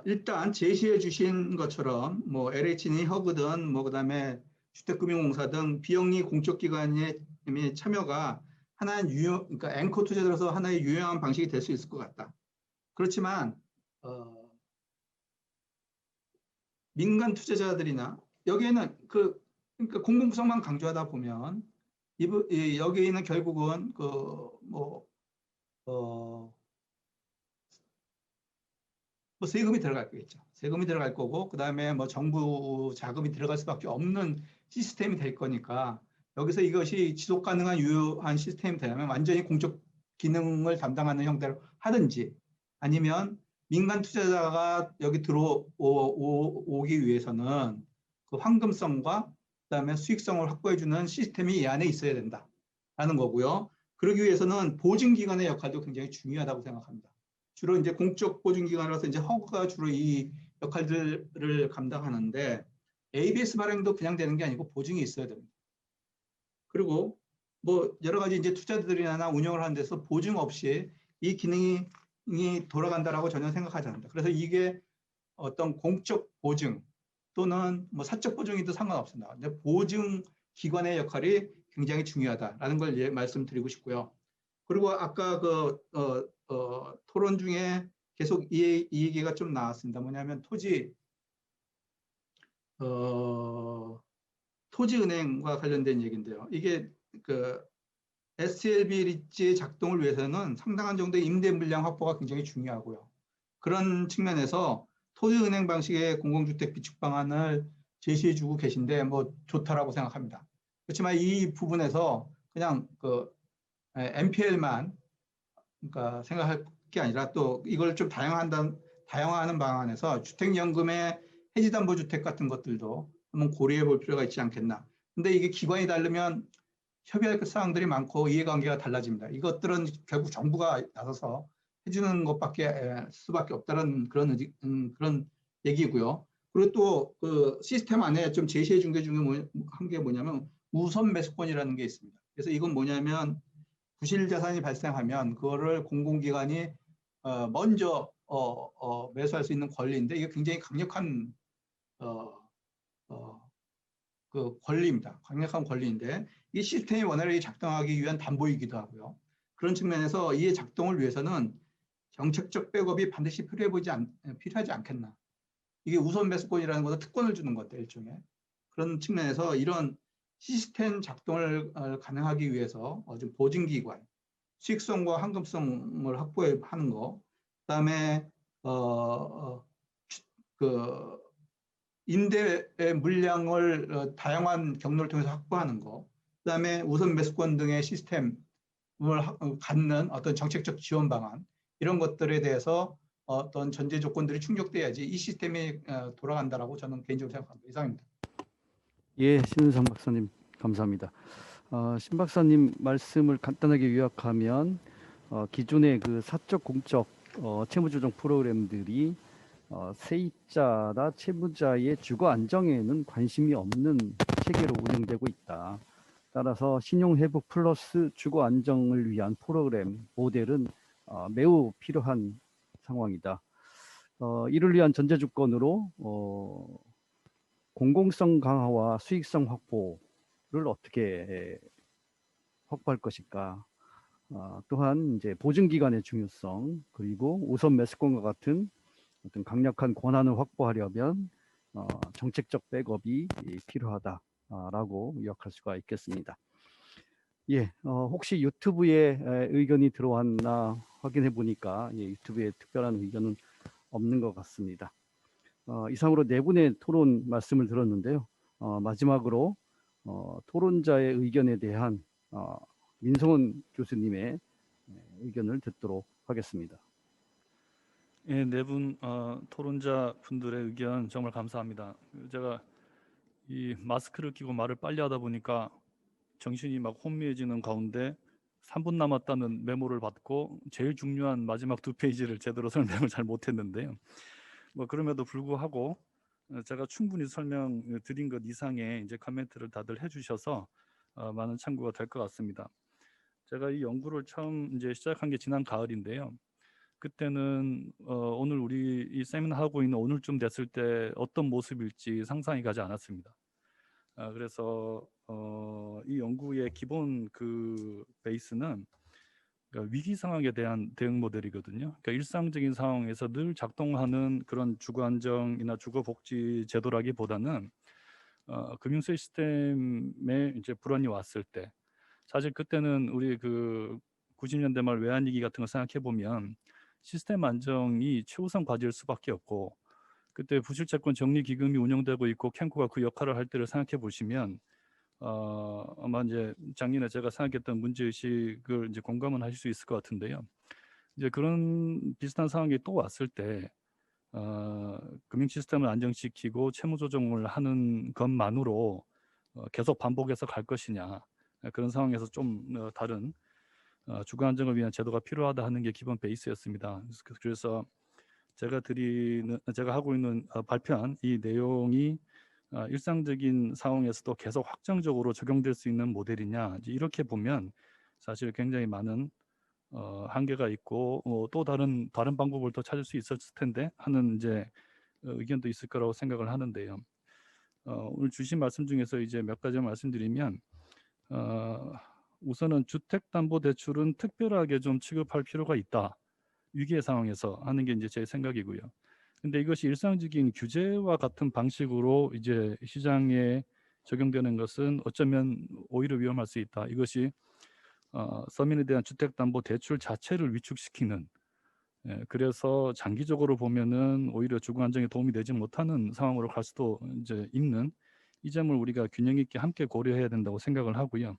일단 제시해 주신 것처럼 뭐 LH니 허그든 뭐 그다음에 주택금융공사 등 비영리 공적기관의 참여가 하나의 그러니까 앵커 투자자로서 하나의 유용한 방식이 될 수 있을 것 같다. 그렇지만 민간 투자자들이나 여기에는 그러니까 공공구성만 강조하다 보면 여기에는 결국은 뭐 세금이 들어갈 거겠죠. 세금이 들어갈 거고 그다음에 뭐 정부 자금이 들어갈 수밖에 없는 시스템이 될 거니까 여기서 이것이 지속 가능한 유효한 시스템이 되려면 완전히 공적 기능을 담당하는 형태로 하든지 아니면 민간 투자자가 여기 들어오기 위해서는 그 황금성과 그다음에 수익성을 확보해주는 시스템이 이 안에 있어야 된다라는 거고요. 그러기 위해서는 보증기관의 역할도 굉장히 중요하다고 생각합니다. 주로 이제 공적 보증기관으로서 이제 허그가 주로 이 역할들을 감당하는데 ABS 발행도 그냥 되는 게 아니고 보증이 있어야 됩니다. 그리고 뭐 여러 가지 이제 투자들이나 운영을 하는 데서 보증 없이 이 기능이 돌아간다라고 전혀 생각하지 않는다. 그래서 이게 어떤 공적 보증 또는 뭐 사적 보증이도 상관없습니다. 근데 보증 기관의 역할이 굉장히 중요하다라는 걸 말씀드리고 싶고요. 그리고 아까 토론 중에 계속 이 얘기가 좀 나왔습니다. 뭐냐면 토지은행과 관련된 얘기인데요. 이게 SLB 리츠의 작동을 위해서는 상당한 정도의 임대 물량 확보가 굉장히 중요하고요. 그런 측면에서 토지은행 방식의 공공주택 비축 방안을 제시해주고 계신데 뭐 좋다라고 생각합니다. 그렇지만 이 부분에서 그냥 MPL만 그러니까 생각할 게 아니라 또 이걸 좀 다양화하는 방안에서 주택연금의 해지담보주택 같은 것들도 한번 고려해 볼 필요가 있지 않겠나. 근데 이게 기관이 다르면 협의할 사항들이 많고 이해관계가 달라집니다. 이것들은 결국 정부가 나서서 해주는 수밖에 없다는 그런 얘기고요. 그리고 또 그 시스템 안에 좀 제시해 준 게 중에 한 게 뭐냐면 우선 매수권이라는 게 있습니다. 그래서 이건 뭐냐면 부실 자산이 발생하면 그거를 공공기관이 먼저 매수할 수 있는 권리인데 이게 굉장히 강력한 그 권리입니다. 강력한 권리인데 이 시스템이 원활하게 작동하기 위한 담보이기도 하고요. 그런 측면에서 이의 작동을 위해서는 정책적 백업이 반드시 필요하지 않겠나. 이게 우선 매수권이라는 것은 특권을 주는 것들 일종의. 그런 측면에서 이런 시스템 작동을 가능하기 위해서 좀 보증기관, 수익성과 황금성을 확보하는 거, 그다음에 임대의 물량을 다양한 경로를 통해서 확보하는 거, 그다음에 우선 매수권 등의 시스템을 갖는 어떤 정책적 지원 방안 이런 것들에 대해서 어떤 전제 조건들이 충족돼야지 이 시스템이 돌아간다라고 저는 개인적으로 생각합니다. 이상입니다. 예, 신은상 박사님 감사합니다. 신 박사님 말씀을 간단하게 요약하면 기존의 그 사적 공적 채무조정 프로그램들이 세입자나 채무자의 주거 안정에는 관심이 없는 체계로 운영되고 있다. 따라서 신용회복 플러스 주거 안정을 위한 프로그램 모델은 매우 필요한 상황이다. 이를 위한 전제 조건으로 공공성 강화와 수익성 확보를 어떻게 확보할 것인가. 또한 이제 보증기관의 중요성 그리고 우선 매수권과 같은 어떤 강력한 권한을 확보하려면 정책적 백업이 필요하다라고 요약할 수가 있겠습니다. 예, 혹시 유튜브에 의견이 들어왔나 확인해 보니까 유튜브에 특별한 의견은 없는 것 같습니다. 이상으로 네 분의 토론 말씀을 들었는데요. 마지막으로 토론자의 의견에 대한 민성원 교수님의 의견을 듣도록 하겠습니다. 예, 네 분 토론자 분들의 의견 정말 감사합니다. 제가 이 마스크를 끼고 말을 빨리 하다 보니까 정신이 막 혼미해지는 가운데 3분 남았다는 메모를 받고 제일 중요한 마지막 2페이지를 제대로 설명을 잘 못했는데요. 뭐 그럼에도 불구하고 제가 충분히 설명드린 것 이상의 이제 코멘트를 다들 해주셔서 많은 참고가 될 것 같습니다. 제가 이 연구를 처음 이제 시작한 게 지난 가을인데요. 그때는 오늘 우리 이 세미나 하고 있는 오늘쯤 됐을 때 어떤 모습일지 상상이 가지 않았습니다. 그래서 이 연구의 기본 그 베이스는 그러니까 위기 상황에 대한 대응 모델이거든요. 그러니까 일상적인 상황에서 늘 작동하는 그런 주거 안정이나 주거 복지 제도라기보다는 금융 시스템에 이제 불안이 왔을 때, 사실 그때는 우리 그 90년대 말 외환위기 같은 거 생각해 보면 시스템 안정이 최우선 과제일 수밖에 없고, 그때 부실채권 정리 기금이 운영되고 있고 캠코가 그 역할을 할 때를 생각해 보시면 아마 이제 작년에 제가 생각했던 문제의식을 이제 공감은 하실 수 있을 것 같은데요. 이제 그런 비슷한 상황이 또 왔을 때 금융 시스템을 안정시키고 채무 조정을 하는 것만으로 계속 반복해서 갈 것이냐, 그런 상황에서 좀 다른 주거 안정을 위한 제도가 필요하다 하는 게 기본 베이스였습니다. 그래서 제가 하고 있는 발표한 이 내용이 일상적인 상황에서도 계속 확정적으로 적용될 수 있는 모델이냐, 이제 이렇게 보면 사실 굉장히 많은 한계가 있고 또 다른 방법을 더 찾을 수 있었을 텐데 하는 이제 의견도 있을 거라고 생각을 하는데요. 오늘 주신 말씀 중에서 이제 몇 가지 말씀드리면, 우선은 주택담보대출은 특별하게 좀 취급할 필요가 있다, 위기의 상황에서 하는 게 이제 제 생각이고요. 근데 이것이 일상적인 규제와 같은 방식으로 이제 시장에 적용되는 것은 어쩌면 오히려 위험할 수 있다. 이것이 서민에 대한 주택담보대출 자체를 위축시키는, 그래서 장기적으로 보면은 오히려 주거 안정에 도움이 되지 못하는 상황으로 갈 수도 이제 있는, 이 점을 우리가 균형 있게 함께 고려해야 된다고 생각을 하고요.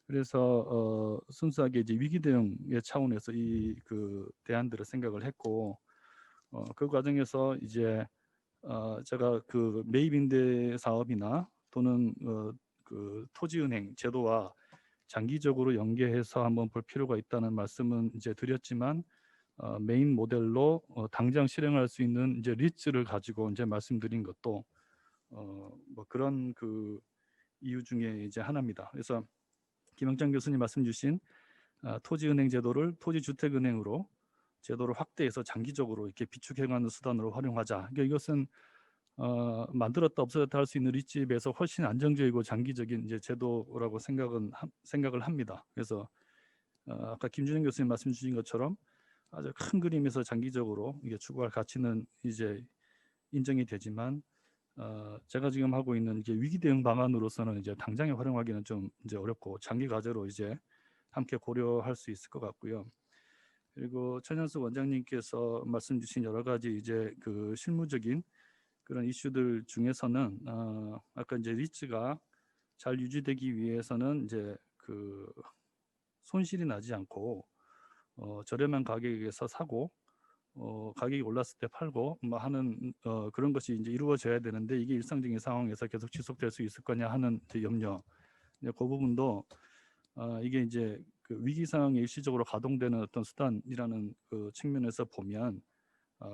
그래서 순수하게 이제 위기 대응의 차원에서 이 그 대안들을 생각을 했고, 그 과정에서 이제 제가 그 매입 임대 사업이나 또는 그 토지은행 제도와 장기적으로 연계해서 한번 볼 필요가 있다는 말씀은 이제 드렸지만, 메인 모델로 당장 실행할 수 있는 이제 리츠를 가지고 이제 말씀드린 것도 뭐 그런 그 이유 중에 이제 하나입니다. 그래서 김영찬 교수님 말씀 주신 토지은행 제도를 토지주택은행으로 제도를 확대해서 장기적으로 이렇게 비축해가는 수단으로 활용하자. 그러니까 이것은 만들었다 없어졌다 할 수 있는 리츠에 비해서 훨씬 안정적이고 장기적인 이제 제도라고 생각을 합니다. 그래서 아까 김준영 교수님 말씀 주신 것처럼 아주 큰 그림에서 장기적으로 이게 추구할 가치는 이제 인정이 되지만, 제가 지금 하고 있는 이제 위기 대응 방안으로서는 이제 당장에 활용하기는 좀 이제 어렵고 장기 과제로 이제 함께 고려할 수 있을 것 같고요. 그리고 천연수 원장님께서 말씀 주신 여러 가지 이제 그 실무적인 그런 이슈들 중에서는 아까 이제 리츠가 잘 유지되기 위해서는 이제 그 손실이 나지 않고 저렴한 가격에서 사고 가격이 올랐을 때 팔고 뭐 하는 그런 것이 이제 이루어져야 되는데, 이게 일상적인 상황에서 계속 지속될 수 있을 거냐 하는 이제 염려, 그 부분도 이게 이제 그 위기 상황에 일시적으로 가동되는 어떤 수단이라는 그 측면에서 보면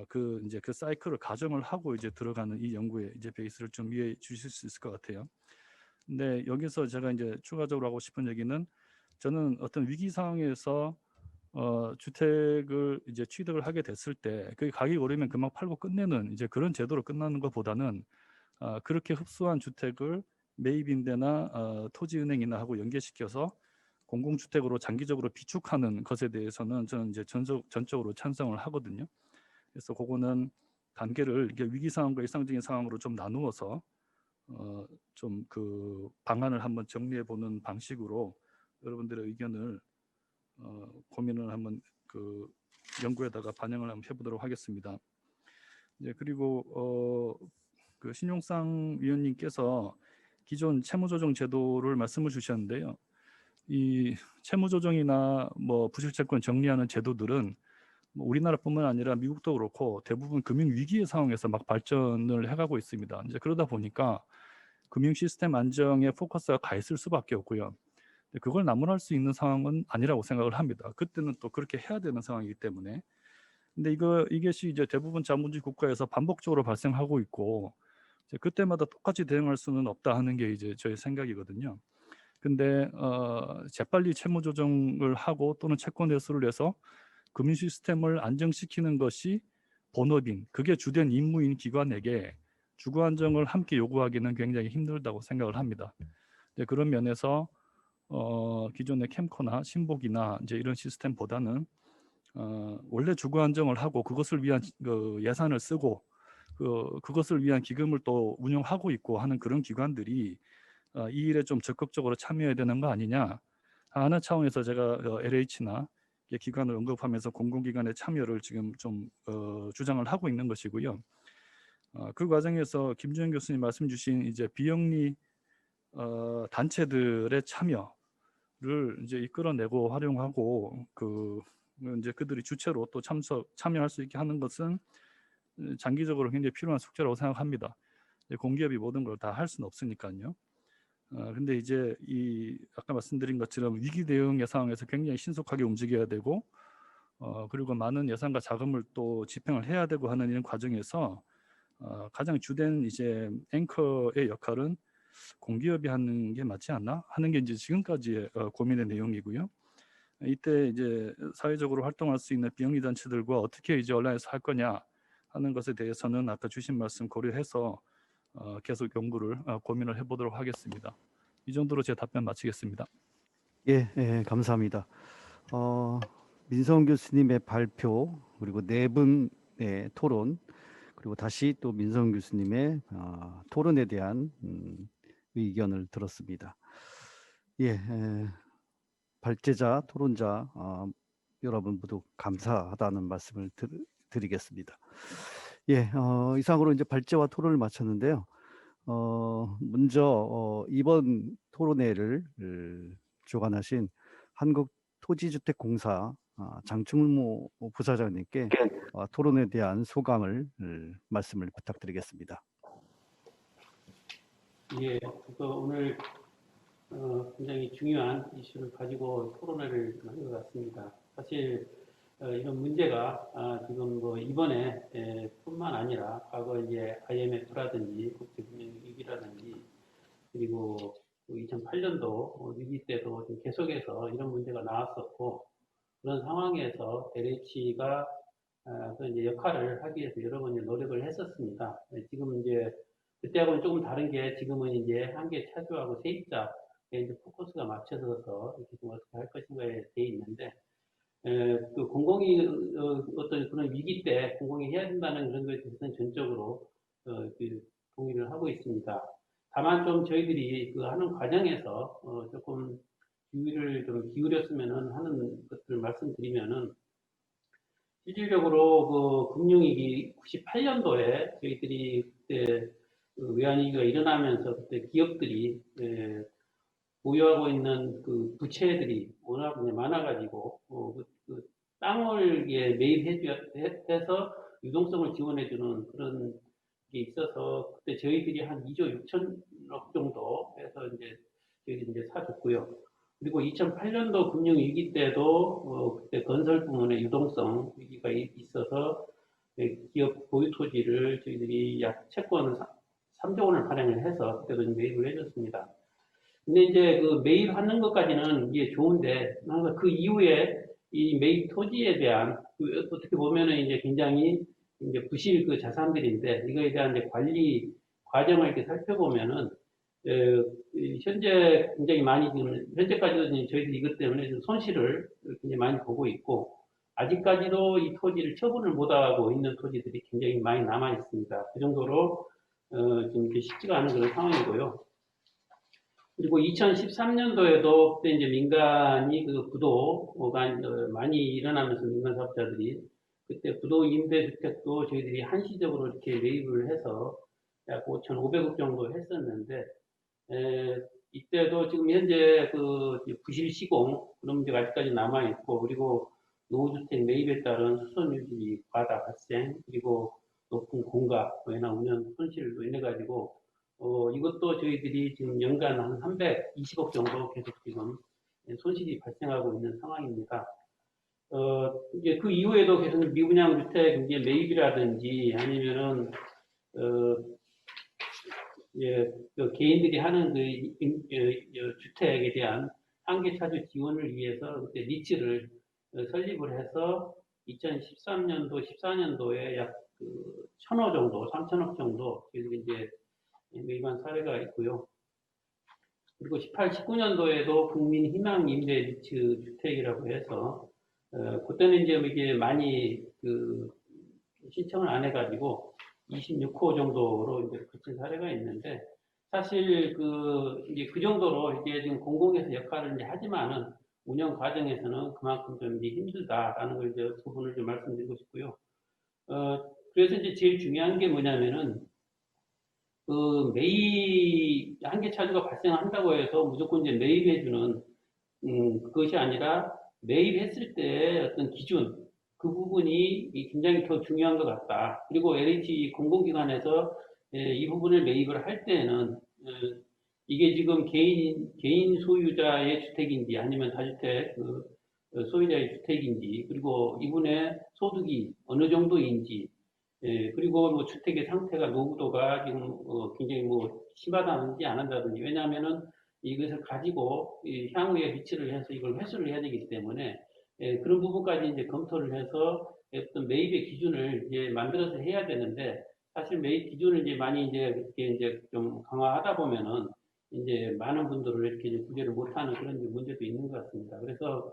그 이제 그 사이클을 가정을 하고 이제 들어가는 이 연구의 이제 베이스를 좀 이해해 주실 수 있을 것 같아요. 근데 여기서 제가 이제 추가적으로 하고 싶은 얘기는, 저는 어떤 위기 상황에서 주택을 이제 취득을 하게 됐을 때 그 가격이 오르면 금방 팔고 끝내는 이제 그런 제도로 끝나는 것보다는 그렇게 흡수한 주택을 매입임대나 토지은행이나 하고 연계시켜서 공공주택으로 장기적으로 비축하는 것에 대해서는 저는 이제 전적으로 찬성을 하거든요. 그래서 그거는 단계를 이게 위기 상황과 일상적인 상황으로 좀 나누어서 좀 그 방안을 한번 정리해 보는 방식으로 여러분들의 의견을 고민을 한번 그 연구에다가 반영을 한번 해보도록 하겠습니다. 네, 그리고 그 신용상 위원님께서 기존 채무조정 제도를 말씀을 주셨는데요. 이 채무조정이나 뭐 부실채권 정리하는 제도들은 뭐 우리나라뿐만 아니라 미국도 그렇고 대부분 금융 위기의 상황에서 막 발전을 해가고 있습니다. 이제 그러다 보니까 금융 시스템 안정에 포커스가 가 있을 수밖에 없고요. 그걸 나무랄 수 있는 상황은 아니라고 생각을 합니다. 그때는 또 그렇게 해야 되는 상황이기 때문에. 근데 이것이 이제 대부분 자본주의 국가에서 반복적으로 발생하고 있고, 이제 그때마다 똑같이 대응할 수는 없다 하는 게 이제 저의 생각이거든요. 근데 재빨리 채무 조정을 하고 또는 채권 회수를 해서 금융 시스템을 안정시키는 것이 본업인, 그게 주된 임무인 기관에게 주거 안정을 함께 요구하기는 굉장히 힘들다고 생각을 합니다. 네, 그런 면에서 기존의 캠코나 신복이나 이제 이런 시스템보다는 원래 주거 안정을 하고 그것을 위한 그 예산을 쓰고 그것을 위한 기금을 또 운영하고 있고 하는 그런 기관들이 이 일에 좀 적극적으로 참여해야 되는 거 아니냐 하는 차원에서 제가 LH나 기관을 언급하면서 공공기관의 참여를 지금 좀 주장을 하고 있는 것이고요. 그 과정에서 김준영 교수님 말씀 주신 이제 비영리 단체들의 참여를 이제 이끌어내고 활용하고 이제 그들이 주체로 또 참여할 수 있게 하는 것은 장기적으로 굉장히 필요한 숙제라고 생각합니다. 공기업이 모든 걸 다 할 수는 없으니까요. 근데 이제 아까 말씀드린 것처럼 위기 대응의 상황에서 굉장히 신속하게 움직여야 되고 그리고 많은 예산과 자금을 또 집행을 해야 되고 하는 이런 과정에서 가장 주된 이제 앵커의 역할은 공기업이 하는 게 맞지 않나 하는 게 이제 지금까지의 고민의 내용이고요. 이때 이제 사회적으로 활동할 수 있는 비영리 단체들과 어떻게 이제 온라인에서 할 거냐 하는 것에 대해서는 아까 주신 말씀 고려해서 계속 연구를 고민을 해보도록 하겠습니다. 이 정도로 제 답변 마치겠습니다. 예, 감사합니다. 민성 교수님의 발표 그리고 네 분의 토론 그리고 다시 또 민성 교수님의 토론에 대한 의견을 들었습니다. 예, 발제자, 토론자 여러분 모두 감사하다는 말씀을 드리겠습니다. 예, 이상으로 이제 발제와 토론을 마쳤는데요. 먼저 이번 토론회를 주관하신 한국토지주택공사 장충모 부사장님께 토론에 대한 소감을 말씀을 부탁드리겠습니다. 예, 오늘 굉장히 중요한 이슈를 가지고 토론회를 한 것 같습니다. 사실 이런 문제가 지금 뭐 이번에 뿐만 아니라 과거 이제 IMF라든지 국제금융위기라든지 그리고 2008년도 위기 때도 좀 계속해서 이런 문제가 나왔었고 그런 상황에서 LH가 이제 역할을 하기 위해서 여러 번 노력을 했었습니다. 지금 이제 그때하고는 조금 다른 게 지금은 이제 한계 차주하고 세입자에 이제 포커스가 맞춰져서 이렇게 좀 어떻게 할 것인가에 돼 있는데 그 공공이 어떤 그런 위기 때 공공이 해야 된다는 그런 것에 대해서는 전적으로 동의를 하고 있습니다. 다만 좀 저희들이 그 하는 과정에서 조금 주의를 좀 기울였으면 하는 것들을 말씀드리면은 실질적으로 그 금융위기 98년도에 저희들이 그때 외환위기가 일어나면서 그때 기업들이 보유하고 있는 그 부채들이 워낙 많아가지고 그 땅을 매입해서 유동성을 지원해주는 그런 게 있어서 그때 저희들이 한 2조 6천억 정도 해서 이제 저희들이 이제 사줬고요. 그리고 2008년도 금융위기 때도 그때 건설 부문의 유동성 위기가 있어서 기업 보유 토지를 저희들이 약 채권 3조 원을 발행을 해서 그때도 매입을 해줬습니다. 근데 이제 그 매입하는 것까지는 이게 좋은데 그 이후에 이 매입 토지에 대한 어떻게 보면은 이제 굉장히 이제 부실 그 자산들인데 이거에 대한 이제 관리 과정을 이렇게 살펴보면은 현재 굉장히 많이 지금 현재까지도 저희들이 이것 때문에 좀 손실을 굉장히 많이 보고 있고 아직까지도 이 토지를 처분을 못하고 있는 토지들이 굉장히 많이 남아 있습니다. 그 정도로 좀 이렇게 쉽지가 않은 그런 상황이고요. 그리고 2013년도에도 그때 이제 민간이 그 부도가 많이 일어나면서 민간 사업자들이 그때 부도 임대주택도 저희들이 한시적으로 이렇게 매입을 해서 약 5,500억 정도 했었는데 이때도 지금 현재 그 부실 시공 그런 문제가 아직까지 남아 있고 그리고 노후주택 매입에 따른 수선유지 과다 발생 그리고 높은 공가 외나 운영 손실로 인해 가지고 이것도 저희들이 지금 연간 한 320억 정도 계속 지금 손실이 발생하고 있는 상황입니다. 이제 그 이후에도 계속 미분양 주택 이제 매입이라든지 아니면은 그 개인들이 하는 주택에 대한 한계 차주 지원을 위해서 그때 니치를 설립을 해서 2013년도, 14년도에 약 1,000호 정도, 3,000억 정도 계속 이제 매입한 사례가 있고요. 그리고 18, 19년도에도 국민 희망 임대 니치 주택이라고 해서 그때는 이제 이게 많이 신청을 안 해가지고 26호 정도로 이제 그친 사례가 있는데 사실 이제 그 정도로 이게 지금 공공에서 역할을 이제 하지만은 운영 과정에서는 그만큼 좀 이제 힘들다라는 걸 이제 부분을 좀 말씀드리고 싶고요. 그래서 이제 제일 중요한 게 뭐냐면은 매입 한계 차주가 발생한다고 해서 무조건 이제 매입해주는 그것이 아니라 매입했을 때 어떤 기준 그 부분이 굉장히 더 중요한 것 같다. 그리고 LH 공공기관에서 이 부분을 매입을 할 때는 이게 지금 개인 소유자의 주택인지 아니면 다주택 소유자의 주택인지 그리고 이분의 소득이 어느 정도인지 그리고 뭐 주택의 상태가 노후도가 지금 굉장히 뭐 심하다든지 안 한다든지 왜냐하면은 이것을 가지고 향후에 비치를 해서 이걸 회수를 해야 되기 때문에 그런 부분까지 이제 검토를 해서 어떤 매입의 기준을 이제 만들어서 해야 되는데 사실 매입 기준을 이제 많이 이제 이렇게 이제 좀 강화하다 보면은 이제 많은 분들을 이렇게 이제 구제를 못하는 그런 문제도 있는 것 같습니다. 그래서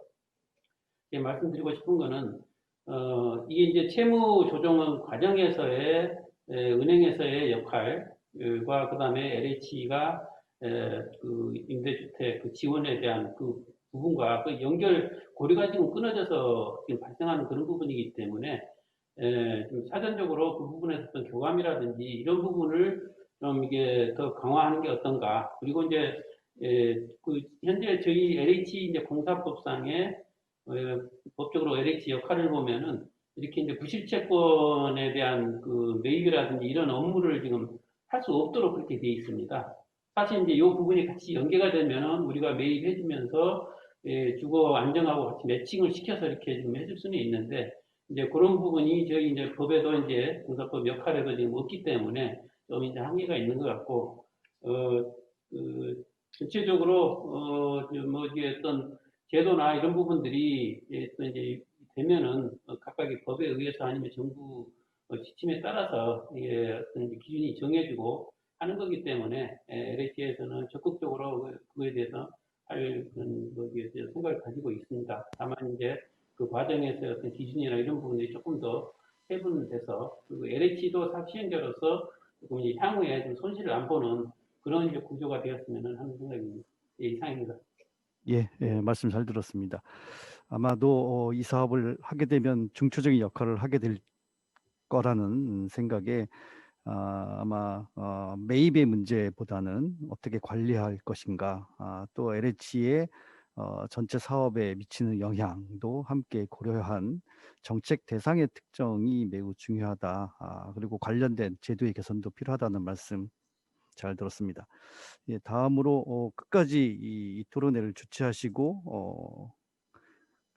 말씀드리고 싶은 거는 이게 이제 채무 조정 과정에서의 은행에서의 역할과 그다음에 LH가 그 임대주택 그 지원에 대한 그 부분과 그 연결 고리가 지금 끊어져서 지금 발생하는 그런 부분이기 때문에 좀 사전적으로 그 부분에서 어떤 교감이라든지 이런 부분을 좀 이게 더 강화하는 게 어떤가. 그리고 이제 그 현재 저희 LH 이제 공사법상에 법적으로 LH 역할을 보면은 이렇게 이제 부실채권에 대한 그 매입이라든지 이런 업무를 지금 할 수 없도록 그렇게 되어 있습니다. 사실 이제 이 부분이 같이 연계가 되면은 우리가 매입해주면서 주거 안정하고 같이 매칭을 시켜서 이렇게 좀 해줄 수는 있는데 이제 그런 부분이 저희 이제 법에도 이제 공사법 역할에도 지금 없기 때문에 좀 이제 한계가 있는 것 같고 전체적으로 뭐 이게 어떤 제도나 이런 부분들이 또 이제 되면은 각각의 법에 의해서 아니면 정부 지침에 따라서 이게 어떤 기준이 정해지고 하는 거기 때문에 LH에서는 적극적으로 그거에 대해서 할 생각을 가지고 있습니다. 다만 이제 그 과정에서 어떤 기준이나 이런 부분들이 조금 더 세분돼서 그리고 LH도 사업시행자로서 조금 이제 향후에 좀 손실을 안 보는 그런 이제 구조가 되었으면 하는 생각입니다. 이상입니다. 예, 말씀 잘 들었습니다. 아마도 이 사업을 하게 되면 중추적인 역할을 하게 될 거라는 생각에 아마 매입의 문제보다는 어떻게 관리할 것인가, 또 LH의 전체 사업에 미치는 영향도 함께 고려한 정책 대상의 특정이 매우 중요하다. 그리고 관련된 제도의 개선도 필요하다는 말씀 잘 들었습니다. 예, 다음으로 끝까지 이 토론회를 주최하시고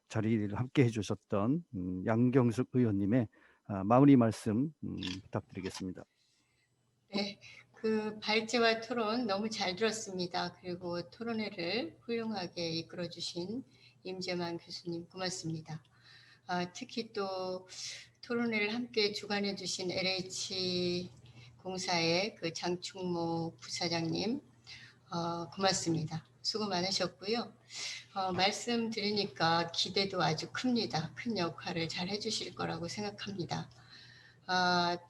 자리를 함께 해주셨던 양경숙 의원님의 마무리 말씀 부탁드리겠습니다. 네, 그 발제와 토론 너무 잘 들었습니다. 그리고 토론회를 훌륭하게 이끌어주신 임재만 교수님 고맙습니다. 특히 또 토론회를 함께 주관해주신 LH 공사의 그 장충모 부사장님 고맙습니다. 수고 많으셨고요. 말씀드리니까 기대도 아주 큽니다. 큰 역할을 잘 해주실 거라고 생각합니다.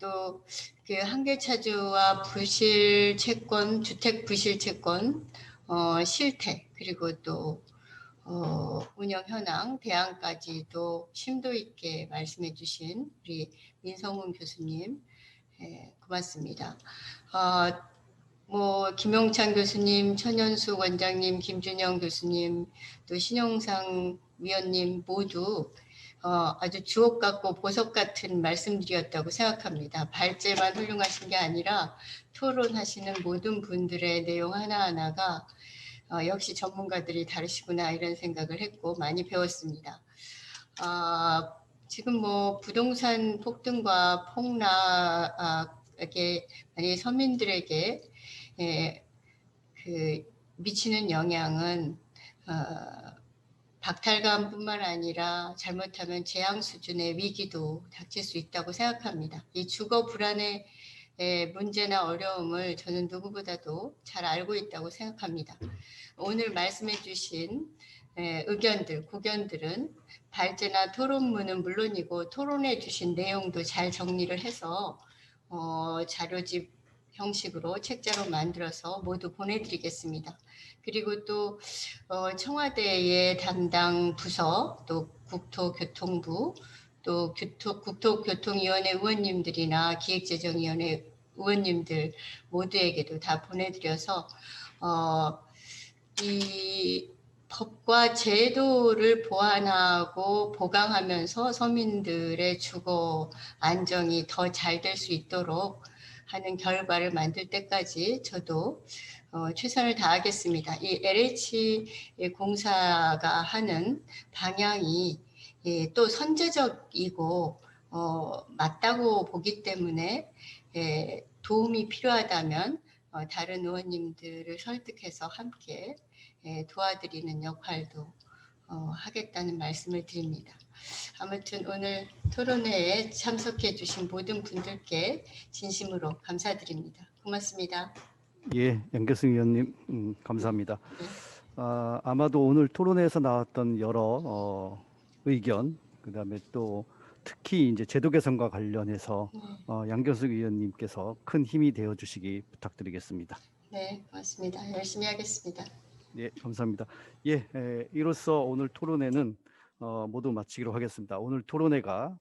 또 그 한계차주와 부실 채권, 주택 부실 채권 실태 그리고 또 운영 현황 대안까지도 심도 있게 말씀해 주신 우리 민성훈 교수님 고맙습니다. 뭐 김용찬 교수님, 천연숙 원장님, 김준영 교수님, 또 신영상 위원님 모두 아주 주옥 같고 보석 같은 말씀들이었다고 생각합니다. 발제만 훌륭하신 게 아니라 토론하시는 모든 분들의 내용 하나하나가 역시 전문가들이 다르시구나 이런 생각을 했고 많이 배웠습니다. 지금 뭐 부동산 폭등과 폭락에 많이 서민들에게 그 미치는 영향은 박탈감뿐만 아니라 잘못하면 재앙 수준의 위기도 닥칠 수 있다고 생각합니다. 이 주거 불안의 문제나 어려움을 저는 누구보다도 잘 알고 있다고 생각합니다. 오늘 말씀해 주신 의견들, 고견들은 발제나 토론문은 물론이고 토론해 주신 내용도 잘 정리를 해서 자료집 형식으로 책자로 만들어서 모두 보내드리겠습니다. 그리고 또 청와대의 담당 부서, 또 국토교통부, 또 국토교통위원회 의원님들이나 기획재정위원회 의원님들 모두에게도 다 보내드려서 이 법과 제도를 보완하고 보강하면서 서민들의 주거 안정이 더 잘 될 수 있도록 하는 결과를 만들 때까지 저도 최선을 다하겠습니다. 이 LH 공사가 하는 방향이 또 선제적이고 맞다고 보기 때문에 도움이 필요하다면 다른 의원님들을 설득해서 함께 도와드리는 역할도 하겠다는 말씀을 드립니다. 아무튼 오늘 토론회에 참석해 주신 모든 분들께 진심으로 감사드립니다. 고맙습니다. 예, 양교승 의원님 감사합니다. 아마도 오늘 토론회에서 나왔던 여러 의견, 그다음에 또 특히 이제 제도 개선과 관련해서 양교승 의원님께서 큰 힘이 되어 주시기 부탁드리겠습니다. 네, 고맙습니다. 열심히 하겠습니다. 예, 감사합니다. 예, 이로써 오늘 토론회는 모두 마치기로 하겠습니다. 오늘 토론회가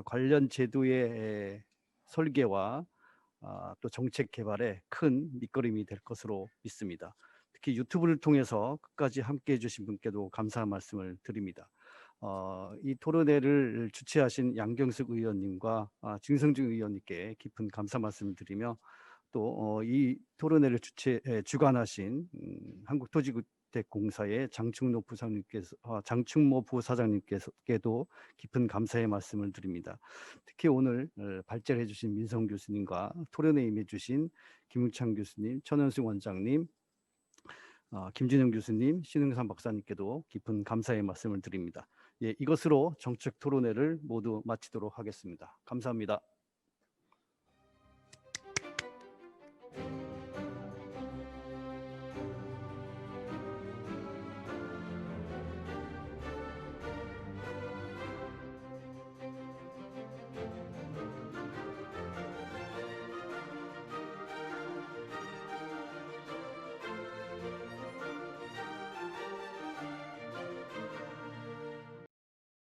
관련 제도의 설계와 또 정책 개발에 큰 밑거름이 될 것으로 믿습니다. 특히 유튜브를 통해서 끝까지 함께해 주신 분께도 감사한 말씀을 드립니다. 이 토론회를 주최하신 양경숙 의원님과 진성준 의원님께 깊은 감사 말씀을 드리며 또 이 토론회를 주관하신 한국토지주택공사의 장충모 부사장님께도 깊은 감사의 말씀을 드립니다. 특히 오늘 발제를 해주신 민성 교수님과 토론회에 임해주신 김웅창 교수님, 천연승 원장님, 김준영 교수님, 신흥삼 박사님께도 깊은 감사의 말씀을 드립니다. 예, 이것으로 정책 토론회를 모두 마치도록 하겠습니다. 감사합니다.